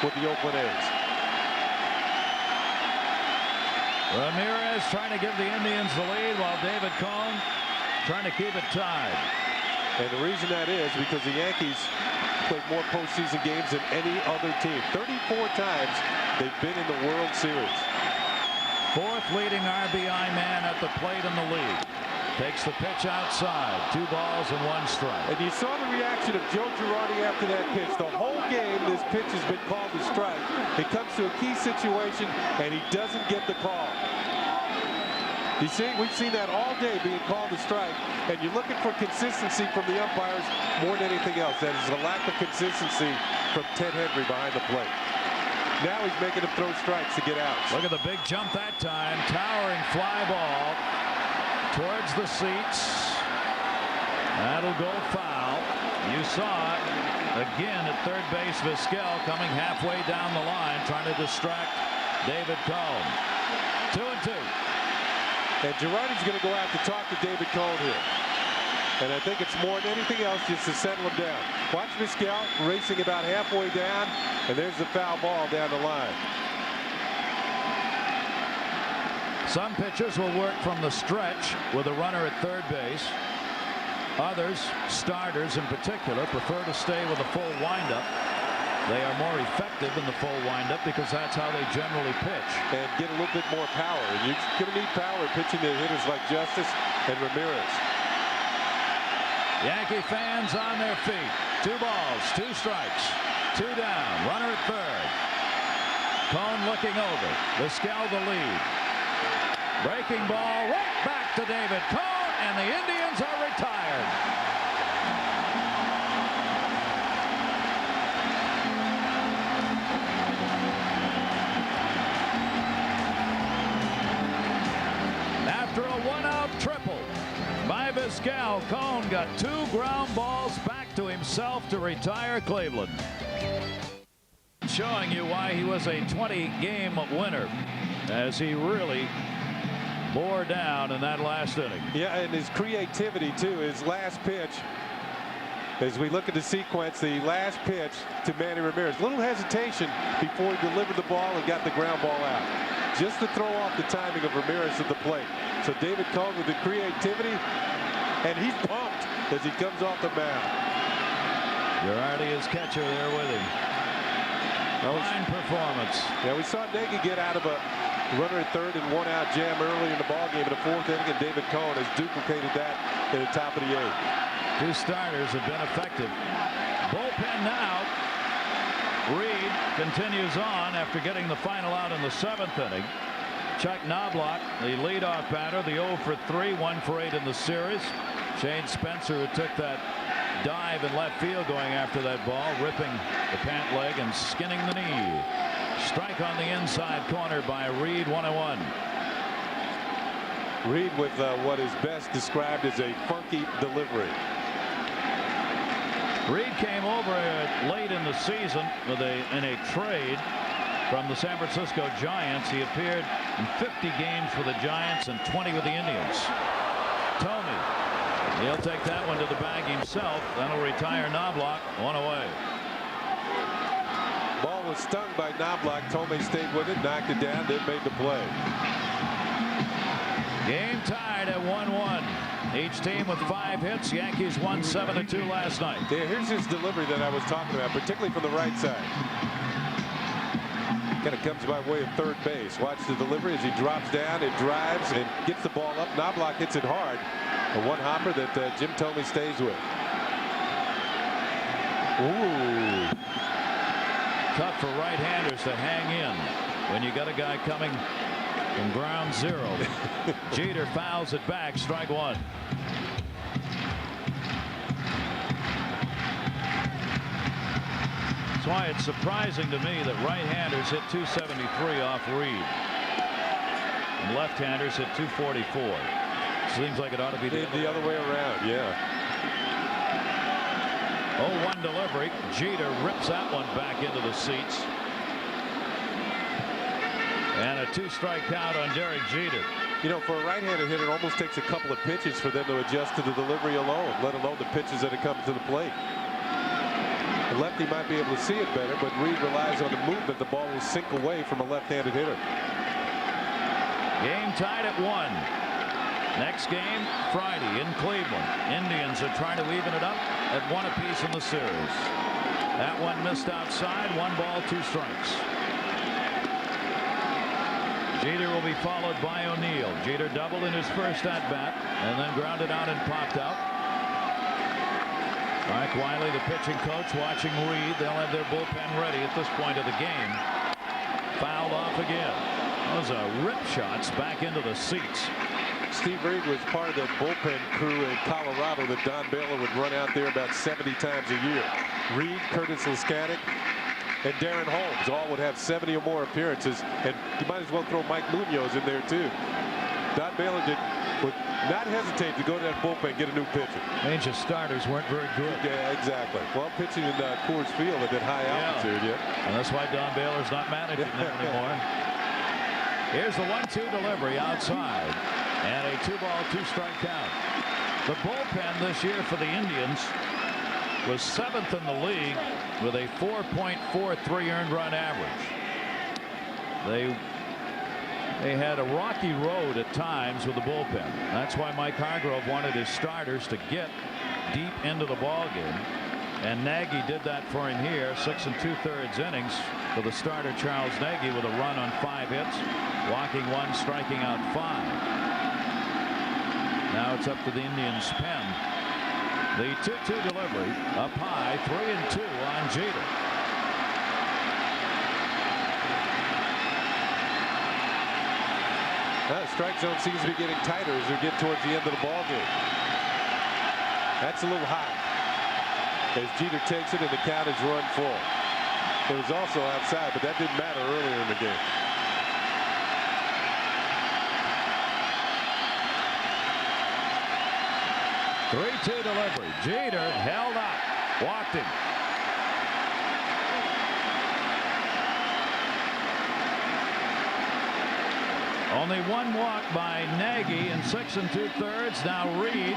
with the Oakland A's. Ramirez trying to give the Indians the lead while David Cone trying to keep it tied. And the reason that is because the Yankees played more postseason games than any other team. 34 times they've been in the World Series. Fourth leading RBI man at the plate in the league. Takes the pitch outside. 2 balls and 1 strike. And you saw the reaction of Joe Girardi after that pitch. The whole game this pitch has been called a strike. It comes to a key situation and he doesn't get the call. You see, we've seen that all day being called a strike, and you're looking for consistency from the umpires more than anything else. That is a lack of consistency from Ted Henry behind the plate. Now he's making him throw strikes to get out. Look at the big jump that time. Towering fly ball towards the seats. That'll go foul. You saw it again at third base. Vizquel coming halfway down the line, trying to distract David Cone. 2-2. And Girardi's going to go out to talk to David Cone here. And I think it's more than anything else just to settle him down. Watch Vizquel racing about halfway down, and there's the foul ball down the line. Some pitchers will work from the stretch with a runner at third base. Others, starters in particular, prefer to stay with a full windup. They are more effective in the full windup because that's how they generally pitch. And get a little bit more power. And you're going to need power pitching to hitters like Justice and Ramirez. Yankee fans on their feet. 2 balls, 2 strikes, 2 down. Runner at third. Cone looking over. Vizquel the lead. Breaking ball right back to David Cone, and the Indians are retired. After a 1-out triple by Vizquel, Cone got 2 ground balls back to himself to retire Cleveland. Showing you why he was a 20-game winner, as he really bore down in that last inning. Yeah, and his creativity too. His last pitch, as we look at the sequence, the last pitch to Manny Ramirez, little hesitation before he delivered the ball and got the ground ball out, just to throw off the timing of Ramirez at the plate. So David Cone with the creativity, and he's pumped as he comes off the mound. Girardi is catcher there with him. Fine performance. Yeah, we saw Nagy get out of a runner at third and 1-out jam early in the ballgame in the 4th inning, and David Cone has duplicated that in the top of the 8th. 2 starters have been effective. Bullpen now. Reed continues on after getting the final out in the 7th inning. Chuck Knobloch, the leadoff batter, the 0 for 3, 1 for 8 in the series. Shane Spencer, who took that dive in left field going after that ball, ripping the pant leg and skinning the knee. Strike on the inside corner by Reed, 1-1. Reed with what is best described as a funky delivery. Reed came over late in the season with in a trade from the San Francisco Giants. He appeared in 50 games for the Giants and 20 with the Indians. Tomey, he'll take that one to the bag himself. That'll retire Knobloch. 1 away. Ball was stung by Knobloch. Tomey stayed with it, knocked it down, then made the play. Game tied at 1-1. Each team with 5 hits. Yankees won 7-2 last night. Yeah, here's his delivery that I was talking about, particularly from the right side. Kind of comes by way of third base. Watch the delivery as he drops down and drives and gets the ball up. Knobloch hits it hard. A one hopper that Jim Tomey stays with. Ooh. Tough for right-handers to hang in when you got a guy coming from ground zero. Jeter fouls it back. Strike 1. That's why it's surprising to me that right-handers hit 273 off Reed and left-handers hit 244. Seems like it ought to be the other way around. Yeah. 0-1 delivery. Jeter rips that one back into the seats. And a 2-strike count on Derek Jeter. You know, for a right-handed hitter, it almost takes a couple of pitches for them to adjust to the delivery alone, let alone the pitches that have come to the plate. The lefty might be able to see it better, but Reed relies on the movement. The ball will sink away from a left-handed hitter. Game tied at 1. Next game Friday in Cleveland. Indians are trying to even it up at 1 apiece in the series. That one missed outside. 1 ball, 2 strikes. Jeter will be followed by O'Neill. Jeter doubled in his first at bat and then grounded out and popped out. Mike Wiley, the pitching coach, watching Reed. They'll have their bullpen ready at this point of the game. Fouled off again. Those are rip shots back into the seats. Steve Reed was part of that bullpen crew in Colorado that Don Baylor would run out there about 70 times a year. Reed, Curtis Lescanic, and Darren Holmes all would have 70 or more appearances, and you might as well throw Mike Munoz in there too. Don Baylor would not hesitate to go to that bullpen and get a new pitcher. Range of starters weren't very good. Yeah, exactly. Well, pitching in Coors Field at that high altitude, yeah. And that's why Don Baylor's not managing them anymore. Here's the 1-2 delivery outside, and a 2-ball, 2-strike count. The bullpen this year for the Indians was 7th in the league with a 4.43 earned run average. They had a rocky road at times with the bullpen. That's why Mike Hargrove wanted his starters to get deep into the ball game, and Nagy did that for him here. 6 2/3 innings for the starter Charles Nagy with a run on 5 hits, walking 1, striking out 5. Now it's up to the Indians' pen. The 2-2 delivery up high, 3-2 on Jeter. The strike zone seems to be getting tighter as we get towards the end of the ball game. That's a little high as Jeter takes it and the count is run full. It was also outside, but that didn't matter earlier in the game. Three-two delivery. Jeter held up, walked him. Only 1 walk by Nagy in 6 2/3. Now Reed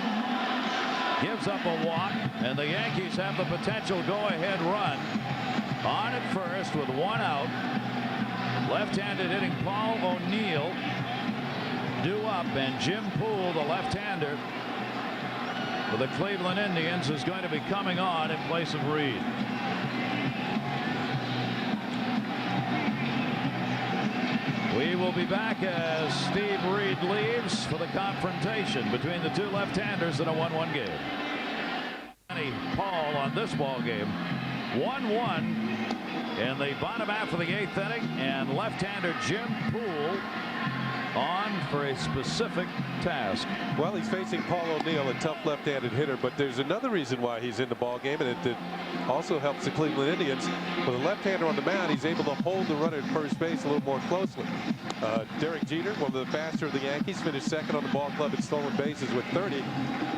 gives up a walk, and the Yankees have the potential go-ahead run on at first with 1 out. Left-handed hitting Paul O'Neill due up, and Jim Poole, the left-hander for the Cleveland Indians, is going to be coming on in place of Reed. We will be back as Steve Reed leaves for the confrontation between the 2 left-handers in a 1-1 game. Paul on this ball game. 1-1 in the bottom half of the 8th inning, and left-hander Jim Poole on for a specific task. Well, he's facing Paul O'Neill, a tough left-handed hitter, but there's another reason why he's in the ball game, and it also helps the Cleveland Indians. With a left-hander on the mound, he's able to hold the runner at first base a little more closely. Derek Jeter, one of the faster of the Yankees, finished 2nd on the ball club in stolen bases with 30.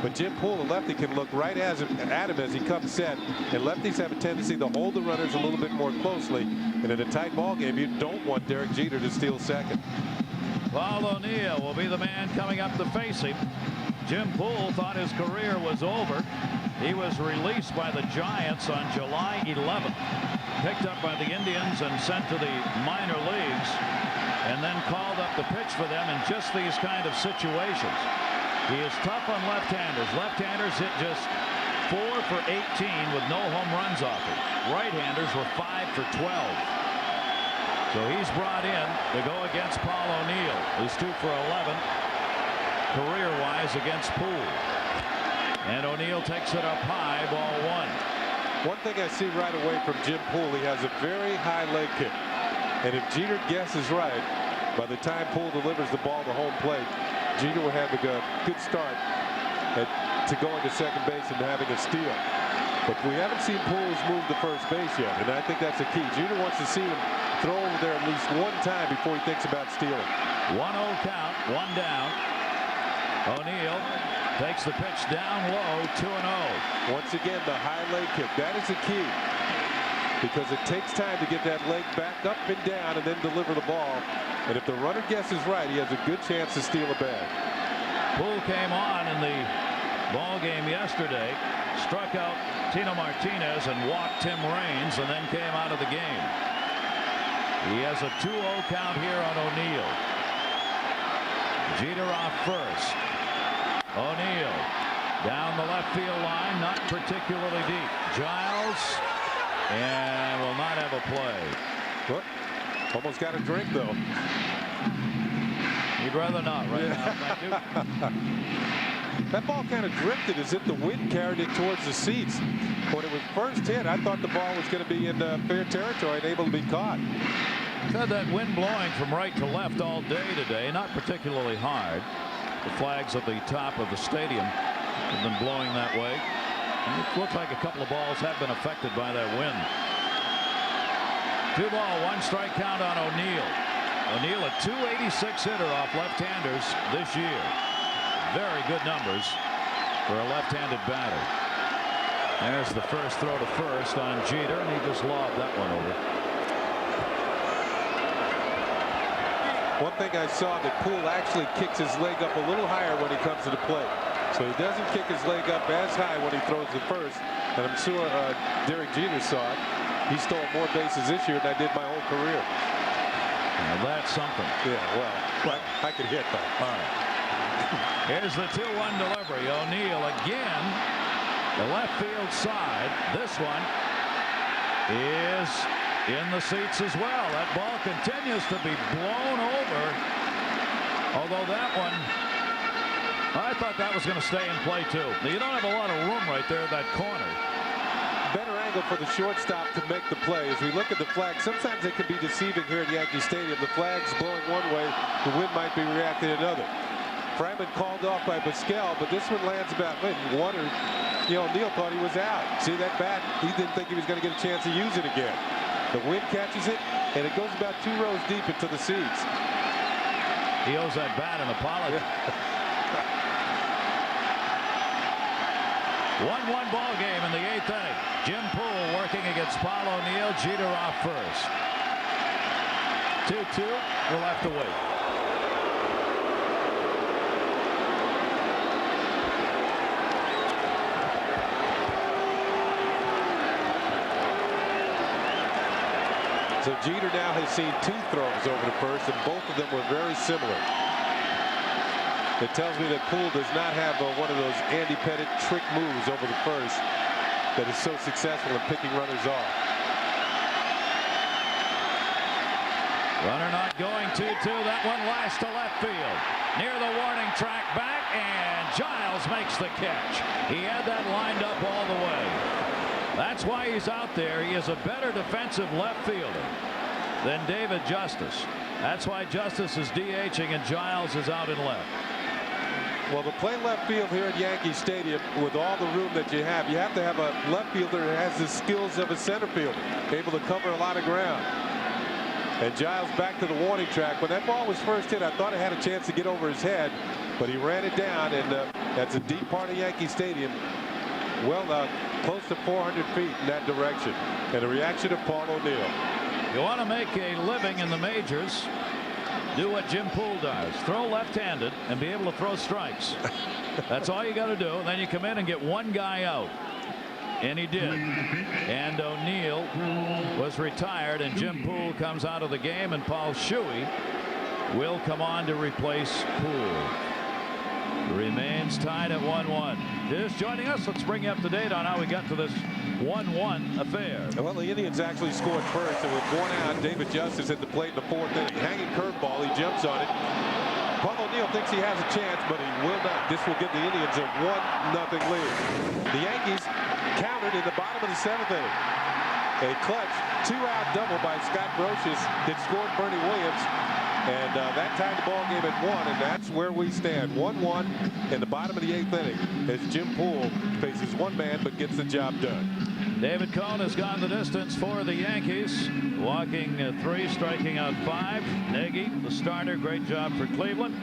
But Jim Poole, a lefty, can look right at him as he comes set, and lefties have a tendency to hold the runners a little bit more closely. And in a tight ball game, you don't want Derek Jeter to steal 2nd. Paul O'Neill will be the man coming up to face him. Jim Poole thought his career was over. He was released by the Giants on July 11th, picked up by the Indians and sent to the minor leagues, and then called up to pitch for them in just these kind of situations. He is tough on left-handers. Left-handers hit just 4 for 18 with no home runs off it. Right-handers were 5 for 12. So he's brought in to go against Paul O'Neill, who's 2 for 11 career-wise against Poole. And O'Neill takes it up high, ball 1. One thing I see right away from Jim Poole, he has a very high leg kick. And if Jeter guesses right, by the time Poole delivers the ball to home plate, Jeter will have a good start to going to second base and having a steal. But we haven't seen Poole's move to first base yet, and I think that's a key. Jeter wants to see him throw over there at least 1 time before he thinks about stealing. 1-0 count, 1 down. O'Neill takes the pitch down low, 2-0. Once again, the high leg kick. That is the key, because it takes time to get that leg back up and down and then deliver the ball. And if the runner guesses right, he has a good chance to steal a bag. Poole came on in the ball game yesterday, struck out Tino Martinez and walked Tim Raines, and then came out of the game. He has a 2-0 count here on O'Neill. Jeter off first. O'Neill down the left field line, not particularly deep. Giles, and will not have a play. Look, almost got a drink though. He'd rather not right now. Thank you. That ball kind of drifted as if the wind carried it towards the seats. When it was first hit, I thought the ball was going to be in fair territory and able to be caught. Had that wind blowing from right to left all day today, not particularly hard. The flags at the top of the stadium have been blowing that way. And it looks like a couple of balls have been affected by that wind. 2 ball, 1 strike count on O'Neill. O'Neill, a .286 hitter off left-handers this year. Very good numbers for a left-handed batter. There's the first throw to first on Jeter, and he just lobbed that one over. One thing I saw, that Poole actually kicks his leg up a little higher when he comes to the plate. So he doesn't kick his leg up as high when he throws the first. And I'm sure Derek Jeter saw it. He stole more bases this year than I did my whole career. Now that's something. Yeah, well, I could hit that. All right. Here's the 2-1 delivery. O'Neill again. The left field side. This one is in the seats as well. That ball continues to be blown over. Although that one, I thought that was going to stay in play too. Now, you don't have a lot of room right there at that corner. Better angle for the shortstop to make the play. As we look at the flag, sometimes it can be deceiving here at Yankee Stadium. The flag's blowing one way, the wind might be reacting another. Fryman called off by Pascal, but this one lands about one, or O'Neill thought he was out. See that bat? He didn't think he was going to get a chance to use it again. The wind catches it, and it goes about 2 rows deep into the seats. He owes that bat an apology. 1-1 ball game in the 8th inning. Jim Poole working against Paul O'Neill. Jeter off first. 2-2. We'll have to wait. So Jeter now has seen 2 throws over the first, and both of them were very similar. It tells me that Poole does not have one of those Andy Pettitte trick moves over the first that is so successful in picking runners off. Runner not going 2-2. That one lashed to left field. Near the warning track back, and Giles makes the catch. He had that lined up all the way. That's why he's out there. He is a better defensive left fielder than David Justice. That's why Justice is DHing and Giles is out in left. Well, to play left field here at Yankee Stadium with all the room that you have to have a left fielder that has the skills of a center fielder, able to cover a lot of ground. And Giles back to the warning track. When that ball was first hit, I thought it had a chance to get over his head, but he ran it down, and that's a deep part of Yankee Stadium. Well, close to 400 feet in that direction. And a reaction of Paul O'Neill. You want to make a living in the majors, do what Jim Poole does. Throw left-handed and be able to throw strikes. That's all you got to do. And then you come in and get one guy out. And he did. And O'Neill was retired, and Jim Poole comes out of the game, and Paul Shuey will come on to replace Poole. Remains tied at 1-1. Just joining us, let's bring you up to date on how we got to this 1-1 affair. Well, the Indians actually scored first, and with 1 out, David Justice at the plate in the 4th inning. Hanging curveball, he jumps on it. Paul O'Neill thinks he has a chance, but he will not. This will give the Indians a 1-0 lead. The Yankees countered in the bottom of the 7th inning. A clutch 2-out double by Scott Brocious that scored Bernie Williams. And that tied the ball game at 1, and that's where we stand. 1-1 in the bottom of the 8th inning as Jim Poole faces one man but gets the job done. David Cone has gone the distance for the Yankees, walking 3, striking out 5. Nagy, the starter, great job for Cleveland.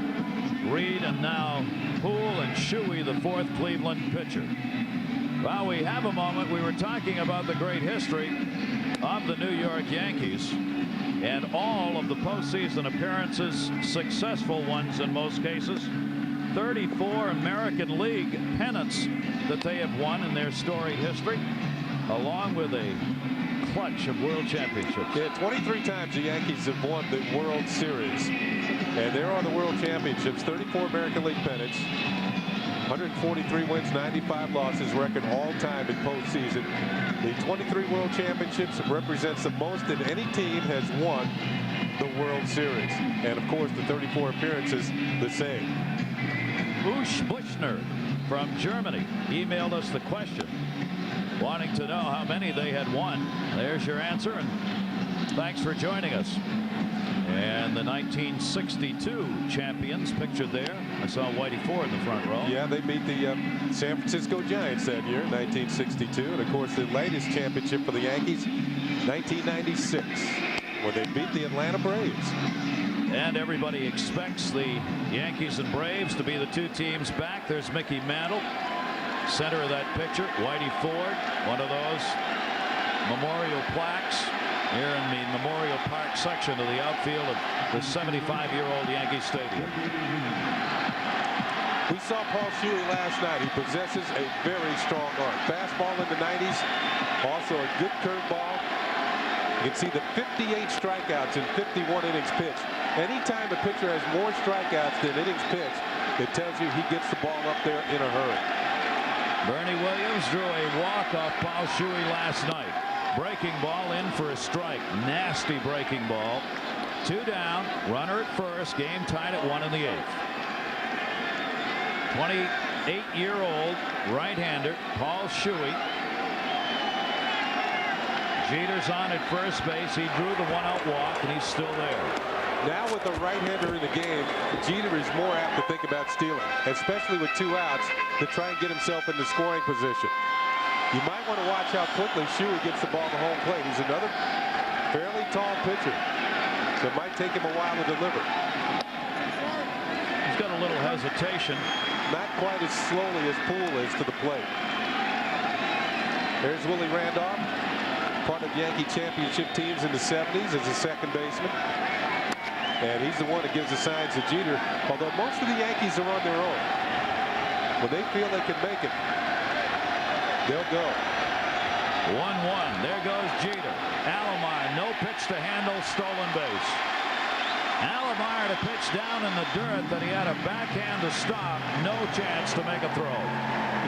Reed, and now Poole and Shuey, the 4th Cleveland pitcher. While we have a moment, we were talking about the great history of the New York Yankees and all of the postseason appearances, successful ones in most cases, 34 American League pennants that they have won in their storied history, along with a clutch of world championships. Yeah, 23 times the Yankees have won the World Series. And there are the World Championships. 34 American League pennants. 143 wins, 95 losses, record all-time in postseason. The 23 World Championships represents the most that any team has won the World Series. And, of course, the 34 appearances, the same. Ush Buchner from Germany emailed us the question, wanting to know how many they had won. There's your answer, and thanks for joining us. And the 1962 champions pictured there. I saw Whitey Ford in the front row. Yeah, they beat the San Francisco Giants that year, 1962. And, of course, the latest championship for the Yankees, 1996, where they beat the Atlanta Braves. And everybody expects the Yankees and Braves to be the two teams back. There's Mickey Mantle, center of that picture. Whitey Ford, one of those memorial plaques here in the Memorial Park section of the outfield of the 75-year-old Yankee Stadium. We saw Paul Shuey last night. He possesses a very strong arm. Fastball in the 90s, also a good curveball. You can see the 58 strikeouts in 51 innings pitched. Anytime a pitcher has more strikeouts than innings pitched, it tells you he gets the ball up there in a hurry. Bernie Williams drew a walk off Paul Shuey last night. Breaking ball in for a strike. Nasty breaking ball. 2 down. Runner at first. Game tied at 1 in the 8th. 28-year-old right-hander Paul Shuey. Jeter's on at first base. He drew the 1-out walk, and he's still there. Now with the right-hander in the game, Jeter is more apt to think about stealing, especially with 2 outs, to try and get himself into scoring position. You might want to watch how quickly Shuey gets the ball to home plate. He's another fairly tall pitcher, so it might take him a while to deliver. He's got a little hesitation. Not quite as slowly as Poole is to the plate. There's Willie Randolph, part of Yankee championship teams in the 70s as a second baseman. And he's the one that gives the signs to Jeter, although most of the Yankees are on their own. When they feel they can make it, they'll go. 1-1. There goes Jeter. Alomar, no pitch to handle, stolen base. Alomar to pitch down in the dirt that he had a backhand to stop. No chance to make a throw.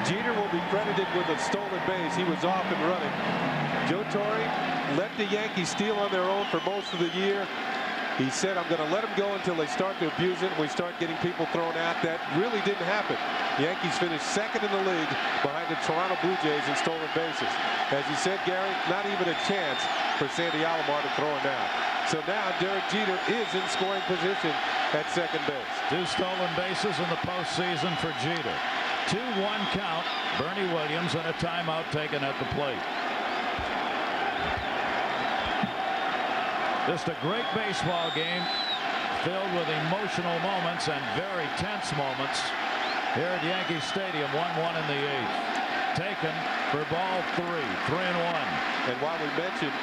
Jeter will be credited with a stolen base. He was off and running. Joe Torre let the Yankees steal on their own for most of the year. He said, I'm going to let them go until they start to abuse it and we start getting people thrown out. That really didn't happen. The Yankees finished second in the league behind the Toronto Blue Jays in stolen bases. As you said, Gary, not even a chance for Sandy Alomar to throw him down. So now Derek Jeter is in scoring position at second base. 2 stolen bases in the postseason for Jeter. 2-1 count. Bernie Williams and a timeout taken at the plate. Just a great baseball game filled with emotional moments and very tense moments here at Yankee Stadium. 1-1 in the 8th. Taken for ball 3. 3-1. And while we mentioned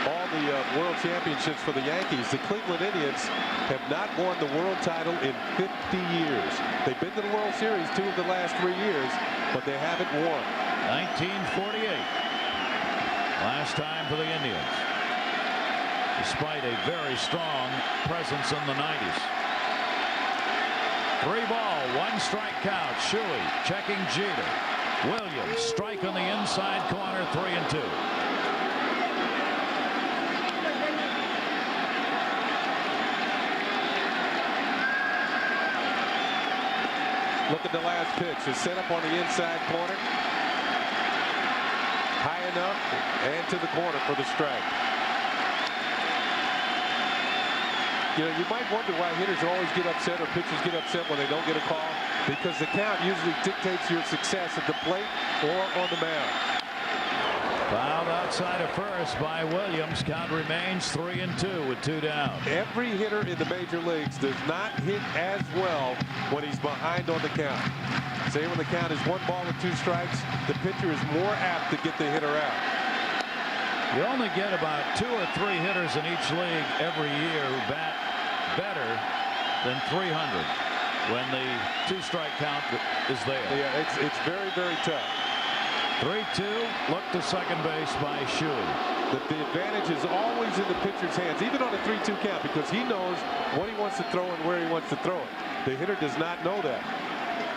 all the world championships for the Yankees, the Cleveland Indians have not won the world title in 50 years. They've been to the World Series 2 of the last 3 years, but they haven't won. 1948. Last time for the Indians, despite a very strong presence in the 90s. 3 ball, 1 strike count. Shuey checking Jeter. Williams, strike on the inside corner, 3-2. Look at the last pitch. It's set up on the inside corner. High enough and to the corner for the strike. You know, you might wonder why hitters always get upset or pitchers get upset when they don't get a call, because the count usually dictates your success at the plate or on the mound. Fouled outside of first by Williams. Count remains 3-2 with 2 down. Every hitter in the major leagues does not hit as well when he's behind on the count. Say when the count is 1 ball with 2 strikes, the pitcher is more apt to get the hitter out. You only get about 2 or 3 hitters in each league every year who bat better than 300. when the 2-strike count is there. Yeah, it's very, very tough. 3-2. Look to second base by Shuey. The advantage is always in the pitcher's hands, even on a 3-2 count, because he knows what he wants to throw and where he wants to throw it. The hitter does not know that.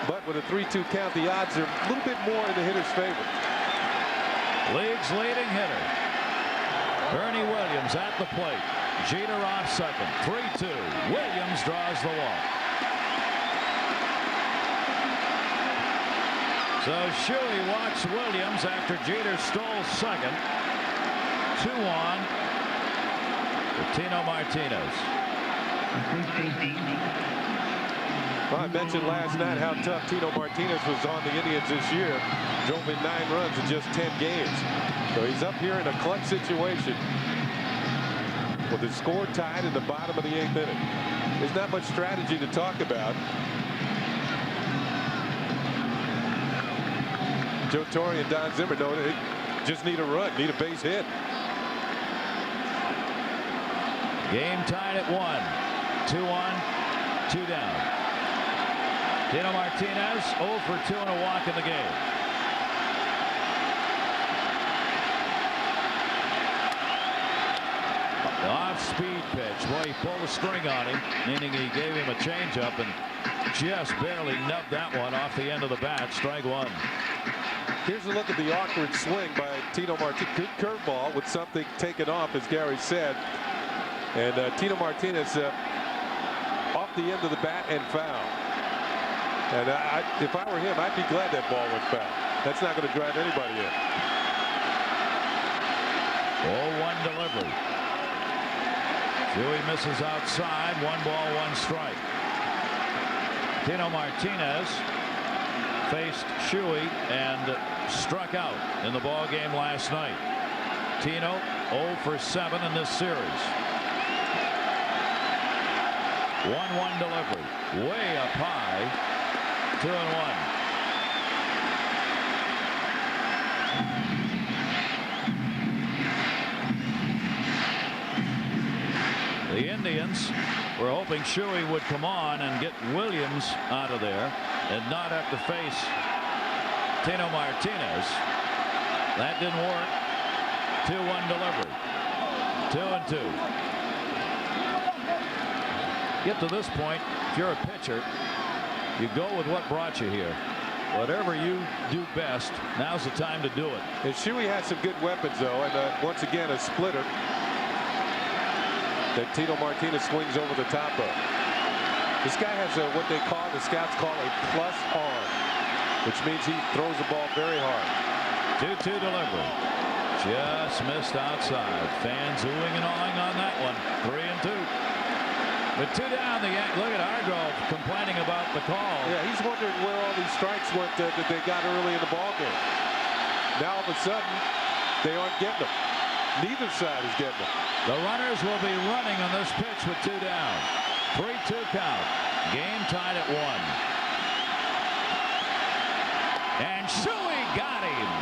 But with a 3-2 count, the odds are a little bit more in the hitter's favor. League's leading hitter, Bernie Williams at the plate. Jeter off second. 3-2. Williams draws the walk. So Shuey walks Williams after Jeter stole second. 2-on for Tino Martinez. Well, I mentioned last night how tough Tino Martinez was on the Indians this year. Drove in 9 runs in just 10 games. So he's up here in a clutch situation with the score tied in the bottom of the 8th inning. There's not much strategy to talk about. Joe Torre and Don Zimmer know they just need a run, need a base hit. Game tied at 1. 2-on, 2 down. Tino Martinez 0 for 2 and a walk in the game. The off-speed pitch. Boy, he pulled a string on him, meaning he gave him a changeup and just barely nubbed that one off the end of the bat. Strike 1. Here's a look at the awkward swing by Tino Martinez. Good curveball with something taken off, as Gary said. And Tino Martinez off the end of the bat and foul. And if I were him, I'd be glad that ball went foul. That's not going to drive anybody in. 0-1 delivery. Shuey misses outside. 1 ball, 1 strike. Tino Martinez faced Shuey and struck out in the ball game last night. Tino 0 for 7 in this series. 1-1 delivery. Way up high. 2-1. The Indians were hoping Shuey would come on and get Williams out of there and not have to face Tino Martinez. That didn't work. 2-1 delivery. 2-2. Get to this point, if you're a pitcher, you go with what brought you here. Whatever you do best, now's the time to do it. And Shuey has some good weapons, though, and once again a splitter that Tino Martinez swings over the top of. This guy has what they call, the scouts call, a plus arm, which means he throws the ball very hard. 2-2 delivery. Just missed outside. Fans oohing and awing on that one. 3-2. With 2 down, look at Hargrove complaining about the call. Yeah, he's wondering where all these strikes went that they got early in the ball game. Now all of a sudden, they aren't getting them. Neither side is getting them. The runners will be running on this pitch with 2 down. 3-2 count. Game tied at 1. And Shuey got him.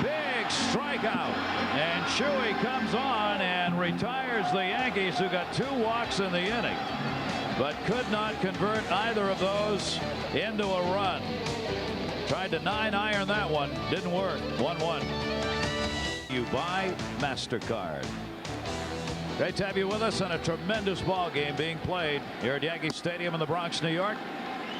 Big strikeout. And Shuey comes on and retires the Yankees, who got 2 walks in the inning, but could not convert either of those into a run. Tried to 9-iron that one. Didn't work. 1-1. You buy MasterCard. Great to have you with us on a tremendous ball game being played here at Yankee Stadium in the Bronx, New York.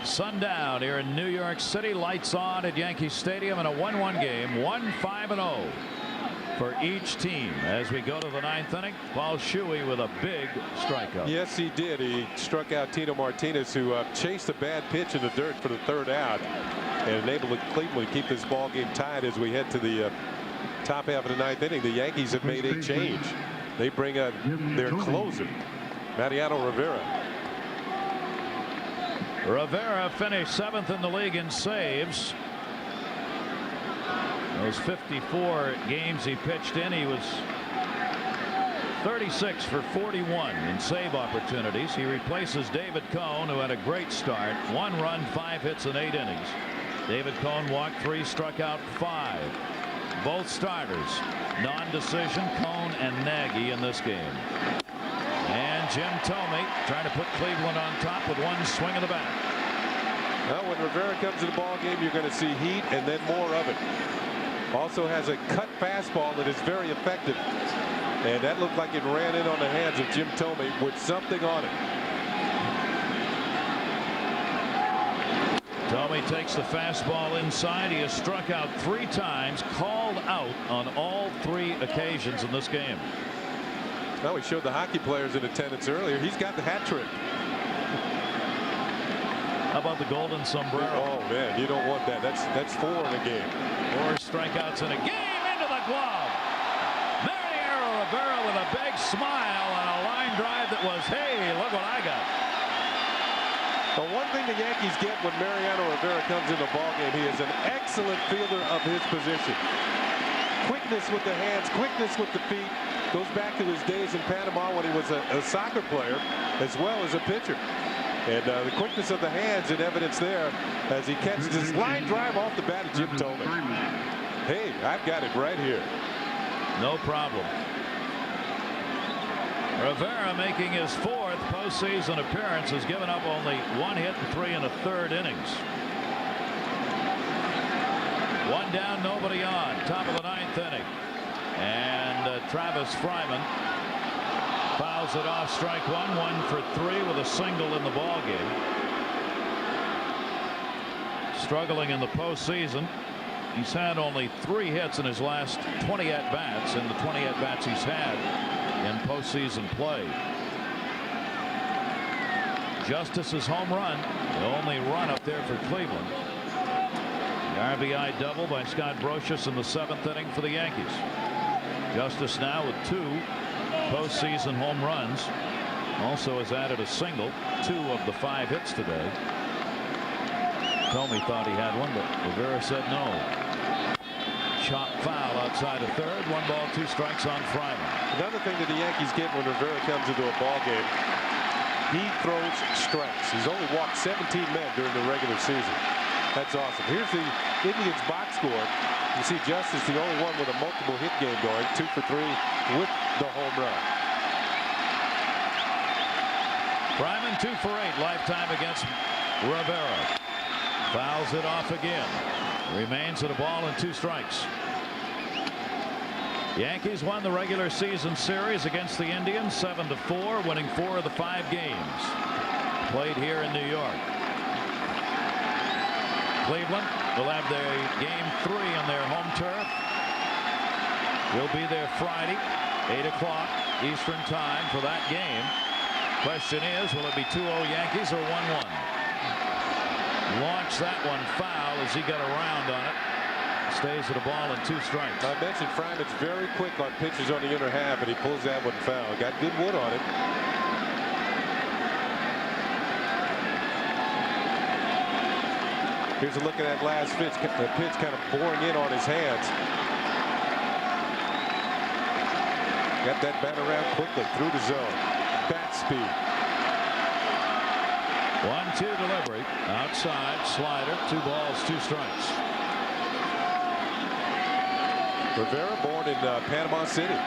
Sundown here in New York City. Lights on at Yankee Stadium in a 1-1 game. 1-5-0 for each team as we go to the 9th inning. Paul Shuey with a big strikeout. Yes, he did. He struck out Tino Martinez, who chased a bad pitch in the dirt for the 3rd out and enabled Cleveland to keep this ball game tied as we head to the top half of the 9th inning. The Yankees have made a change. They bring their closer, Mariano Rivera. Rivera finished 7th in the league in saves. Those 54 games he pitched in, he was 36 for 41 in save opportunities. He replaces David Cone, who had a great start. 1 run, 5 hits in 8 innings. David Cone walked 3, struck out 5. Both starters non-decision, Cone and Nagy, in this game. And Jim Thome trying to put Cleveland on top with one swing of the bat. Well, when Rivera comes to the ball game, you're going to see heat and then more of it. Also has a cut fastball that is very effective. And that looked like it ran in on the hands of Jim Thome with something on it. Thome takes the fastball inside. He has struck out 3 times, called out on all 3 occasions in this game. Well, we showed the hockey players in attendance earlier. He's got the hat trick. How about the golden sombrero? Oh man, you don't want that. That's 4 in a game. 4 strikeouts in a game, into the glove. Rivera with a big smile on a line drive that was, hey, look what I got. The one thing the Yankees get when Mariano Rivera comes in the ballgame, he is an excellent fielder of his position. Quickness with the hands, quickness with the feet. Goes back to his days in Panama when he was a soccer player as well as a pitcher. And the quickness of the hands in evidence there as he catches this line drive off the bat of Jim Thome. Hey, I've got it right here. No problem. Rivera making his 4th postseason appearance, has given up only 1 hit in 3 1/3 innings. 1 down, nobody on. Top of the 9th inning. And Travis Fryman fouls it off, strike 1, 1 for 3 with a single in the ball game. Struggling in the postseason. He's had only 3 hits in his last 20 at-bats, in the 20 at-bats he's had in postseason play. Justice's home run, the only run up there for Cleveland. The RBI double by Scott Brocious in the 7th inning for the Yankees. Justice now with 2 postseason home runs. Also has added a single, 2 of the 5 hits today. Thome thought he had one, but Rivera said no. Chop foul outside of 3rd. 1 ball, 2 strikes on Fryman. Another thing that the Yankees get when Rivera comes into a ball game, he throws strikes. He's only walked 17 men during the regular season. That's awesome. Here's the Indians box score. You see Justice, the only one with a multiple hit game going, 2 for 3 with the home run. Fryman 2 for 8 lifetime against Rivera. Fouls it off again. Remains at a ball and 2 strikes. Yankees won the regular season series against the Indians 7-4, winning 4 of the 5 games played here in New York. Cleveland will have their game 3 on their home turf. We'll be there Friday, 8 o'clock Eastern time for that game. Question is, will it be 2-0 Yankees or 1-1? Launch that one foul as he got around on it. Stays at a ball and 2 strikes. I mentioned Fryman's very quick on pitches on the inner half, and he pulls that one foul. Got good wood on it. Here's a look at that last pitch kind of boring in on his hands. Got that bat around quickly through the zone. Bat speed. 1-2 delivery. Outside slider. 2 balls, 2 strikes. Rivera born in Panama City.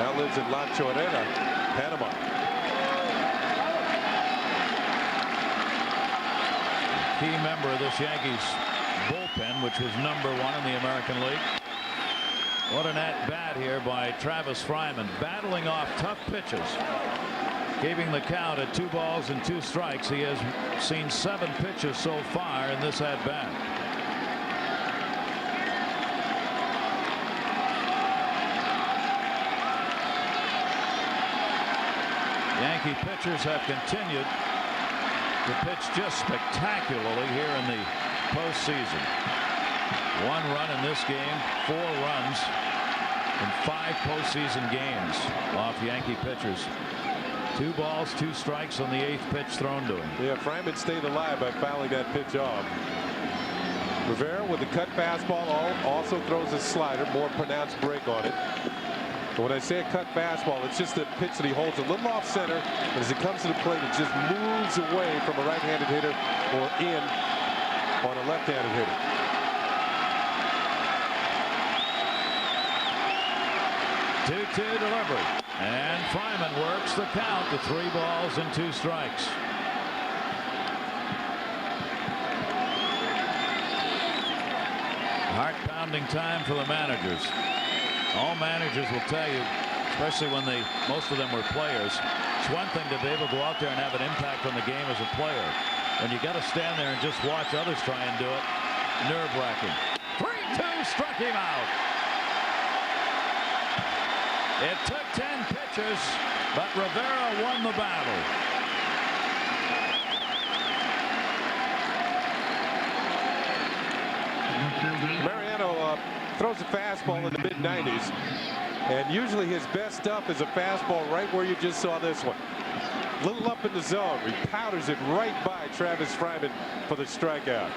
Now lives in La Chorrera, Panama. Key member of this Yankees bullpen, which was #1 in the American League. What an at-bat here by Travis Fryman, battling off tough pitches, keeping the count at 2 balls and 2 strikes. He has seen 7 pitches so far in this at-bat. Yankee pitchers have continued to pitch just spectacularly here in the postseason. 1 run in this game, 4 runs in 5 postseason games off Yankee pitchers. 2 balls, 2 strikes on the 8th pitch thrown to him. Yeah, Fryman stayed alive by fouling that pitch off. Rivera with the cut fastball also throws a slider, more pronounced break on it. But when I say a cut fastball, it's just a pitch that he holds a little off center, and as it comes to the plate, it just moves away from a right-handed hitter or in on a left-handed hitter. Two delivery. And Fryman works the count to 3 balls and 2 strikes. Heart-pounding time for the managers. All managers will tell you, especially when most of them were players, it's one thing to be able to go out there and have an impact on the game as a player. When you got to stand there and just watch others try and do it, nerve-wracking. 3-2 struck him out. It took 10 pitches, but Rivera won the battle. Mariano throws a fastball in the mid-90s, and usually his best stuff is a fastball right where you just saw this one. A little up in the zone. He powders it right by Travis Fryman for the strikeout.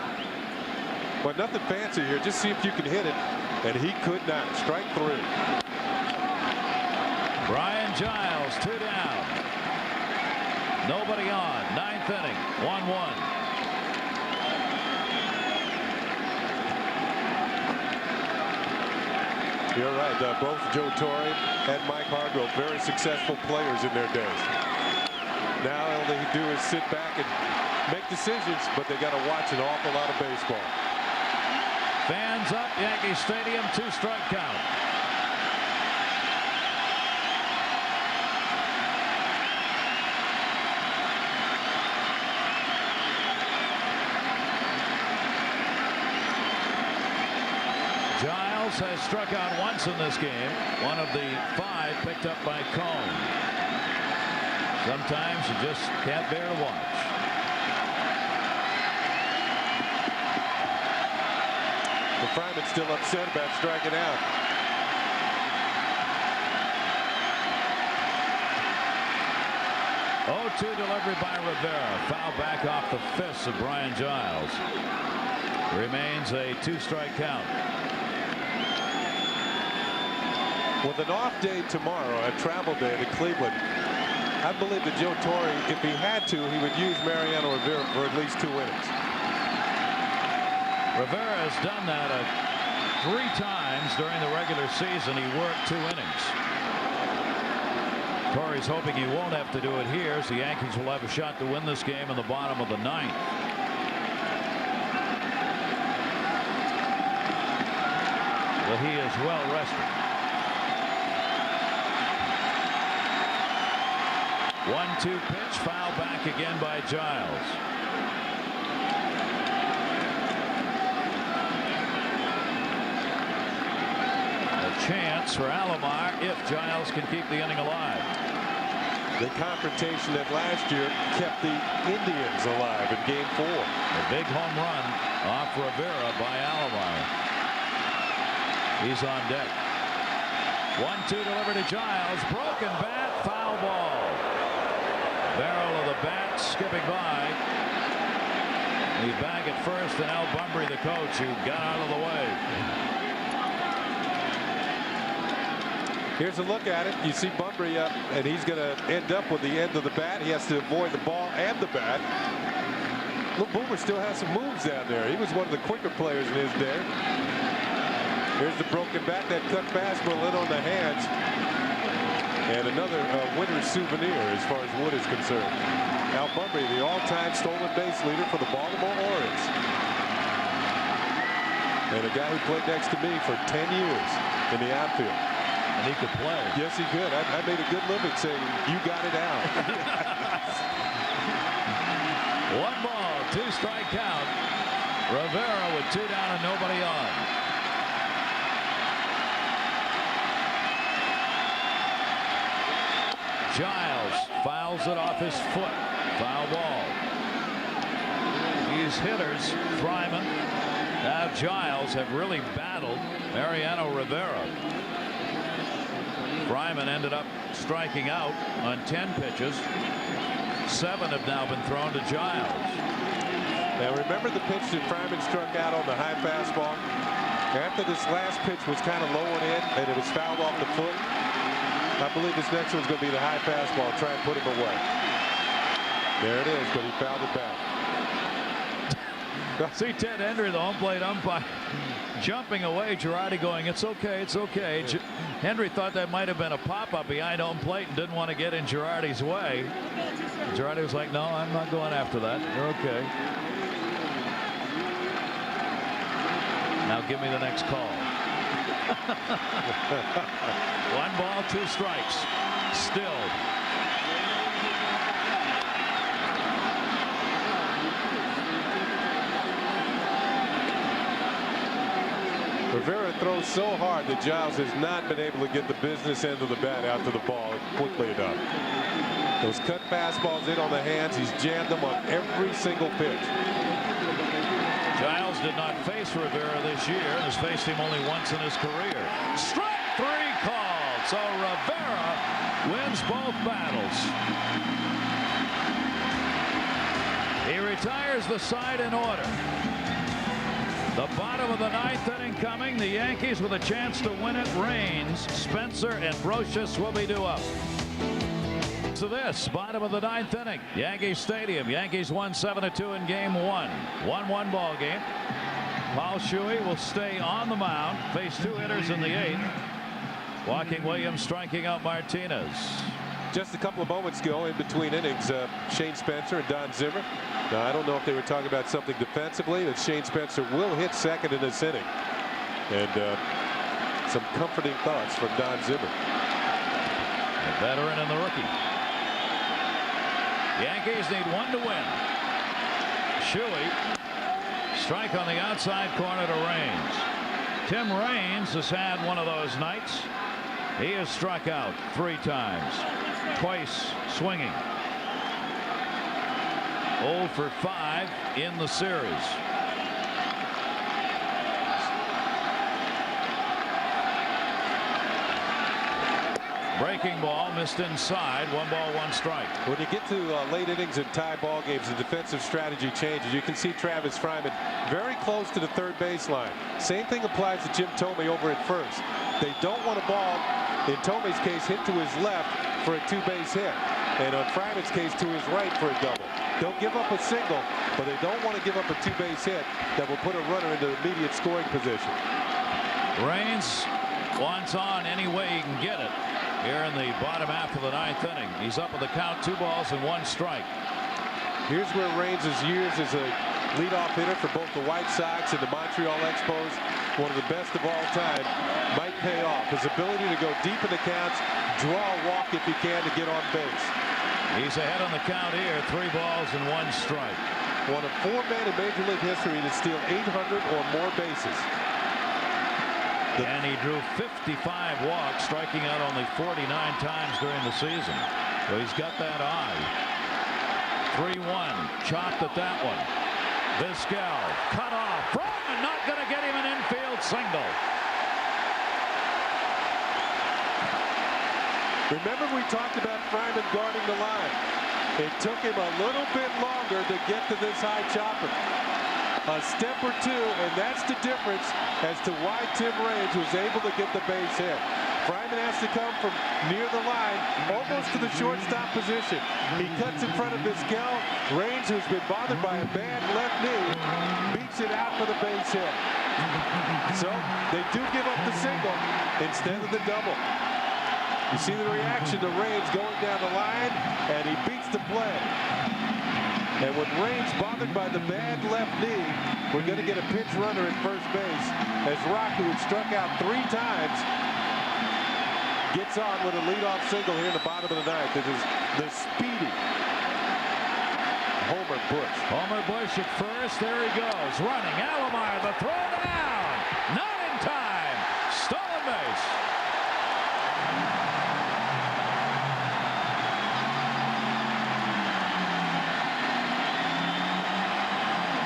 But nothing fancy here. Just see if you can hit it, and he could not. Strike 3. Brian Giles, 2 down. Nobody on. 9th inning. 1-1. You're right. Both Joe Torre and Mike Hargrove, very successful players in their days. Now all they do is sit back and make decisions, but they got to watch an awful lot of baseball. Fans up, Yankee Stadium, 2-strike count. Giles has struck out once in this game, one of the 5 picked up by Cone. Sometimes you just can't bear to watch. The Fryman's still upset about striking out. Oh, 2 delivery by Rivera. Foul back off the fists of Brian Giles. Remains a 2-strike count. With an off day tomorrow, a travel day to Cleveland, I believe that Joe Torre, if he had to, he would use Mariano Rivera for at least 2 innings. Rivera has done that 3 times during the regular season. He worked 2 innings. Torre's hoping he won't have to do it here, so the Yankees will have a shot to win this game in the bottom of the 9th. Well, he is well rested. 1-2 pitch, foul back again by Giles. A chance for Alomar if Giles can keep the inning alive. The confrontation that last year kept the Indians alive in Game 4. A big home run off Rivera by Alomar. He's on deck. 1-2 delivered to Giles. Broken bat, foul ball. Barrel of the bat skipping by. The bag at first, and Al Bumbry, the coach, who got out of the way. Here's a look at it. You see Bumbry up, and he's going to end up with the end of the bat. He has to avoid the ball and the bat. Little Boomer still has some moves down there. He was one of the quicker players in his day. Here's the broken bat, that cut fastball in on the hands. And another winner's souvenir as far as Wood is concerned. Al Bumbry, the all-time stolen base leader for the Baltimore Orioles. And a guy who played next to me for 10 years in the outfield. And he could play. Yes, he could. I made a good living saying, you got it out. 1 ball, 2-strike count. Rivera with 2 down and nobody on. Giles fouls it off his foot. Foul ball. These hitters, Fryman, now Giles, have really battled Mariano Rivera. Fryman ended up striking out on 10 pitches. 7 have now been thrown to Giles. Now remember the pitch that Fryman struck out on the high fastball? After this last pitch was kind of lowered in and it was fouled off the foot, I believe this next one's going to be the high fastball. Try and put him away. There it is, but he fouled it back. See Ted Hendry, the home plate umpire, jumping away. Girardi going, it's okay, it's okay. Hendry thought that might have been a pop-up behind home plate and didn't want to get in Girardi's way. Girardi was like, no, I'm not going after that. You're okay. Now give me the next call. 1 ball, 2 strikes. Still. Rivera throws so hard that Giles has not been able to get the business end of the bat out to the ball quickly enough. Those cut fastballs in on the hands. He's jammed them on every single pitch. Giles did not face Rivera this year and has faced him only once in his career. Strike 3 called. So Rivera wins both battles. He retires the side in order. The bottom of the 9th inning coming. The Yankees with a chance to win it. Raines, Spencer, and Brocious will be due up. So this bottom of the 9th inning, Yankee Stadium. Yankees won 7-2 in game 1. 1-1 ball game. Paul Shuey will stay on the mound. Face 2 hitters in the 8th. Walking Williams, striking out Martinez. Just a couple of moments ago in between innings, Shane Spencer and Don Zimmer. Now, I don't know if they were talking about something defensively, that Shane Spencer will hit second in this inning. And some comforting thoughts from Don Zimmer. A veteran and the rookie. Yankees need 1 to win. Shuey, strike on the outside corner to Raines. Tim Raines has had one of those nights. He has struck out 3 times. Twice swinging. 0 for 5 in the series. Breaking ball missed inside. 1 ball, 1 strike. When you get to late innings and tie ball games, the defensive strategy changes. You can see Travis Fryman very close to the 3rd baseline. Same thing applies to Jim Thome over at first. They don't want a ball, in Tome's case, hit to his left for a 2-base hit, and on Fryman's case to his right for a double. They'll give up a single, but they don't want to give up a 2-base hit that will put a runner into immediate scoring position. Raines wants on any way he can get it here in the bottom half of the 9th inning. He's up with the count, 2 balls and 1 strike. Here's where Raines' years as a leadoff hitter for both the White Sox and the Montreal Expos, one of the best of all time, might pay off. His ability to go deep in the counts, draw a walk if he can to get on base. He's ahead on the count here, 3 balls and 1 strike. One of 4 men in Major League history to steal 800 or more bases. And he drew 55 walks, striking out only 49 times during the season. So he's got that eye. 3-1, chopped at that one. Vizquel cut off. Thorne not going to get him an infield single. Remember, we talked about Fryman guarding the line. It took him a little bit longer to get to this high chopper. A step or 2, and that's the difference as to why Tim Raines was able to get the base hit. Fryman has to come from near the line, almost to the shortstop position. He cuts in front of Vizquel. Raines, who's been bothered by a bad left knee, beats it out for the base hit. So they do give up the single instead of the double. You see the reaction to Raines going down the line, and he beats the play. And with Raines bothered by the bad left knee, we're going to get a pinch runner at first base as Rock, who had struck out 3 times, gets on with a leadoff single here in the bottom of the 9th. This is the speedy Homer Bush. Homer Bush at first. There he goes. Running. Alomar, the throw down. Not in time. Stolen base.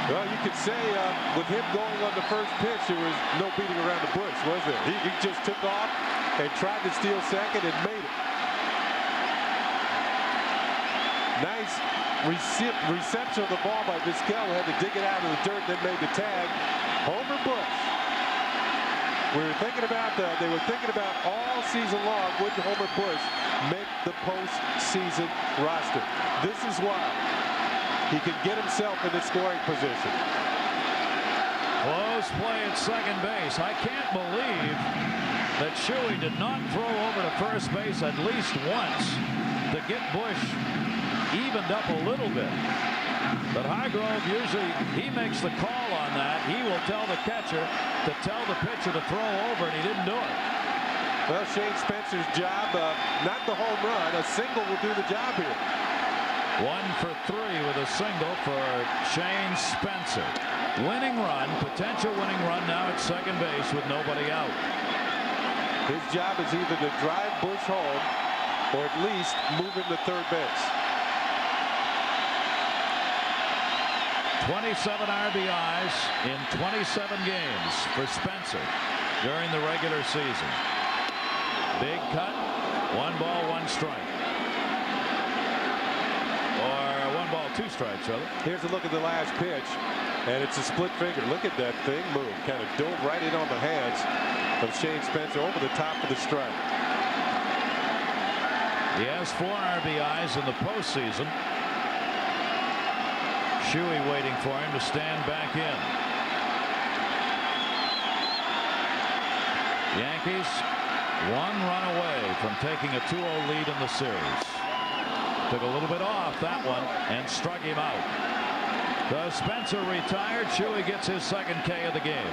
Well, you could say with him going on the first pitch, there was no beating around the bush, was there? He just took off and tried to steal second and made it. Nice reception of the ball by Vizquel, who had to dig it out of the dirt, then made the tag. Homer Bush. They were thinking about all season long, would Homer Bush make the postseason roster? This is why he can get himself in the scoring position. Close play at second base. I can't believe that Shuey did not throw over to first base at least once to get Bush evened up a little bit. But Hargrove, usually he makes the call on that. He will tell the catcher to tell the pitcher to throw over, and he didn't do it. Well, Shane Spencer's job, not the home run. A single will do the job here. 1 for 3 with a single for Shane Spencer. Winning run, potential winning run now at second base with nobody out. His job is either to drive Bush home or at least move him to third base. 27 RBIs in 27 games for Spencer during the regular season. Big cut, 1 ball, 1 strike. Or 1 ball, 2 strikes, rather. Here's a look at the last pitch, and it's a split finger. Look at that thing move. Kind of dove right in on the hands of Shane Spencer over the top of the strike. He has 4 RBIs in the postseason. Shuey waiting for him to stand back in. Yankees 1 run away from taking a 2-0 lead in the series. Took a little bit off that one and struck him out. So Spencer retired. Shuey gets his second K of the game.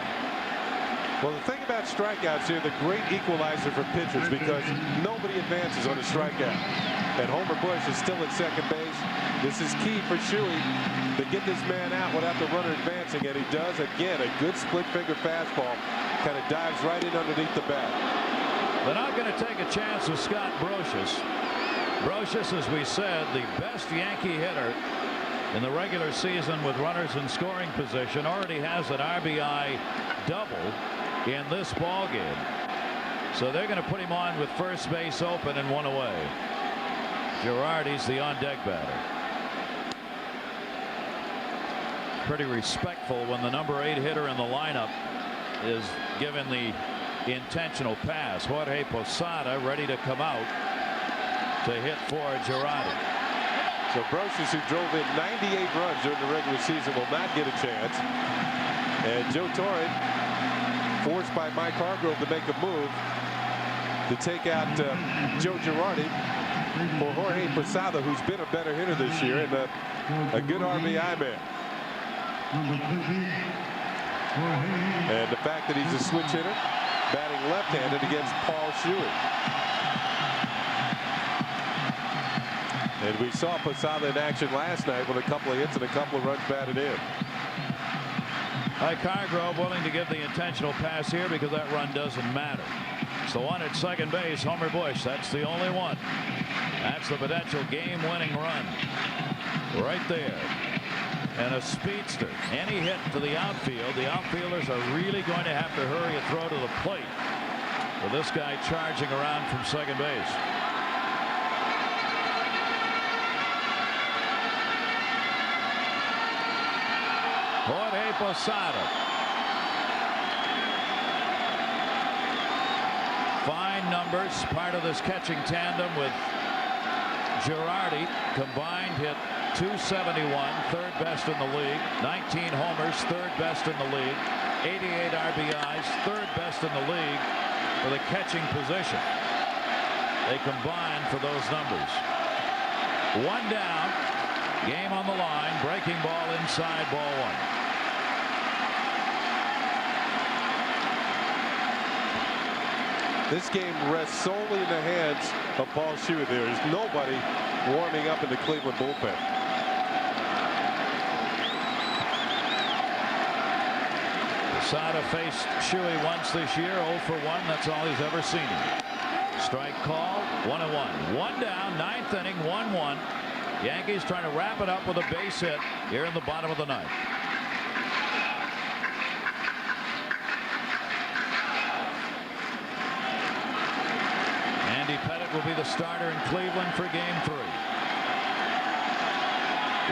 Well, the thing about strikeouts here, the great equalizer for pitchers, because nobody advances on a strikeout. And Homer Bush is still at second base. This is key for Shuey to get this man out without the runner advancing, and he does. Again, a good split finger fastball. Kind of dives right in underneath the bat. They're not going to take a chance with Scott Brocious. Brocious, as we said, the best Yankee hitter in the regular season with runners in scoring position, already has an RBI double in this ball game. So they're going to put him on with first base open and 1 away. Girardi's the on-deck batter. Pretty respectful when the number 8 hitter in the lineup is given the intentional pass. Jorge Posada ready to come out to hit for Girardi. So Brocious, who drove in 98 runs during the regular season, will not get a chance. And Joe Thorne, forced by Mike Hargrove to make a move to take out Joe Girardi for Jorge Posada, who's been a better hitter this year and a good RBI man. And the fact that he's a switch hitter, batting left-handed against Paul Shuey. And we saw Posada in action last night with a couple of hits and a couple of runs batted in. Mike Hargrove willing to give the intentional pass here because that run doesn't matter. It's the one at second base, Homer Bush. That's the only one. That's the potential game-winning run right there. And a speedster. Any hit to the outfield, the outfielders are really going to have to hurry a throw to the plate with this guy charging around from second base. Jorge Posada. Fine numbers, part of this catching tandem with Girardi. Combined hit .271, third best in the league. 19 homers, third best in the league. 88 RBIs, third best in the league for the catching position. They combine for those numbers. 1 down, game on the line, breaking ball inside, ball 1. This game rests solely in the hands of Paul Shuey. There is nobody warming up in the Cleveland bullpen. Posada faced Shuey once this year, 0 for 1. That's all he's ever seen him. Strike call, 1-1. 1 down, 9th inning, 1-1. Yankees trying to wrap it up with a base hit here in the bottom of the 9th. Andy Pettitte will be the starter in Cleveland for game 3.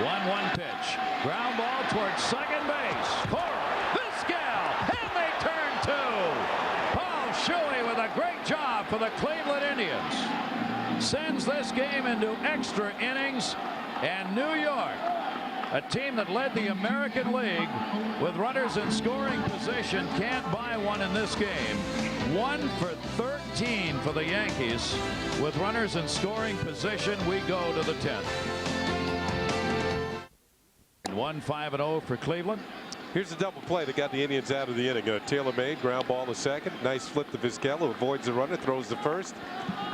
1-1 pitch. Ground ball towards second base. Cora, this gal, and they turn 2. Paul Shuey with a great job for the Cleveland Indians. Sends this game into extra innings, and New York A team that led the American League with runners in scoring position can't buy one in this game. 1 for 13 for the Yankees. With runners in scoring position, we go to the 10th. 1-5-0 for Cleveland. Here's a double play that got the Indians out of the inning. A tailor-made ground ball to second. Nice flip to Vizquel, avoids the runner, throws the first.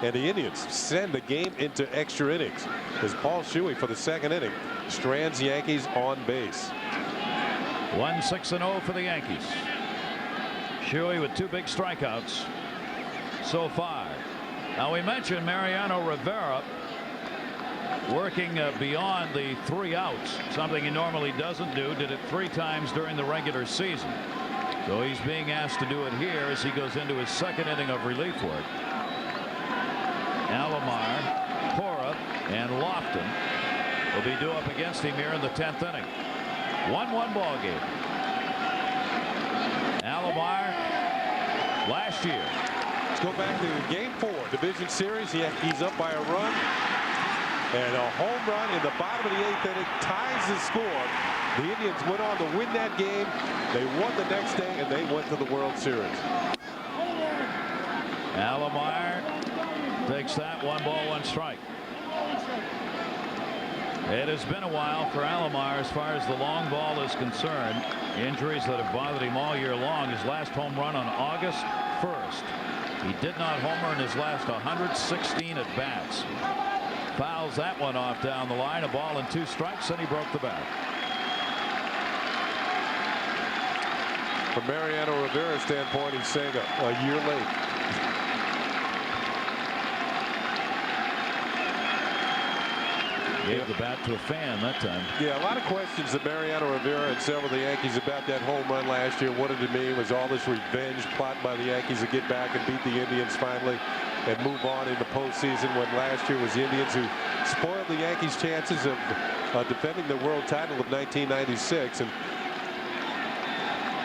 And the Indians send the game into extra innings as Paul Shuey for the second inning strands Yankees on base. 1-6-0 for the Yankees. Shuey with 2 big strikeouts so far. Now we mentioned Mariano Rivera working beyond the 3 outs, something he normally doesn't do. Did it 3 times during the regular season. So he's being asked to do it here as he goes into his second inning of relief work. Alomar, Cora, and Lofton will be due up against him here in the 10th inning. 1-1 ball game. Alomar last year. Let's go back to game 4 division series. He's up by a run. And a home run in the bottom of the 8th inning ties the score. The Indians went on to win that game. They won the next day, and they went to the World Series. Alomar takes that. 1 ball, 1 strike. It has been a while for Alomar as far as the long ball is concerned. Injuries that have bothered him all year long. His last home run on August 1st. He did not homer in his last 116 at bats. Fouls that one off down the line. A ball and 2 strikes, and he broke the bat. From Mariano Rivera's standpoint, he's saying a year late. Gave the bat to a fan that time. Yeah, a lot of questions of Mariano Rivera and several of the Yankees about that home run last year. What did it mean? Was all this revenge plot by the Yankees to get back and beat the Indians finally and move on in the postseason, when last year was the Indians who spoiled the Yankees' chances of defending the world title of 1996. And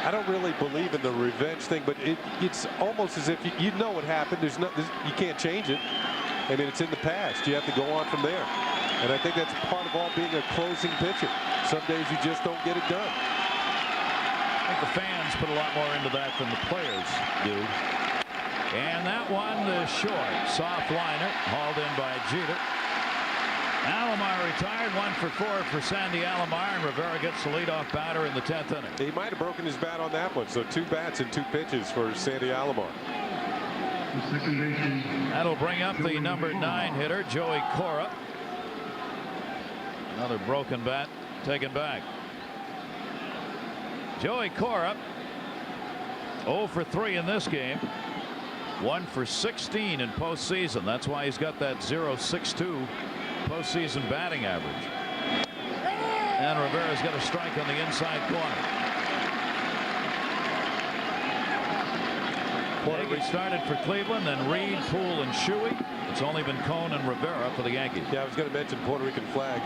I don't really believe in the revenge thing, but it's almost as if you know what happened. You can't change it. I mean, it's in the past. You have to go on from there. And I think that's part of all being a closing pitcher. Some days you just don't get it done. I think the fans put a lot more into that than the players do. And that one is short. Soft liner hauled in by Jeter. Alomar retired. 1 for 4 for Sandy Alomar, and Rivera gets the leadoff batter in the 10th inning. He might have broken his bat on that one. So 2 bats and 2 pitches for Sandy Alomar. That'll bring up the number 9 hitter, Joey Cora. Another broken bat taken back. Joey Cora 0 for 3 in this game. 1 for 16 in postseason. That's why he's got that .062 postseason batting average. And Rivera's got a strike on the inside corner. He started for Cleveland, then Reed, Poole, and Shuey. It's only been Cone and Rivera for the Yankees. Yeah, I was going to mention Puerto Rican flag,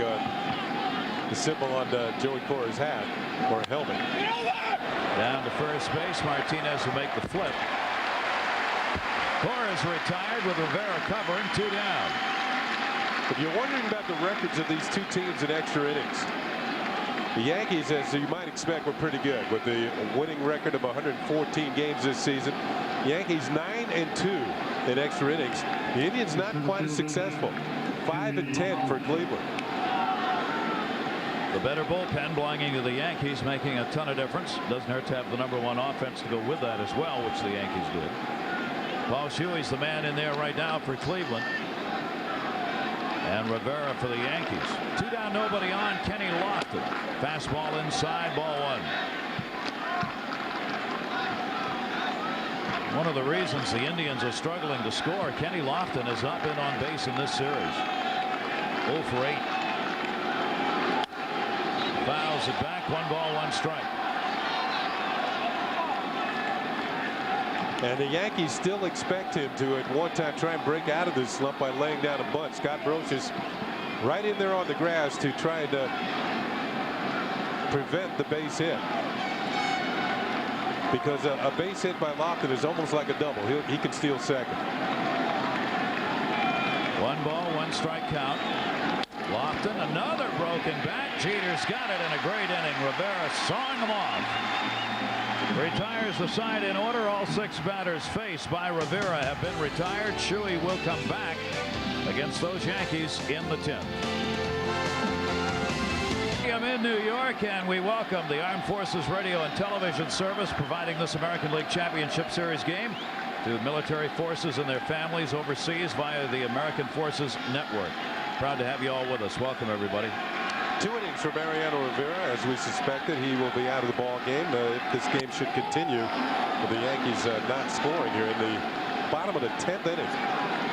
the symbol on Joey Cora's hat or helmet. Down to first base. Martinez will make the flip. Cora's retired with Rivera covering. 2 down. If you're wondering about the records of these 2 teams in extra innings, the Yankees, as you might expect, were pretty good with the winning record of 114 games this season. Yankees 9-2 in extra innings. The Indians not quite as successful. 5-10 for Cleveland. The better bullpen belonging to the Yankees, making a ton of difference. Doesn't hurt to have the number 1 offense to go with that as well, which the Yankees did. Paul Shuey's the man in there right now for Cleveland. And Rivera for the Yankees. 2 down, nobody on. Kenny Lofton. Fastball inside, ball 1. One of the reasons the Indians are struggling to score, Kenny Lofton has not been on base in this series. 0 for 8. Fouls it back. 1 ball, 1 strike. And the Yankees still expect him to at one time try and break out of this slump by laying down a bunt. Scott Brocious right in there on the grass to try and prevent the base hit. Because a base hit by Lofton is almost like a double. He can steal second. 1 ball, 1 strike count. Lofton, another broken bat. Jeter's got it in a great inning. Rivera sawing him off. Retires the side in order. All 6 batters faced by Rivera have been retired. Shuey will come back against those Yankees in the 10th. I'm in New York, and we welcome the Armed Forces Radio and Television Service, providing this American League Championship Series game to military forces and their families overseas via the American Forces Network. Proud to have you all with us. Welcome, everybody. 2 innings for Mariano Rivera. As we suspected, he will be out of the ball game if this game should continue with the Yankees not scoring here in the bottom of the 10th inning.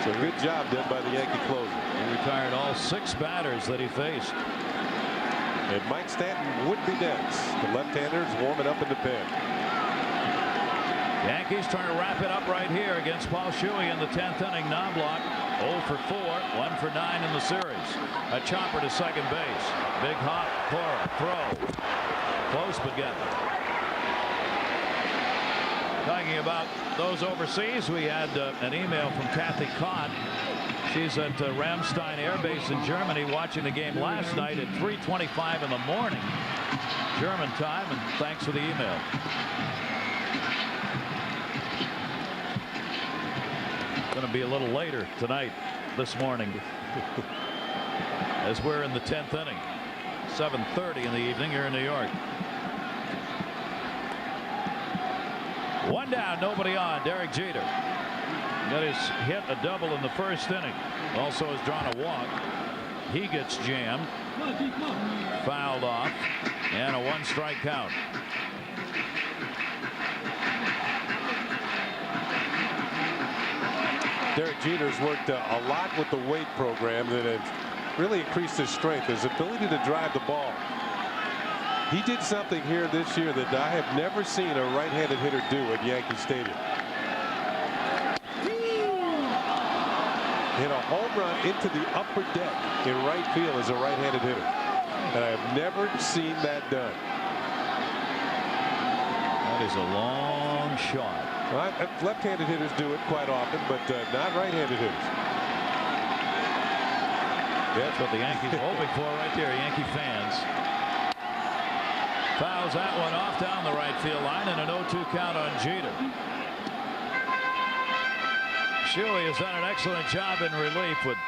So good job done by the Yankee closer. He retired all 6 batters that he faced. And Mike Stanton would be next. The left-hander is warming up in the pen. Yankees trying to wrap it up right here against Paul Shuey in the 10th inning. Knobloch 0 for 4, 1 for 9 in the series. A chopper to second base. Big hop, Cora, throw. Close but get it. Talking about those overseas, we had an email from Kathy Cott. She's at Ramstein Air Base in Germany, watching the game last night at 3:25 in the morning German time, and thanks for the email. Going to be a little later tonight, this morning, as we're in the 10th inning. 7:30 in the evening here in New York. 1 down, nobody on. Derek Jeter got his hit a double in the first inning. Also has drawn a walk. He gets jammed, fouled off, and a 1-strike count. Derek Jeter's worked a lot with the weight program that has really increased his strength, his ability to drive the ball. He did something here this year that I have never seen a right-handed hitter do at Yankee Stadium. Hit a home run into the upper deck in right field as a right-handed hitter. And I have never seen that done. That is a long shot. Well, left-handed hitters do it quite often, but not right-handed hitters. That's what the Yankees are hoping for right there, Yankee fans. Fouls that one off down the right field line, and an 0-2 count on Jeter. Shuey has done an excellent job in relief with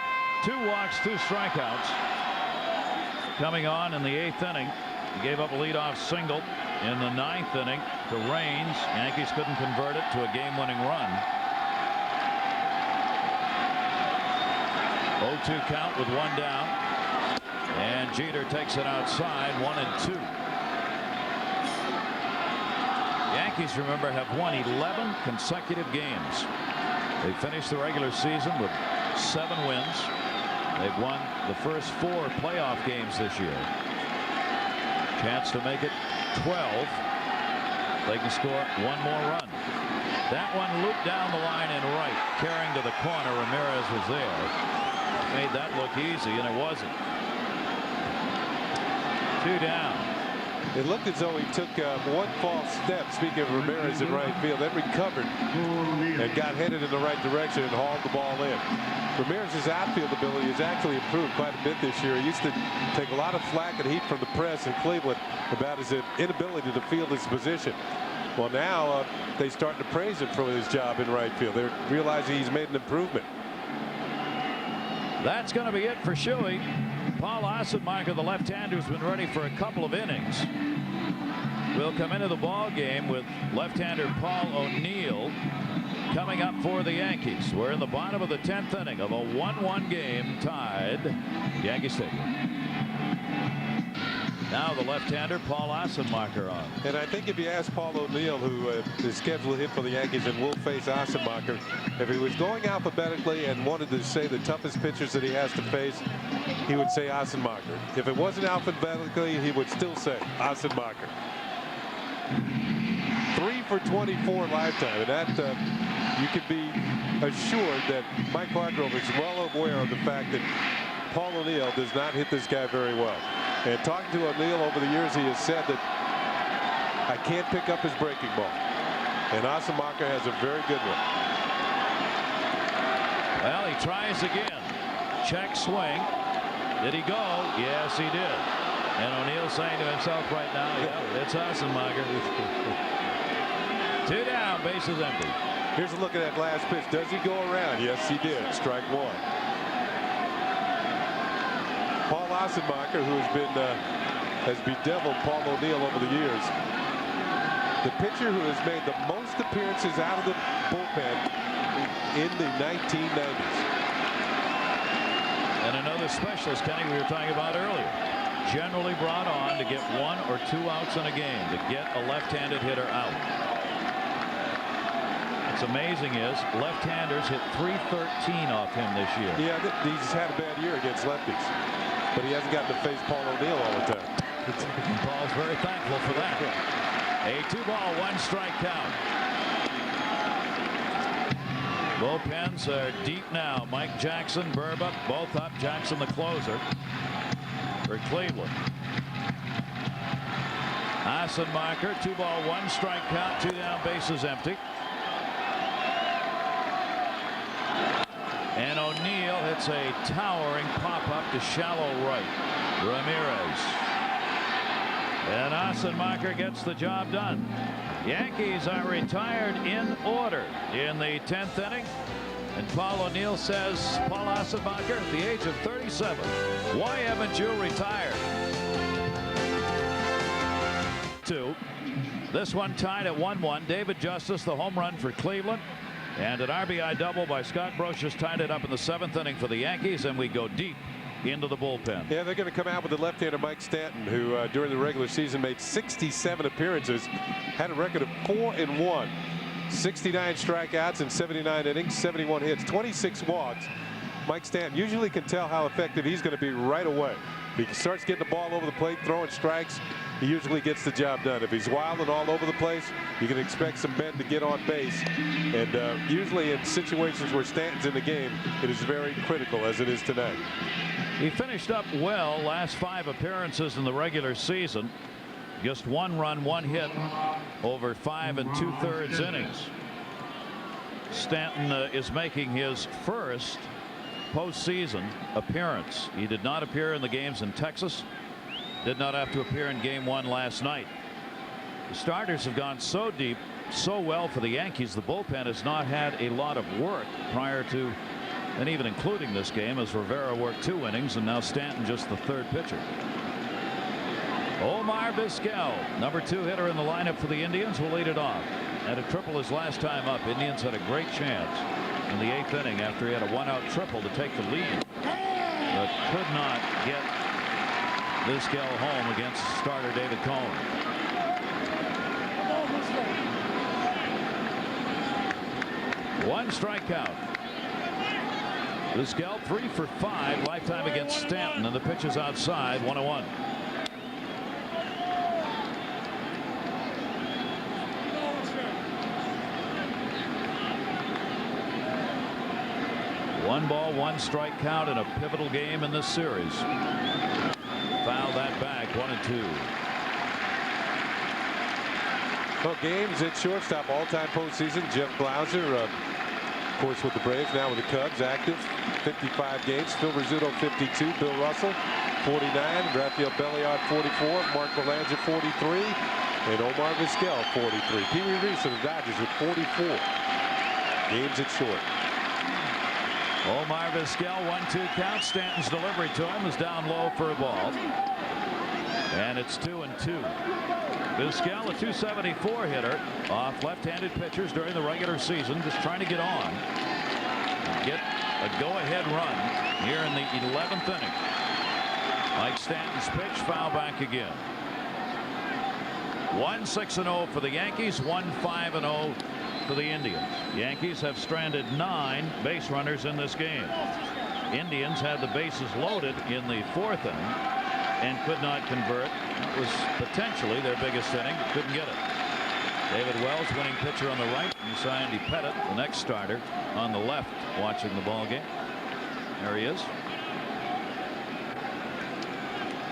2 walks, 2 strikeouts. Coming on in the 8th inning, he gave up a leadoff single in the 9th inning to Raines. Yankees couldn't convert it to a game-winning run. 0-2 count with 1 down, and Jeter takes it outside, 1-2. Yankees, remember, have won 11 consecutive games. They finished the regular season with 7 wins. They've won the first 4 playoff games this year. Chance to make it 12. They can score 1 more run. That one looped down the line in right, carrying to the corner. Ramirez was there. Made that look easy, and it wasn't. 2 down. It looked as though he took 1 false step, speaking of Ramirez in right field, then recovered and got headed in the right direction and hauled the ball in. Ramirez's outfield ability has actually improved quite a bit this year. He used to take a lot of flack and heat from the press in Cleveland about his inability to field his position. Well, now they starting to praise him for his job in right field. They're realizing he's made an improvement. That's going to be it for Shuey. Paul Assenmacher, the left-hander, who's been ready for a couple of innings, will come into the ball game with left-hander Paul O'Neill coming up for the Yankees. We're in the bottom of the 10th inning of a 1-1 game, tied Yankee Stadium. Now the left-hander Paul Assenmacher on. And I think if you ask Paul O'Neill, who is scheduled to hit for the Yankees and will face Assenmacher, if he was going alphabetically and wanted to say the toughest pitchers that he has to face, he would say Assenmacher. If it wasn't alphabetically, he would still say Assenmacher. 3 for 24 lifetime, and that you can be assured that Mike Hargrove is well aware of the fact that Paul O'Neill does not hit this guy very well. And talking to O'Neill over the years, he has said that I can't pick up his breaking ball. And Assenmacher has a very good one. Well, he tries again. Check swing. Did he go? Yes, he did. And O'Neill saying to himself right now, yeah, it's Hasenmacher. 2 down, bases empty. Here's a look at that last pitch. Does he go around? Yes, he did. Strike one. Paul Hasenmacher, who has bedeviled Paul O'Neill over the years. The pitcher who has made the most appearances out of the bullpen in the 1990s. And another specialist, Kenny, we were talking about earlier. Generally brought on to get 1 or 2 outs in a game, to get a left-handed hitter out. What's amazing is left-handers hit .313 off him this year. Yeah, he's had a bad year against lefties, but he hasn't gotten to face Paul O'Neill all the time. Paul's very thankful for that. A 2-ball, 1-strike count. Bullpens are deep now. Mike Jackson, Burba, both up. Jackson the closer for Cleveland. Hasenmacher, 2-ball, 1-strike count, 2 down, bases empty. And O'Neill hits a towering pop-up to shallow right. Ramirez. And Hasenmacher gets the job done. Yankees are retired in order in the 10th inning. And Paul O'Neill says, Paul Hasenmacher, at the age of 37, why haven't you retired? 2. This one tied at 1-1. David Justice, the home run for Cleveland. And an RBI double by Scott Brosius tied it up in the 7th inning for the Yankees. And we go deep into the bullpen. Yeah, they're going to come out with the left-hander Mike Stanton, who during the regular season made 67 appearances, had a record of 4-1, 69 strikeouts in 79 innings, 71 hits, 26 walks. Mike Stanton usually can tell how effective he's going to be right away. If he starts getting the ball over the plate, throwing strikes, he usually gets the job done. If he's wilding all over the place, you can expect some men to get on base. And usually in situations where Stanton's in the game, it is very critical, as it is tonight. He finished up well last 5 appearances in the regular season. Just 1 run, 1 hit over 5 2/3 innings. Stanton is making his first postseason appearance. He did not appear in the games in Texas. Did not have to appear in game 1 last night. The starters have gone so deep, so well for the Yankees. The bullpen has not had a lot of work prior to, and even including this game, as Rivera worked 2 innings and now Stanton just the 3rd pitcher. Omar Vizquel, number 2 hitter in the lineup for the Indians, will lead it off. Had a triple his last time up. Indians had a great chance in the 8th inning after he had a 1-out triple to take the lead, but could not get Vizquel home against starter David Cone. One strikeout. Vizquel 3 for 5 lifetime against Stanton, and the pitch is outside. 1-1. One ball, 1 strike count in a pivotal game in this series. Foul that back. 1-2. Well, games at shortstop all-time postseason. Jeff Glauser, of course, with the Braves, now with the Cubs, active. 55 games. Phil Rizzuto 52. Bill Russell 49. Rafael Belliard 44. Mark Belanger 43. And Omar Vizquel 43. Pee Wee Reese of the Dodgers with 44 games at short. Omar Vizquel, 1-2 count. Stanton's delivery to him is down low for a ball. And it's 2-2. Vizquel, a .274 hitter off left-handed pitchers during the regular season, just trying to get on and get a go-ahead run here in the 11th inning. Mike Stanton's pitch, foul back again. 1-6-0 for the Yankees, 1-5-0 for the Indians. Yankees have stranded 9 base runners in this game. Indians had the bases loaded in the 4th inning and could not convert. That was potentially their biggest inning. Couldn't get it. David Wells, winning pitcher on the right, and Sandy Pettit, the next starter, on the left, watching the ball game. There he is.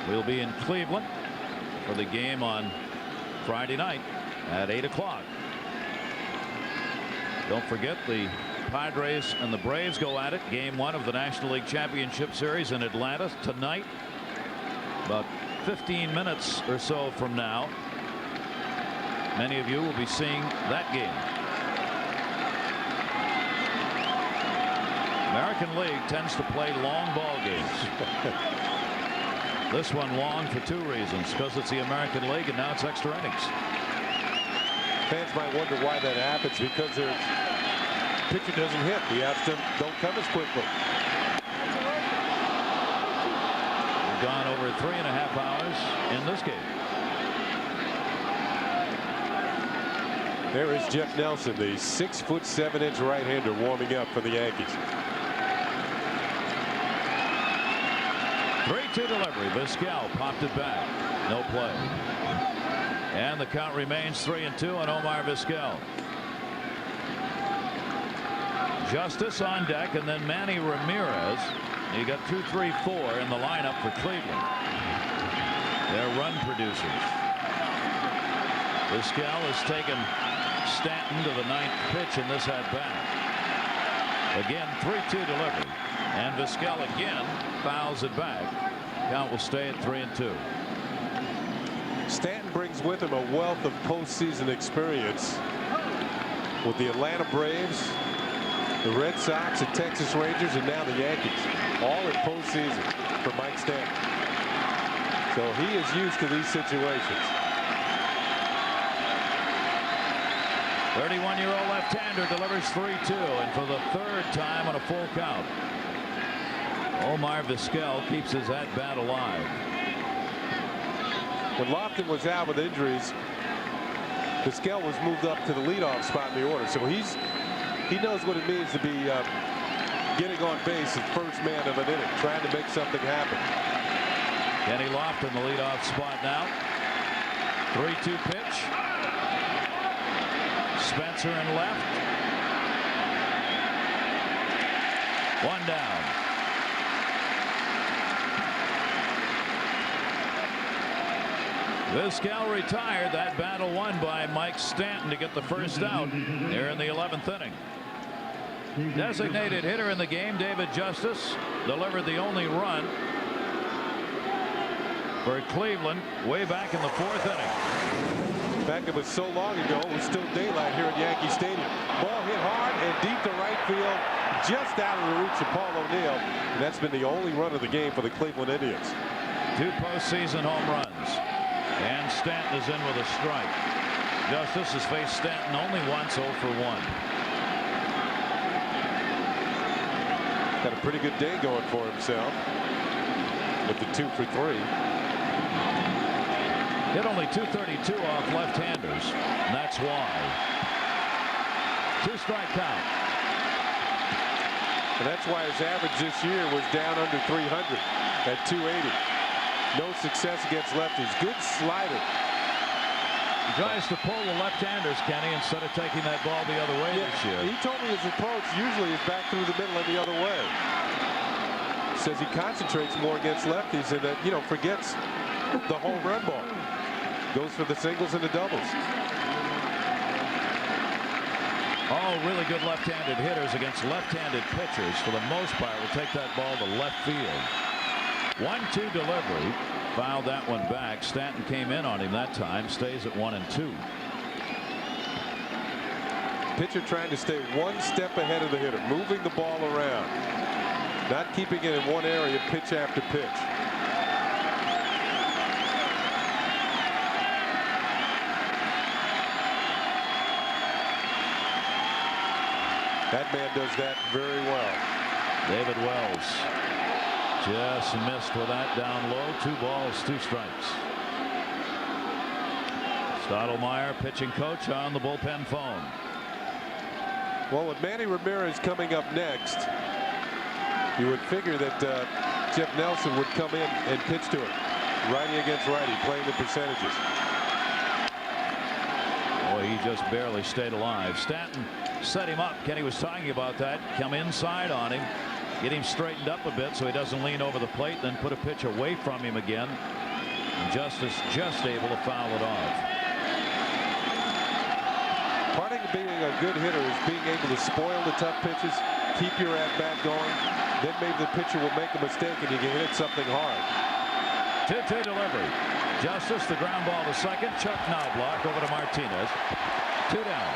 We'll be in Cleveland for the game on Friday night at 8 o'clock. Don't forget the Padres and the Braves go at it. Game 1 of the National League Championship Series in Atlanta tonight. About 15 minutes or so from now. Many of you will be seeing that game. American League tends to play long ball games. This one long for 2 reasons, because it's the American League and now it's extra innings. Fans might wonder why that happens, because their pitcher doesn't hit. The outs don't come as quickly. We've gone over 3.5 hours in this game. There is Jeff Nelson, the 6'7" right-hander warming up for the Yankees. 3-2 delivery. Vizquel popped it back. No play. And the count remains 3-2 on Omar Vizquel. Justice on deck, and then Manny Ramirez. You got 2, 3, 4 in the lineup for Cleveland. They're run producers. Vizquel has taken Stanton to the 9th pitch in this at bat. Again, 3-2 delivery. And Vizquel again fouls it back. Count will stay at 3-2. Stanton brings with him a wealth of postseason experience with the Atlanta Braves, the Red Sox, the Texas Rangers, and now the Yankees. All in postseason for Mike Stanton. So he is used to these situations. 31-year-old left-hander delivers 3-2, and for the 3rd time on a full count. Omar Vizquel keeps his at-bat alive. When Lofton was out with injuries, Vizquel was moved up to the leadoff spot in the order, so he knows what it means to be getting on base as first man of an inning, trying to make something happen. Kenny Lofton, the leadoff spot now. 3-2 pitch. Spencer in left. 1 down. Vizquel retired. That battle won by Mike Stanton to get the first out there in the 11th inning. Designated hitter in the game, David Justice, delivered the only run for Cleveland way back in the 4th inning. In fact, it was so long ago, it was still daylight here at Yankee Stadium. Ball hit hard and deep to right field, just out of the reach of Paul O'Neill. And that's been the only run of the game for the Cleveland Indians. 2 postseason home runs. And Stanton is in with a strike. Justice has faced Stanton only once, 0 for 1. Got a pretty good day going for himself with the 2 for 3. Hit only .232 off left-handers, and that's why. 2-strike count. And that's why his average this year was down under 300 at 280. No success against lefties. Good slider. He tries to pull the left-handers, Kenny, instead of taking that ball the other way this year. He told me his approach usually is back through the middle and the other way. Says he concentrates more against lefties and that, forgets the home run ball. Goes for the singles and the doubles. All really good left-handed hitters against left-handed pitchers, for the most part, will take that ball to left field. 1-2 delivery. Fouled that one back. Stanton came in on him that time. Stays at 1-2. Pitcher trying to stay one step ahead of the hitter, moving the ball around, not keeping it in one area pitch after pitch. That man does that very well. David Wells just missed with that down low. 2 balls, 2 strikes. Stottlemyre, pitching coach, on the bullpen phone. Well, with Manny Ramirez coming up next, you would figure that Jeff Nelson would come in and pitch to him. Righty against righty, playing the percentages. Boy, he just barely stayed alive. Stanton set him up. Kenny was talking about that. Come inside on him, get him straightened up a bit so he doesn't lean over the plate, then put a pitch away from him again. And Justice just able to foul it off. Parting being a good hitter is being able to spoil the tough pitches, keep your at-bat going. Then maybe the pitcher will make a mistake and you can hit something hard. 2-2 delivery. Justice, the ground ball to second. Chuck Knobloch over to Martinez. 2 down.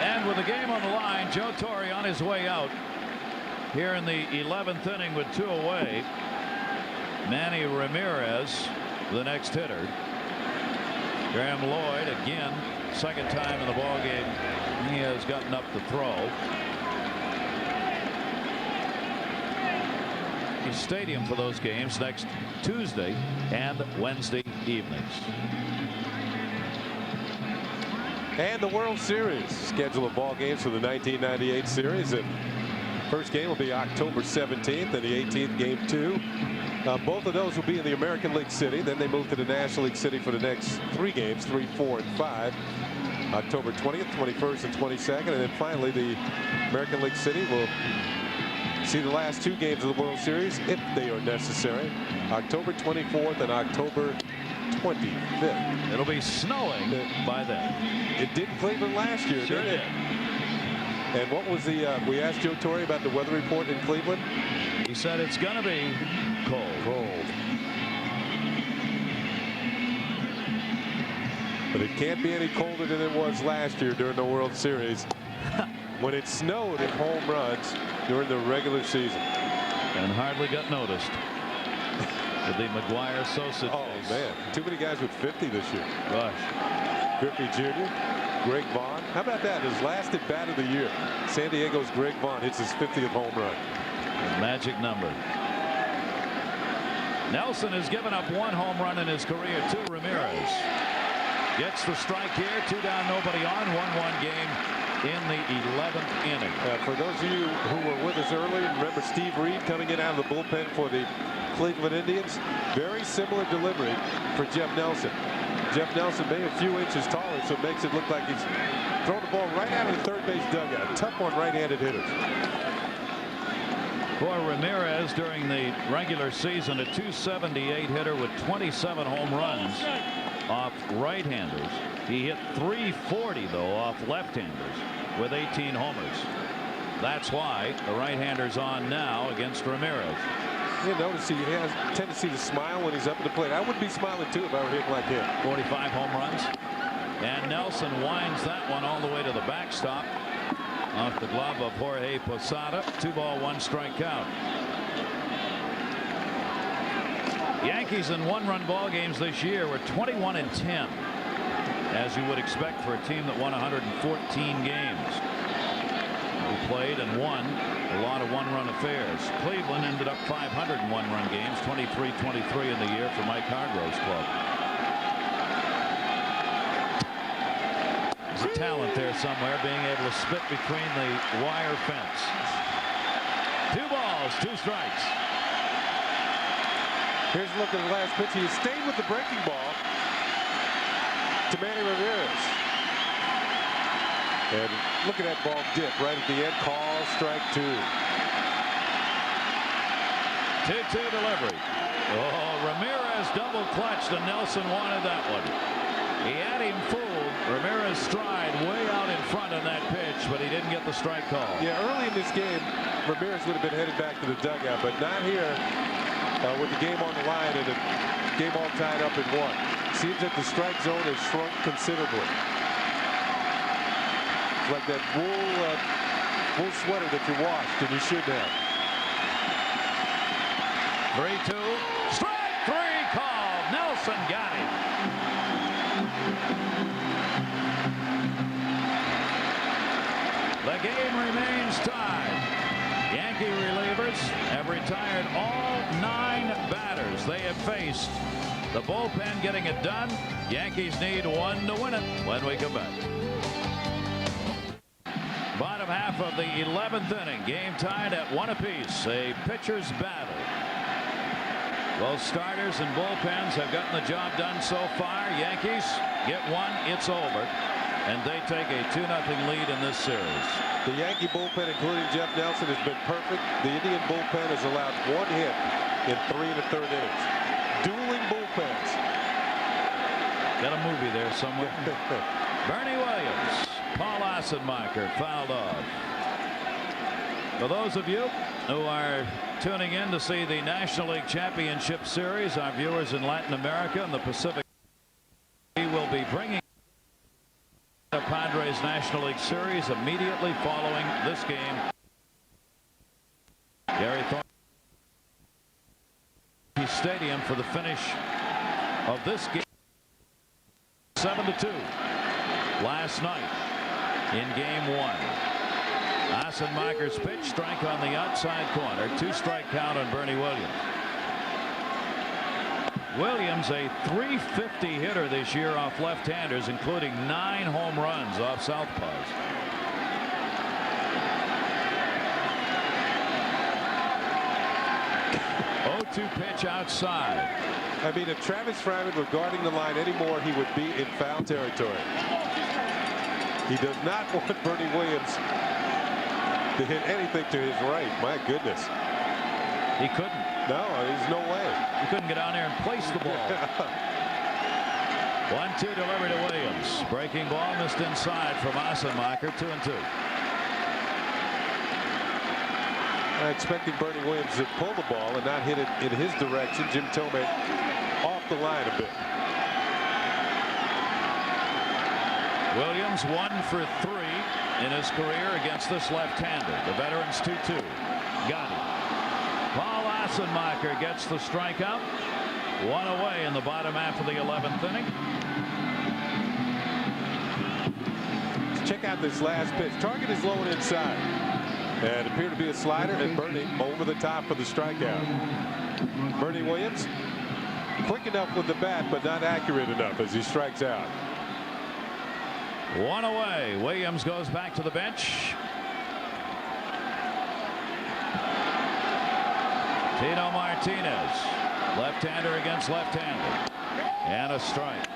And with the game on the line, Joe Torre on his way out here in the 11th inning with 2 away. Manny Ramirez, the next hitter. Graham Lloyd again, second time in the ball game he has gotten up to throw. His stadium for those games next Tuesday and Wednesday evenings. And the World Series schedule of ball games for the 1998 series. And first game will be October 17th and the 18th game 2. Both of those will be in the American League City. Then they move to the National League City for the next 3 games, 3, 4, and 5. October 20th, 21st, and 22nd. And then finally the American League City will see the last 2 games of the World Series, if they are necessary, October 24th and October 25th. It'll be snowing by then. It did in Cleveland last year, Sure didn't it? And what was the, we asked Joe Torre about the weather report in Cleveland. He said it's going to be cold. But it can't be any colder than it was last year during the World Series when it snowed in home runs during the regular season. And hardly got noticed with the McGuire-Sosa. Oh, man. Too many guys with 50 this year. Gosh. Griffey Jr., Greg Vaughn. How about that? His last at bat of the year. San Diego's Greg Vaughn hits his 50th home run. Magic number. Nelson has given up 1 home run in his career to Ramirez. Gets the strike here. 2 down, nobody on. 1-1 game in the 11th inning. For those of you who were with us earlier, remember Steve Reed coming in out of the bullpen for the Cleveland Indians. Very similar delivery for Jeff Nelson. Jeff Nelson may be a few inches taller, so it makes it look like he's throwing the ball right out of the third base dugout. Tough on right-handed hitters. For Ramirez during the regular season, a .278 hitter with 27 home runs off right-handers. He hit .340 though off left-handers with 18 homers. That's why the right-hander's on now against Ramirez. You notice he has a tendency to smile when he's up at the plate. I would be smiling too if I were hitting like him. 45 home runs. And Nelson winds that one all the way to the backstop off the glove of Jorge Posada. 2-ball, 1-strike count. Yankees in 1-run ball games this year were 21-10, as you would expect for a team that won 114 games. We played and won a lot of 1-run affairs. Cleveland ended up 500 in 1-run games, 23-23 in the year for Mike Hargrove's club. There's a talent there somewhere, being able to spit between the wire fence. 2 balls, 2 strikes. Here's a look at the last pitch. He stayed with the breaking ball to Manny Ramirez. And look at that ball dip right at the end. Call strike 2. 2-2 delivery. Oh, Ramirez double clutched and Nelson wanted that one. He had him fooled. Ramirez stride way out in front on that pitch, but he didn't get the strike call. Yeah, early in this game, Ramirez would have been headed back to the dugout, but not here with the game on the line and the game all tied up in 1. Seems that the strike zone has shrunk considerably. It's like that wool sweater that you washed and you shouldn't have. 3-2. Strike 3 called. Nelson got it. The game remains tied. Yankee relievers have retired all 9 batters they have faced. The bullpen getting it done. Yankees need 1 to win it when we come back. Bottom half of the 11th inning. Game tied at 1 apiece. A pitcher's battle. Both starters and bullpens have gotten the job done so far. Yankees get 1. It's over. and they take a 2-0 lead in this series. The Yankee bullpen, including Jeff Nelson, has been perfect. The Indian bullpen has allowed 1 hit in 3 1/3 innings. Dueling bullpens. Got a movie there somewhere. Bernie Williams, Paul Assenmacher fouled off. For those of you who are tuning in to see the National League Championship Series, our viewers in Latin America and the Pacific, we will be bringing the Padres National League Series immediately following this game. Gary Thorne Stadium for the finish of this game. 7-2 last night in game 1. Assenmacher's pitch, strike on the outside corner, 2-strike count on Bernie Williams. Williams, a .350 hitter this year off left-handers, including 9 home runs off southpaws. Pitch outside. I mean, if Travis Fryman were guarding the line anymore, he would be in foul territory. He does not want Bernie Williams to hit anything to his right. My goodness. He couldn't. No, there's no way. He couldn't get down there and place the ball. 1-2 delivery to Williams. Breaking ball missed inside from Assenmacher. 2-2. I expected Bernie Williams to pull the ball and not hit it in his direction. Jim Thome off the line a bit. Williams 1 for 3 in his career against this left-hander. The veterans 2-2. Got him. Paul Assenmacher gets the strikeout. 1 away in the bottom half of the 11th inning. Let's check out this last pitch. Target is low and inside. And appeared to be a slider, and Bernie over the top for the strikeout. Bernie Williams quick enough with the bat, but not accurate enough as he strikes out. 1 away. Williams goes back to the bench. Tino Martinez, left-hander against left-hander, and a strike.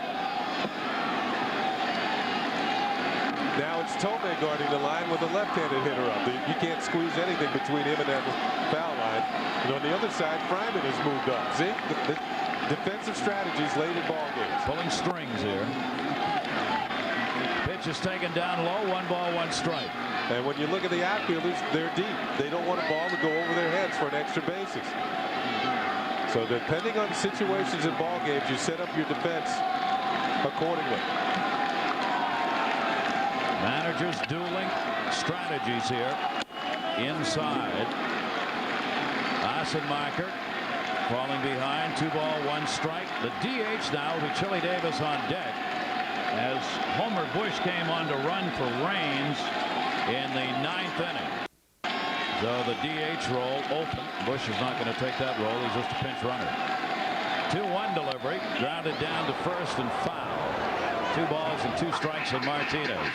Now it's Thome guarding the line with a left-handed hitter up. You can't squeeze anything between him and that foul line. And on the other side, Fryman has moved up. See, the defensive strategies late in ball games. Pulling strings here. Pitch is taken down low. 1 ball, 1 strike. And when you look at the outfielders, they're deep. They don't want a ball to go over their heads for an extra bases. So depending on situations in ball games, you set up your defense accordingly. Managers dueling strategies here. Inside. Assenmacher falling behind. 2 ball, 1 strike. The DH now will be Chili Davis on deck as Homer Bush came on to run for Raines in the 9th inning. So the DH role open. Bush is not going to take that role. He's just a pinch runner. 2-1 delivery. Grounded down to first and foul. 2 balls and 2 strikes on Martinez.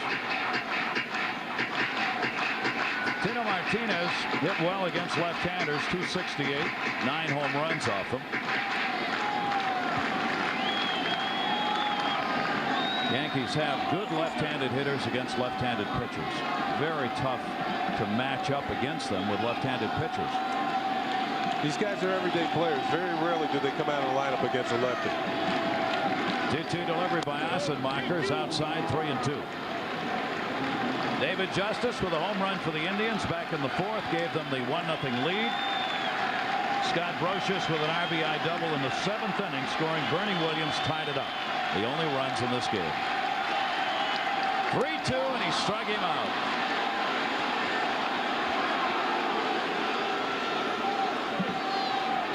Tino Martinez hit well against left-handers. 268. 9 home runs off him. Yankees have good left-handed hitters against left-handed pitchers. Very tough to match up against them with left-handed pitchers. These guys are everyday players. Very rarely do they come out of the lineup against a lefty. 2-2 delivery by Assenmacher is outside. 3-2. David Justice with a home run for the Indians back in the 4th gave them the 1-0 lead. Scott Brocious with an RBI double in the 7th inning, scoring. Bernie Williams tied it up. The only runs in this game. 3-2, and he struck him out.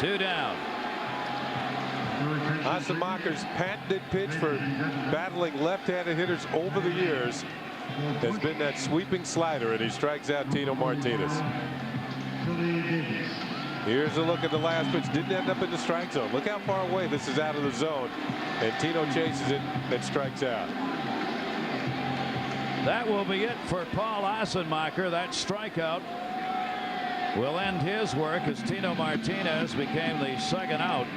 Two down. Assenmacher's patented pitch for battling left-handed hitters over the years has been that sweeping slider, and he strikes out Tino Martinez. Here's a look at the last pitch. Didn't end up in the strike zone. Look how far away this is out of the zone, and Tino chases it and strikes out. That will be it for Paul Assenmacher. That strikeout will end his work as Tino Martinez became the 2nd out.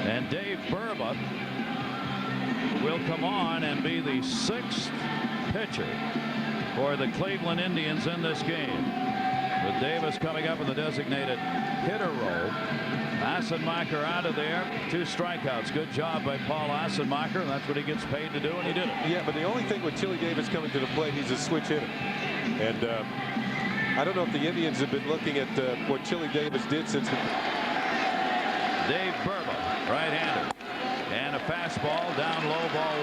And Dave Burba will come on and be the 6th pitcher for the Cleveland Indians in this game, with Davis coming up in the designated hitter role. Assenmacher out of there, 2 strikeouts. Good job by Paul Assenmacher. That's what he gets paid to do, and he did it. Yeah, but the only thing with Chili Davis coming to the plate, he's a switch hitter. And I don't know if the Indians have been looking at what Chili Davis did since Dave Burba, right-handed, and a fastball down low, ball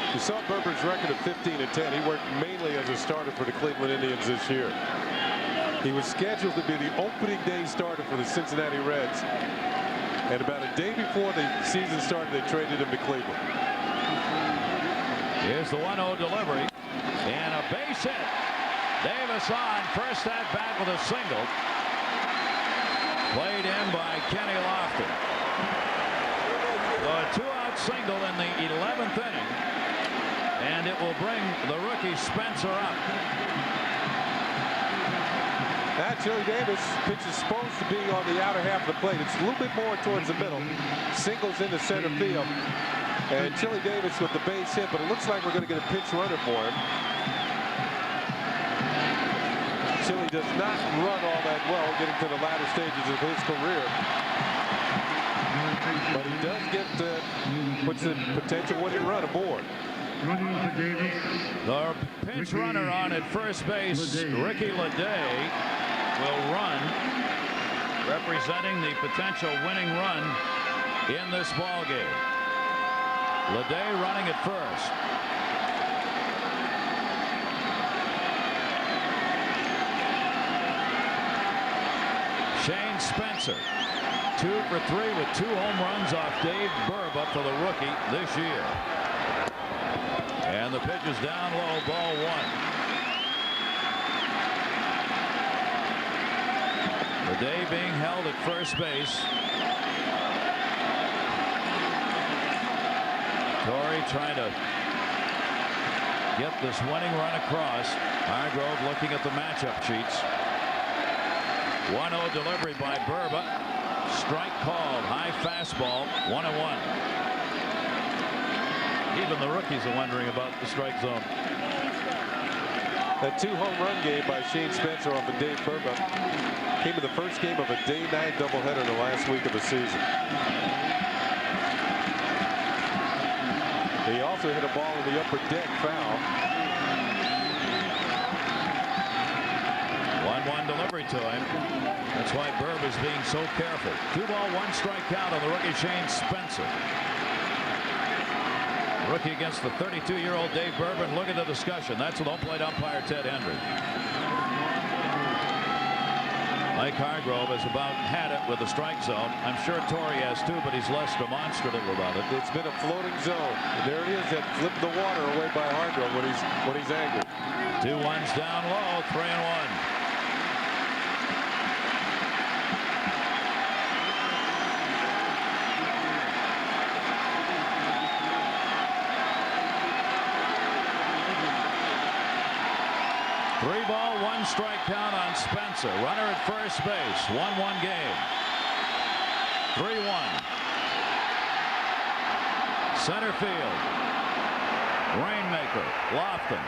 1. You saw Burber's record of 15-10. He worked mainly as a starter for the Cleveland Indians this year. He was scheduled to be the opening day starter for the Cincinnati Reds. And about a day before the season started, they traded him to Cleveland. Here's the 1-0 delivery. And a base hit. Davis on first at bat with a single. Played in by Kenny Lofton. So a 2-out single in the 11th inning. And it will bring the rookie Spencer up. That Chili Davis pitch is supposed to be on the outer half of the plate. It's a little bit more towards the middle. Singles into center field. And Chili Davis with the base hit, but it looks like we're going to get a pinch runner for him. Chili does not run all that well getting to the latter stages of his career. But he does get puts the potential winning run aboard. The pinch runner on at first base, Ricky Leday, will run, representing the potential winning run in this ball game. Leday running at first. Shane Spencer, 2 for 3 with 2 home runs off Dave Burba for the rookie this year. And the pitch is down low, ball 1. The day being held at first base. Torrey trying to get this winning run across. Hargrove looking at the matchup sheets. 1-0 delivery by Burba. Strike called. High fastball. 1-1. Even the rookies are wondering about the strike zone. That 2 home run game by Shane Spencer off of Dave Burba came in the first game of a day-night doubleheader in the last week of the season. He also hit a ball in the upper deck foul. 1-1 delivery to him. That's why Burba's being so careful. 2-ball, 1 strike count on the rookie Shane Spencer. Rookie against the 32-year-old Dave Burba. Look at the discussion. That's with home plate umpire Ted Hendry. Mike Hargrove has about had it with the strike zone. I'm sure Torrey has too, but he's less demonstrative about it. It's been a floating zone. And there it is. That flipped the water away by Hargrove when he's angry. 2-1s down low. 3-1. Three-ball, 1 strike count on Spencer. Runner at first base. 1-1 game. 3-1. Center field. Rainmaker. Lofton.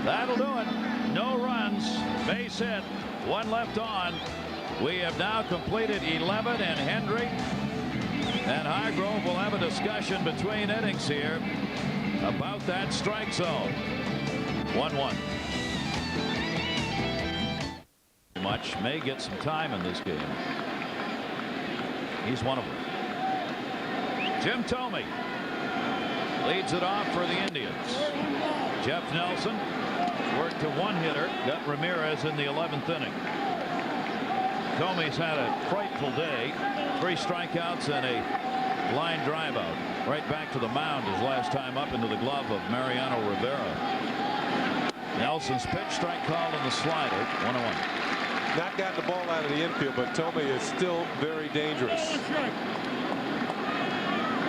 That'll do it. No runs. Base hit. 1 left on. We have now completed 11, and Hendry and Hargrove will have a discussion between innings here about that strike zone. 1-1. Much may get some time in this game. He's one of them. Jim Thome leads it off for the Indians. Jeff Nelson worked to 1 hitter, got Ramirez in the 11th inning. Thome's had a frightful day. 3 strikeouts and a line drive out. Right back to the mound his last time up into the glove of Mariano Rivera. Nelson's pitch, strike called on the slider. 1-1. Not gotten the ball out of the infield, but Thome is still very dangerous.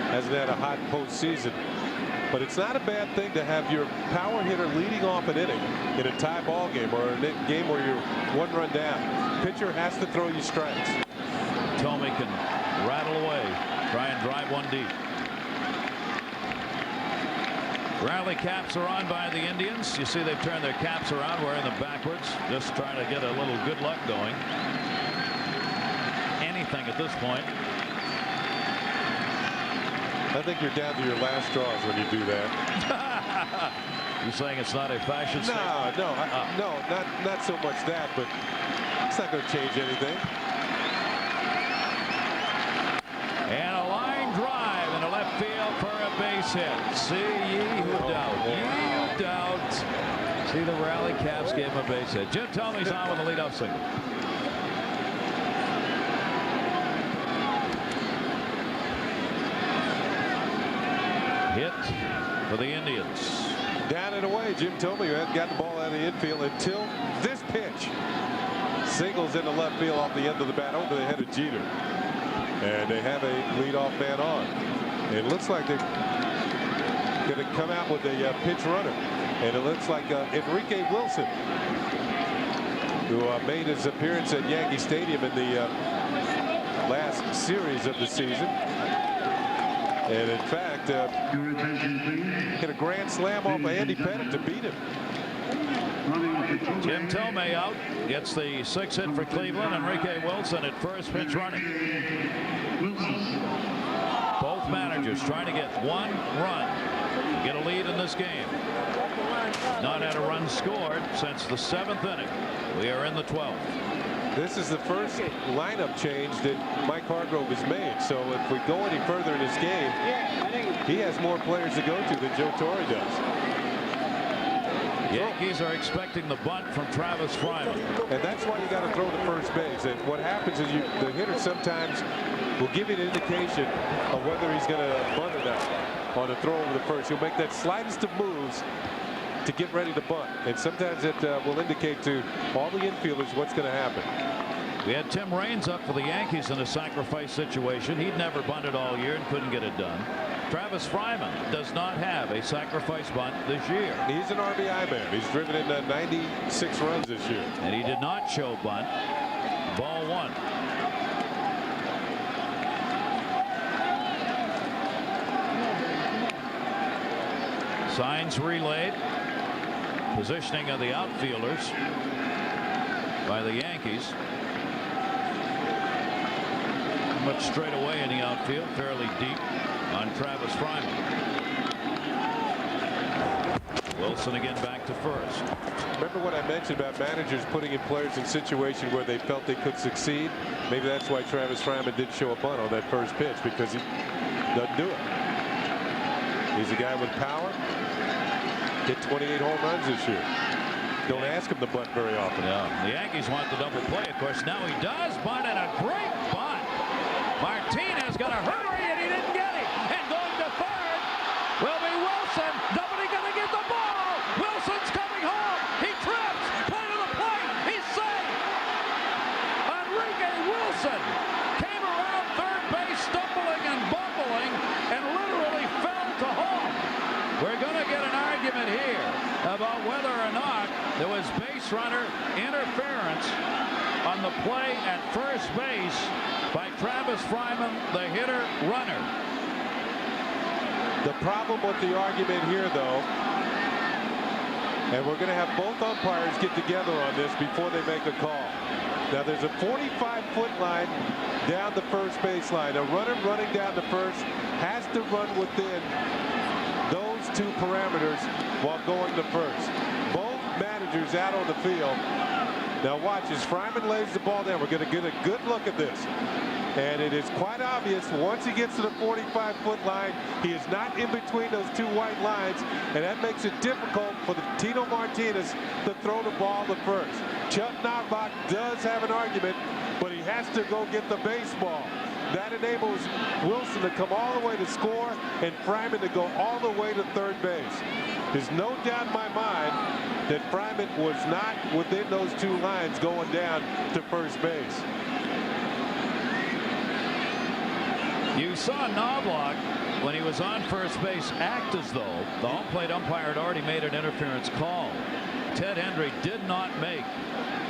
Hasn't had a hot postseason. But it's not a bad thing to have your power hitter leading off an inning in a tie ball game or a game where you're 1 run down. Pitcher has to throw you strikes. 2 Thorne can rattle away, try and drive one deep. Rally caps are on by the Indians. You see they've turned their caps around, wearing them backwards, just trying to get a little good luck going. Anything at this point. I think you're down to your last straws when you do that. You saying it's not a fashion statement? No, not so much that, but it's not going to change anything. And a line drive into left field for a base hit. See ye who doubt. Ye who doubt. See, the rally caps gave him a base hit. Jim Thome's on with the leadoff single. Hit for the Indians. Down and away, Jim Thome, who hadn't got the ball out of the infield until this pitch. Singles into left field off the end of the bat over the head of Jeter. And they have a leadoff man on. It looks like they're going to come out with a pitch runner. And it looks like Enrique Wilson, who made his appearance at Yankee Stadium in the last series of the season. And in fact, hit a grand slam off of Andy Pettitte to beat him. Jim Thome out, gets the 6th hit for Cleveland. Enrique Wilson at first, pitch running. Both managers trying to get one run, get a lead in this game. Not had a run scored since the 7th inning. We are in the 12th. This is the first lineup change that Mike Hargrove has made. So if we go any further in this game, he has more players to go to than Joe Torre does. Yankees are expecting the bunt from Travis Fryman. And that's why you got to throw to first base. And what happens is the hitter sometimes will give you an indication of whether he's going to bunt or not on a throw over the first. He'll make that slightest of moves to get ready to bunt. And sometimes it will indicate to all the infielders what's going to happen. We had Tim Raines up for the Yankees in a sacrifice situation. He'd never bunted all year and couldn't get it done. Travis Fryman does not have a sacrifice bunt this year. He's an RBI man. He's driven in 96 runs this year. And he did not show bunt. Ball one. Signs relayed. Positioning of the outfielders by the Yankees. Much straight away in the outfield, fairly deep on Travis Fryman. Wilson again back to first. Remember what I mentioned about managers putting in players in situations where they felt they could succeed? Maybe that's why Travis Fryman did show a bunt on that first pitch, because he doesn't do it. He's a guy with power. Hit 28 home runs this year. Don't ask him to bunt very often. Yeah, the Yankees want the double play, of course. Now he does bunt, and a great bunt. Martinez got a hurry, and he didn't get it. And going to third will be Wilson. Nobody going to get the ball. Wilson's coming home. He trips. Point of the plate. He's safe. Enrique Wilson came around third base, stumbling and bumbling, and literally fell to home. We're going to get an argument here about whether or not there was base runner interference on the play at first base by Travis Fryman, the hitter-runner. The problem with the argument here, though, and we're going to have both umpires get together on this before they make a call. Now, there's a 45-foot line down the first baseline. A runner running down the first has to run within those two parameters while going to first. Both managers out on the field. Now watch, as Fryman lays the ball down, we're going to get a good look at this. And it is quite obvious once he gets to the 45-foot line, he is not in between those two white lines, and that makes it difficult for the Tino Martinez to throw the ball to first. Chuck Knobloch does have an argument, but he has to go get the baseball. That enables Wilson to come all the way to score and Fryman to go all the way to third base. There's no doubt in my mind that Fryman was not within those two lines going down to first base. You saw Knobloch, when he was on first base, act as though the home plate umpire had already made an interference call. Ted Hendry did not make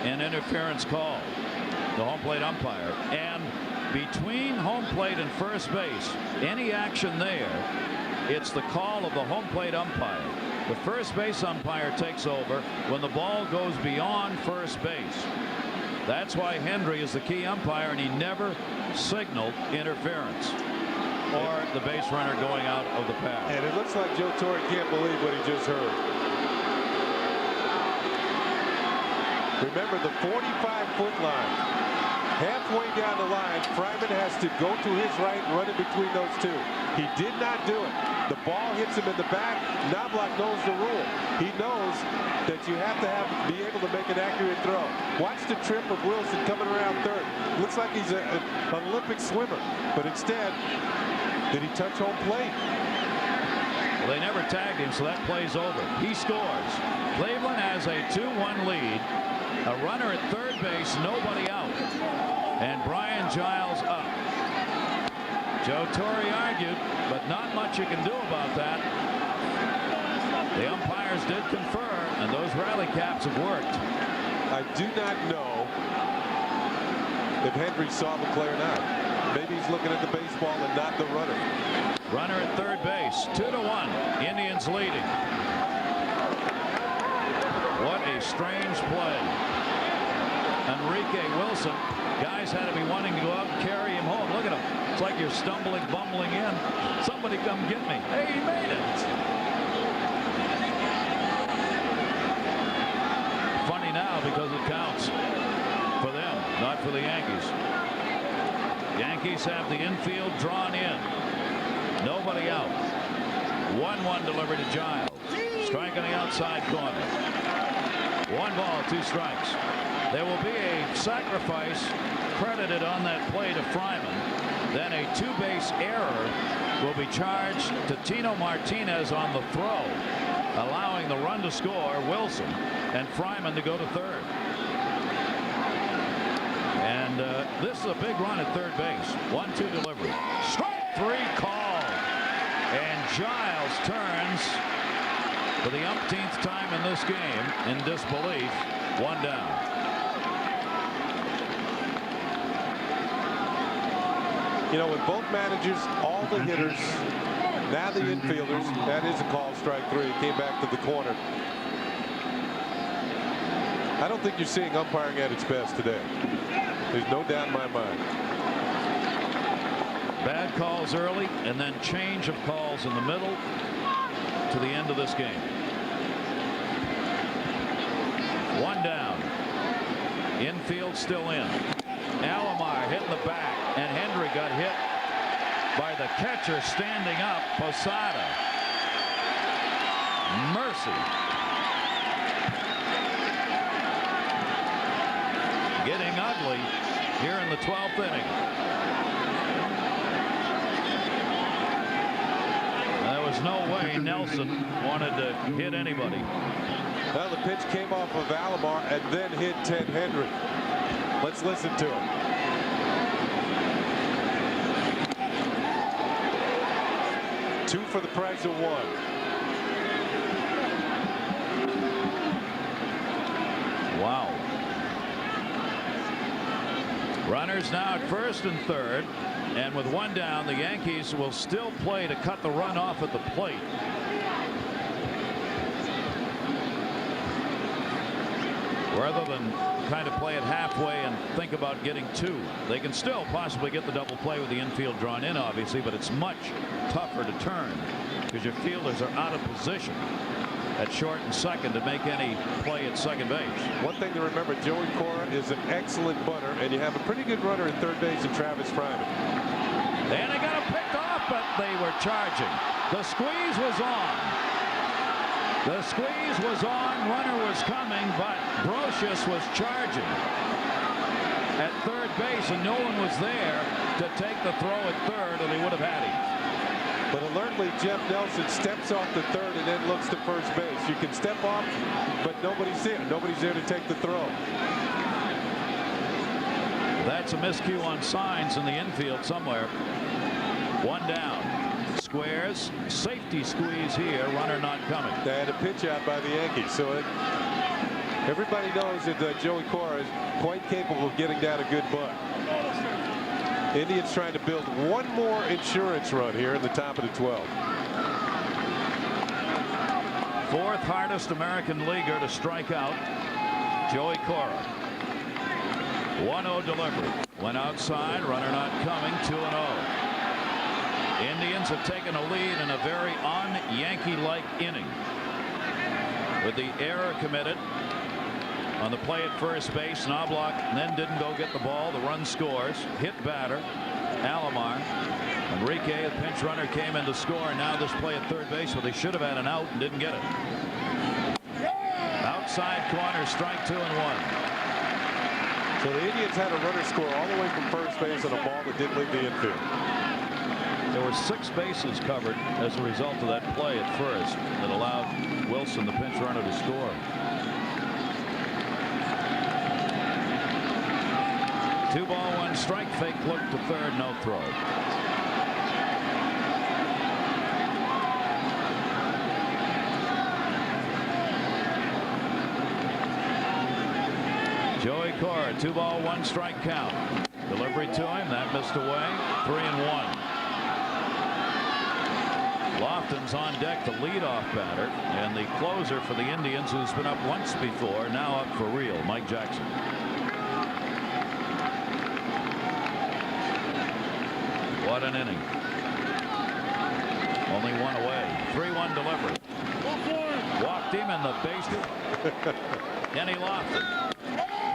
an interference call, the home plate umpire. And between home plate and first base, any action there, it's the call of the home plate umpire. The first base umpire takes over when the ball goes beyond first base. That's why Hendry is the key umpire, and he never signaled interference or the base runner going out of the path. And it looks like Joe Thorne can't believe what he just heard. Remember the 45-foot line. Halfway down the line, Fryman has to go to his right and run in between those two. He did not do it. The ball hits him in the back. Knobloch knows the rule. He knows that you have to be able to make an accurate throw. Watch the trip of Wilson coming around third. Looks like he's an Olympic swimmer, but instead, did he touch home plate? Well, they never tagged him, so that play's over. He scores. Cleveland has a 2-1 lead. A runner at third base, nobody out. And Brian Giles up. Joe Torre argued, but not much you can do about that. The umpires did confer, and those rally caps have worked. I do not know if Hendry saw the play or not. Maybe he's looking at the baseball and not the runner. Runner at third base, 2-1. Indians leading. What a strange play. Enrique Wilson, guys had to be wanting to go out and carry him home. Look at him. It's like you're stumbling, bumbling in. Somebody come get me. Hey, he made it. Funny now because it counts for them, not for the Yankees. Yankees have the infield drawn in. Nobody out. 1-1 delivered to Giles. Strike on the outside corner. 1 ball, 2 strikes. There will be a sacrifice credited on that play to Fryman. Then a 2-base error will be charged to Tino Martinez on the throw, allowing the run to score, Wilson, and Fryman to go to third. And this is a big run at third base. 1-2 delivery. Strike 3 called. And Giles turns for the umpteenth time in this game in disbelief. 1 down. You know, with both managers, all the hitters, now the infielders, that is a call, strike 3. It came back to the corner. I don't think you're seeing umpiring at its best today. There's no doubt in my mind. Bad calls early and then change of calls in the middle to the end of this game. 1 down. Infield still in. Alomar hit in the back, and Hendry got hit by the catcher standing up, Posada. Mercy. Getting ugly here in the 12th inning. There was no way Nelson wanted to hit anybody. Well, the pitch came off of Alomar and then hit Ted Hendry. Let's listen to him. Two for the price of 1. Wow. Runners now at first and third, and with 1 down, the Yankees will still play to cut the run off at the plate. Rather than kind of play it halfway and think about getting 2. They can still possibly get the double play with the infield drawn in, obviously, but it's much tougher to turn because your fielders are out of position at short and second to make any play at second base. One thing to remember, Joey Cora is an excellent bunter, and you have a pretty good runner at third base in Travis Fryman. And they got him picked off, but they were charging. The squeeze was on. The squeeze was on. Runner was coming, but Brocious was charging at third base, and no one was there to take the throw at third, or they would have had him. But alertly, Jeff Nelson steps off the third and then looks to first base. You can step off, but nobody's there. Nobody's there to take the throw. That's a miscue on signs in the infield somewhere. 1 down. Squares, safety squeeze here, runner not coming. They had a pitch out by the Yankees, so everybody knows that Joey Cora is quite capable of getting down a good bunt. Indians trying to build one more insurance run here in the top of the 12th. Fourth hardest American leaguer to strike out, Joey Cora. 1-0 delivery. Went outside, runner not coming, 2-0. Indians have taken a lead in a very un-Yankee-like inning. With the error committed on the play at first base, Knobloch then didn't go get the ball. The run scores. Hit batter, Alomar. Enrique, the pinch runner, came in to score. Now this play at third base, where they should have had an out and didn't get it. Outside corner, strike 2 and 1. So the Indians had a runner score all the way from first base on a ball that didn't leave the infield. There were 6 bases covered as a result of that play at first that allowed Wilson, the pinch runner, to score. Two ball, 1 strike. Fake look to third, no throw. Joey Cora, 2 ball, 1 strike count. Delivery to him, that missed away. 3-1. Lofton's on deck, the leadoff batter, and the closer for the Indians, who's been up once before, now up for real, Mike Jackson. What an inning. Only 1 away. 3-1 delivery. Walked him in the base. Kenny Lofton.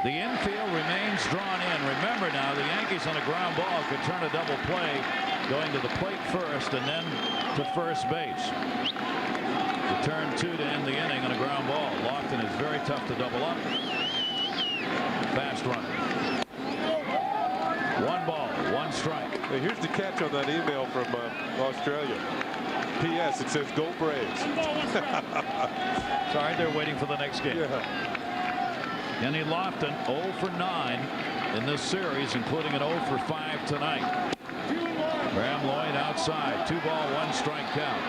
The infield remains drawn in. Remember now, the Yankees on a ground ball could turn a double play, going to the plate first and then to first base. To turn 2 to end the inning on a ground ball. Lofton is very tough to double up. Fast runner. 1 ball, 1 strike. Hey, here's the catch on that email from Australia. P.S. It says go Braves. Sorry, they're waiting for the next game. Yeah. Kenny Lofton 0 for 9 in this series, including an 0 for 5 tonight. Graham Lloyd outside. 2 ball, 1 strike count.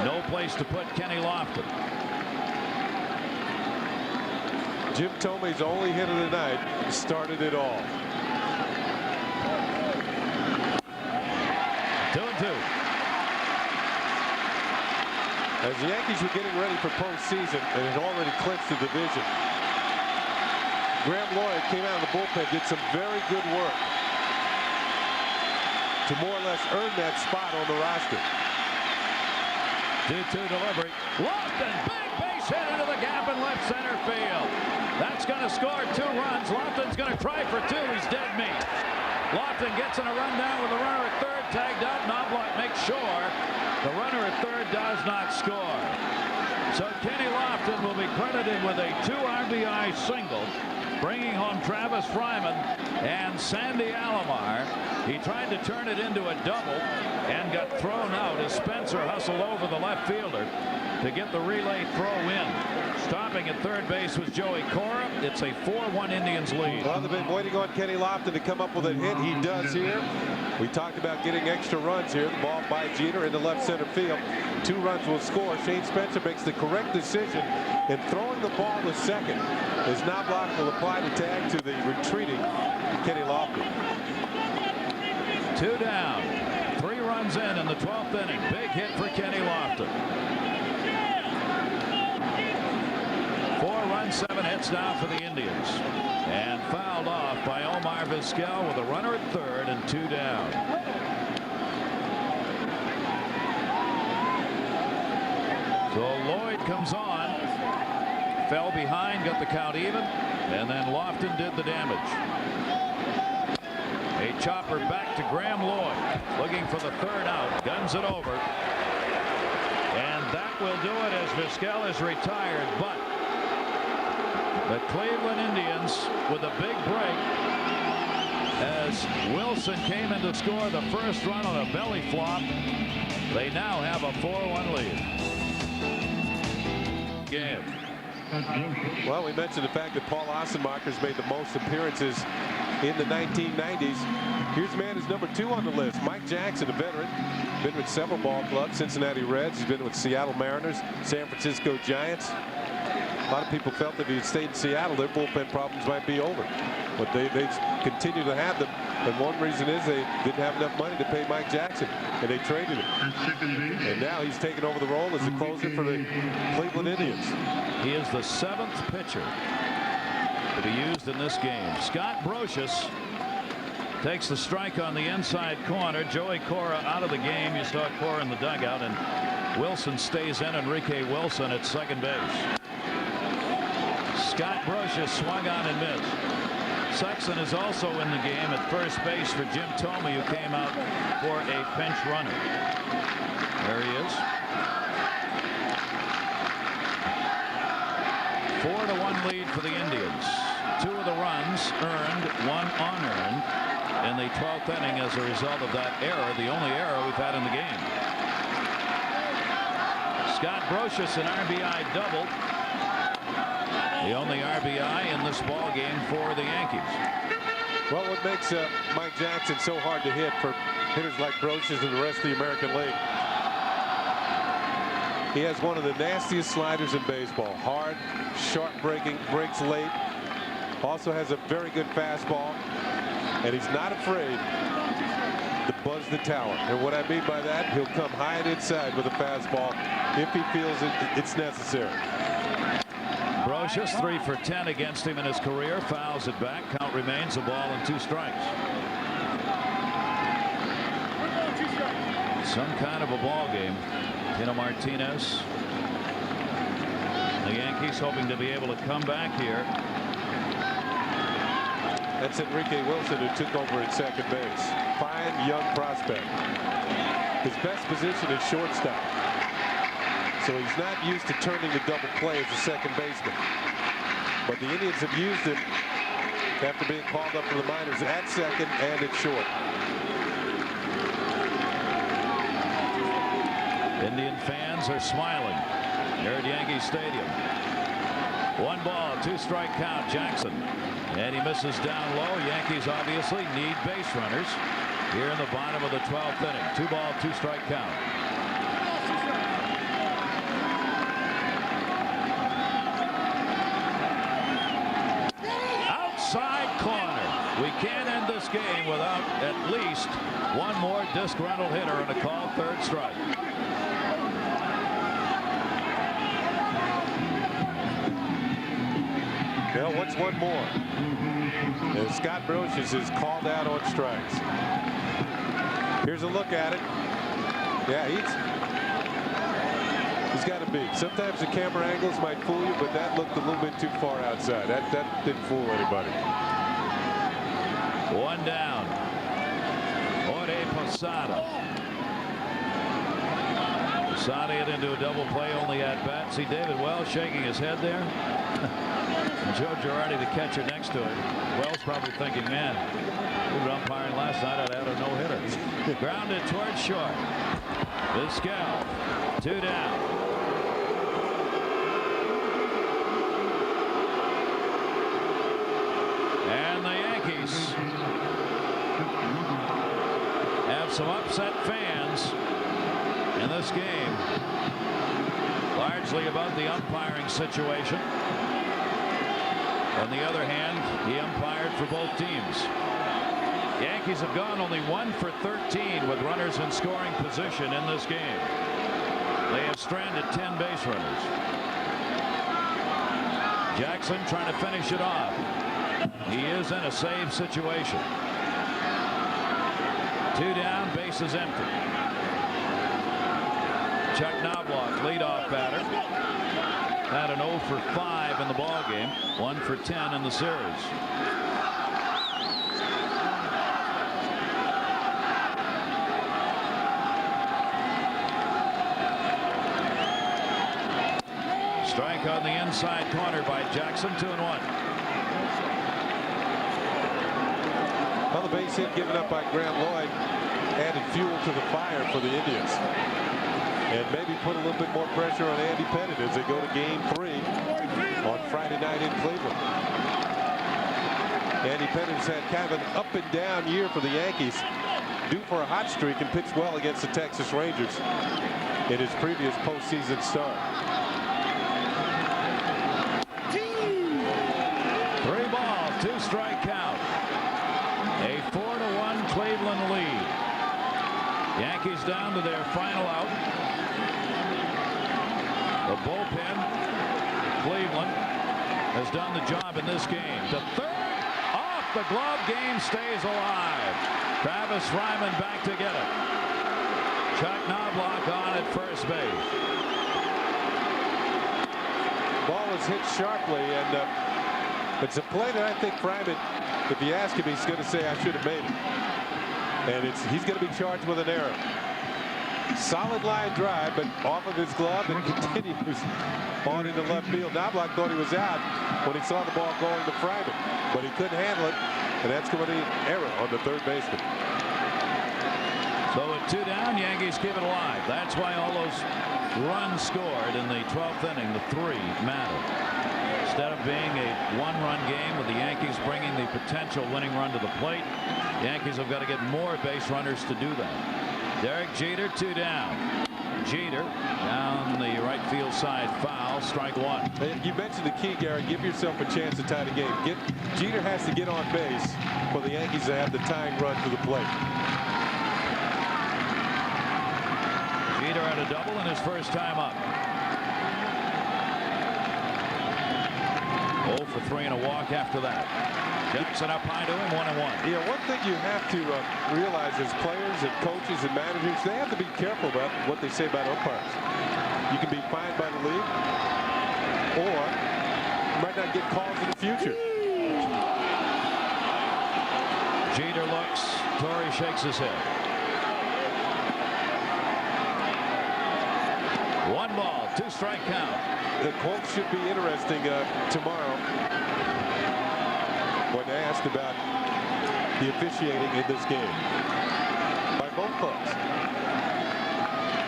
No place to put Kenny Lofton. Jim Thome's only hit of the night started it all. 2-2. As the Yankees were getting ready for postseason and had already clinched the division, Graham Lloyd came out of the bullpen, did some very good work to more or less earn that spot on the roster. 2-2 delivery. Lofton, big base hit into the gap in left center field. That's going to score 2 runs. Lofton's going to try for 2. He's dead meat. Lofton gets in a run down with the runner at third, tagged out. Knobloch makes sure the runner at third does not score. So Kenny Lofton will be credited with a 2 RBI single, bringing home Travis Fryman and Sandy Alomar. He tried to turn it into a double and got thrown out as Spencer hustled over the left fielder to get the relay throw in. Stopping at third base was Joey Cora. It's a 4-1 Indians lead. Well, they've been waiting on Kenny Lofton to come up with a hit. He does here. We talked about getting extra runs here. The ball by Jeter into left center field. 2 runs will score. Shane Spencer makes the correct decision in throwing the ball to second, as Knobloch will apply the tag to the retreating Kenny Lofton. 2 down. 3 runs in the 12th inning. Big hit for Kenny Lofton. 4 runs, 7 hits down for the Indians. And fouled off by Omar Vizquel with a runner at third and 2 down. So Lloyd comes on. Fell behind, got the count even, and then Lofton did the damage. A chopper back to Graham Lloyd, looking for the 3rd out, guns it over, and that will do it as Vizquel is retired. But the Cleveland Indians with a big break as Wilson came in to score the first run on a belly flop. They now have a 4-1 lead. Game. Well, we mentioned the fact that Paul Ossenmacher's made the most appearances in the 1990s. Here's a man who's number 2 on the list, Mike Jackson, a veteran. Been with several ball clubs, Cincinnati Reds. He's been with Seattle Mariners, San Francisco Giants. A lot of people felt that if he had stayed in Seattle, their bullpen problems might be over. But they continue to have them. And one reason is they didn't have enough money to pay Mike Jackson, and they traded him. And now he's taken over the role as the closer for the Cleveland Indians. He is the 7th pitcher to be used in this game. Scott Brocious takes the strike on the inside corner. Joey Cora out of the game. You saw Cora in the dugout, and Wilson stays in. Enrique Wilson at second base. Scott Brocious swung on and missed. Sexton is also in the game at first base for Jim Thome, who came out for a pinch runner. There he is. 4-1 lead for the Indians. 2 of the runs earned, 1 unearned in the 12th inning as a result of that error, the only error we've had in the game. Scott Brocious, an RBI double. The only RBI in this ball game for the Yankees. Well, what makes Mike Jackson so hard to hit for hitters like Brocious and the rest of the American League? He has one of the nastiest sliders in baseball. Hard, sharp breaking, breaks late. Also has a very good fastball. And he's not afraid to buzz the tower. And what I mean by that, he'll come high and inside with a fastball if he feels it's necessary. Brocious 3 for 10 against him in his career. Fouls it back. Count remains a ball and 2 strikes. Some kind of a ball game. Tino Martinez. The Yankees hoping to be able to come back here. That's Enrique Wilson, who took over at second base. Fine young prospect. His best position is shortstop. So he's not used to turning the double play as a second baseman. But the Indians have used him after being called up for the minors at second and at short. Indian fans are smiling here at Yankee Stadium. 1 ball, 2 strike count. Jackson, and he misses down low. Yankees obviously need base runners here in the bottom of the 12th inning. 2 ball, 2 strike count. Outside corner. We can't end this game without at least one more disgruntled hitter and a called 3rd strike. Well, what's one more? And Scott Brocious is called out on strikes. Here's a look at it. Yeah, he's got to be. Sometimes the camera angles might fool you, but that looked a little bit too far outside. That didn't fool anybody. 1 down. Jorge Posada. Posada it into a double play, only at bat. See David Wells shaking his head there. And Joe Girardi, the catcher next to him. Wells probably thinking, man, we were umpiring last night, I'd had a no-hitter. Grounded towards short. Vizquel, 2 down. And the Yankees have some upset fans in this game. Largely about the umpiring situation. On the other hand, he umpired for both teams. Yankees have gone only 1 for 13 with runners in scoring position in this game. They have stranded 10 base runners. Jackson trying to finish it off. He is in a save situation. 2 down, bases empty. Chuck Knobloch, leadoff batter. Had an 0 for 5 in the ball game, 1 for 10 in the series. Strike on the inside corner by Jackson, 2-1. Well, the base hit given up by Grant Lloyd added fuel to the fire for the Indians. And maybe put a little bit more pressure on Andy Pettitte as they go to game 3 on Friday night in Cleveland. Andy Pettitte's had kind of an up and down year for the Yankees, due for a hot streak, and pitched well against the Texas Rangers in his previous postseason start. 2-strike count. A 4-1 Cleveland lead. Yankees down to their final out. The bullpen, Cleveland, has done the job in this game. To third, off the glove, game stays alive. Travis Fryman back to get it. Chuck Knobloch on at first base. Ball is hit sharply, and it's a play that I think Fryman, if you ask him, he's going to say, I should have made it. And he's going to be charged with an error. Solid line drive, but off of his glove and continues on into left field. Knobloch thought he was out when he saw the ball going to Fryman, but he couldn't handle it, and that's going to be an error on the third baseman. So with 2 down, Yankees keep it alive. That's why all those runs scored in the 12th inning, the 3 matter. Instead of being a 1-run game with the Yankees bringing the potential winning run to the plate, Yankees have got to get more base runners to do that. Derek Jeter, 2 down. Jeter down the right field side, foul, strike 1. You mentioned the key, Gary. Give yourself a chance to tie the game. Jeter has to get on base for the Yankees to have the tying run to the plate. Jeter had a double in his first time up. 0 for 3 and a walk after that. Jackson up high to him, 1-1. Yeah, one thing you have to realize as players and coaches and managers, they have to be careful about what they say about umpires. You can be fined by the league, or you might not get calls in the future. Jeter looks, Torrey shakes his head. 1 ball, 2-strike count. The quote should be interesting tomorrow when asked about the officiating in this game by both clubs.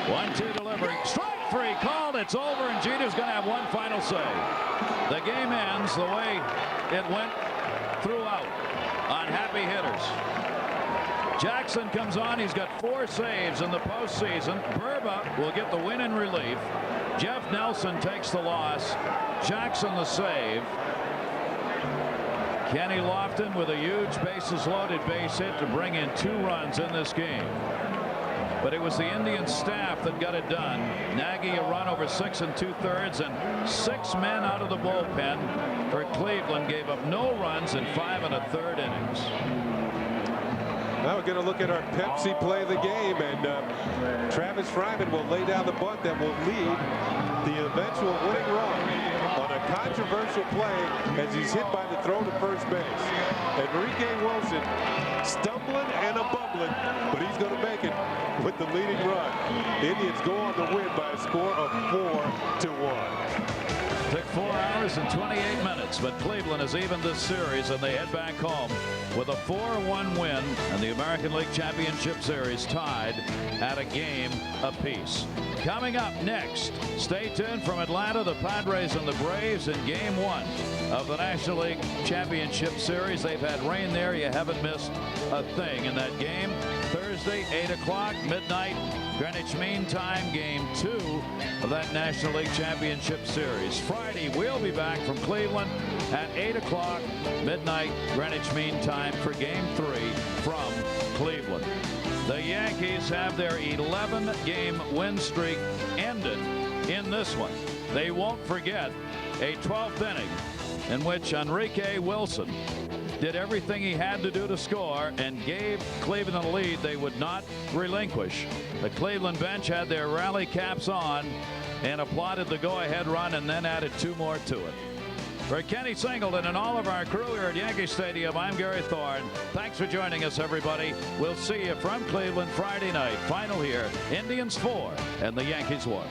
1-2 delivery, strike 3 called. It's over, and Jeter's going to have one final say. The game ends the way it went throughout on happy hitters. Jackson comes on. He's got 4 saves in the postseason. Burba will get the win in relief. Jeff Nelson takes the loss. Jackson the save. Kenny Lofton with a huge bases loaded base hit to bring in 2 runs in this game. But it was the Indian staff that got it done. Nagy a run over 6 2/3, and 6 men out of the bullpen for Cleveland gave up no runs in 5 1/3 innings. Now we're going to look at our Pepsi play of the game, and Travis Fryman will lay down the bunt that will lead the eventual winning run on a controversial play as he's hit by the throw to first base. Enrique Wilson stumbling and a bumbling, but he's going to make it with the leading run. The Indians go on to win by a score of 4-1. Took 4 hours and 28 minutes, but Cleveland has evened this series, and they head back home with a 4-1 win, and the American League Championship Series tied at a game apiece. Coming up next, stay tuned from Atlanta, the Padres and the Braves in Game 1 of the National League Championship Series. They've had rain there. You haven't missed a thing in that game. Thursday, 8 o'clock, midnight, Greenwich Mean Time, Game 2 of that National League Championship Series. Friday, we'll be back from Cleveland at 8 o'clock, midnight, Greenwich Mean Time for Game 3 from Cleveland. The Yankees have their 11-game win streak ended in this one. They won't forget a 12th inning in which Enrique Wilson did everything he had to do to score and gave Cleveland a lead they would not relinquish. The Cleveland bench had their rally caps on and applauded the go-ahead run, and then added 2 more to it. For Kenny Singleton and all of our crew here at Yankee Stadium, I'm Gary Thorne. Thanks for joining us, everybody. We'll see you from Cleveland Friday night. Final here, Indians 4 and the Yankees 1.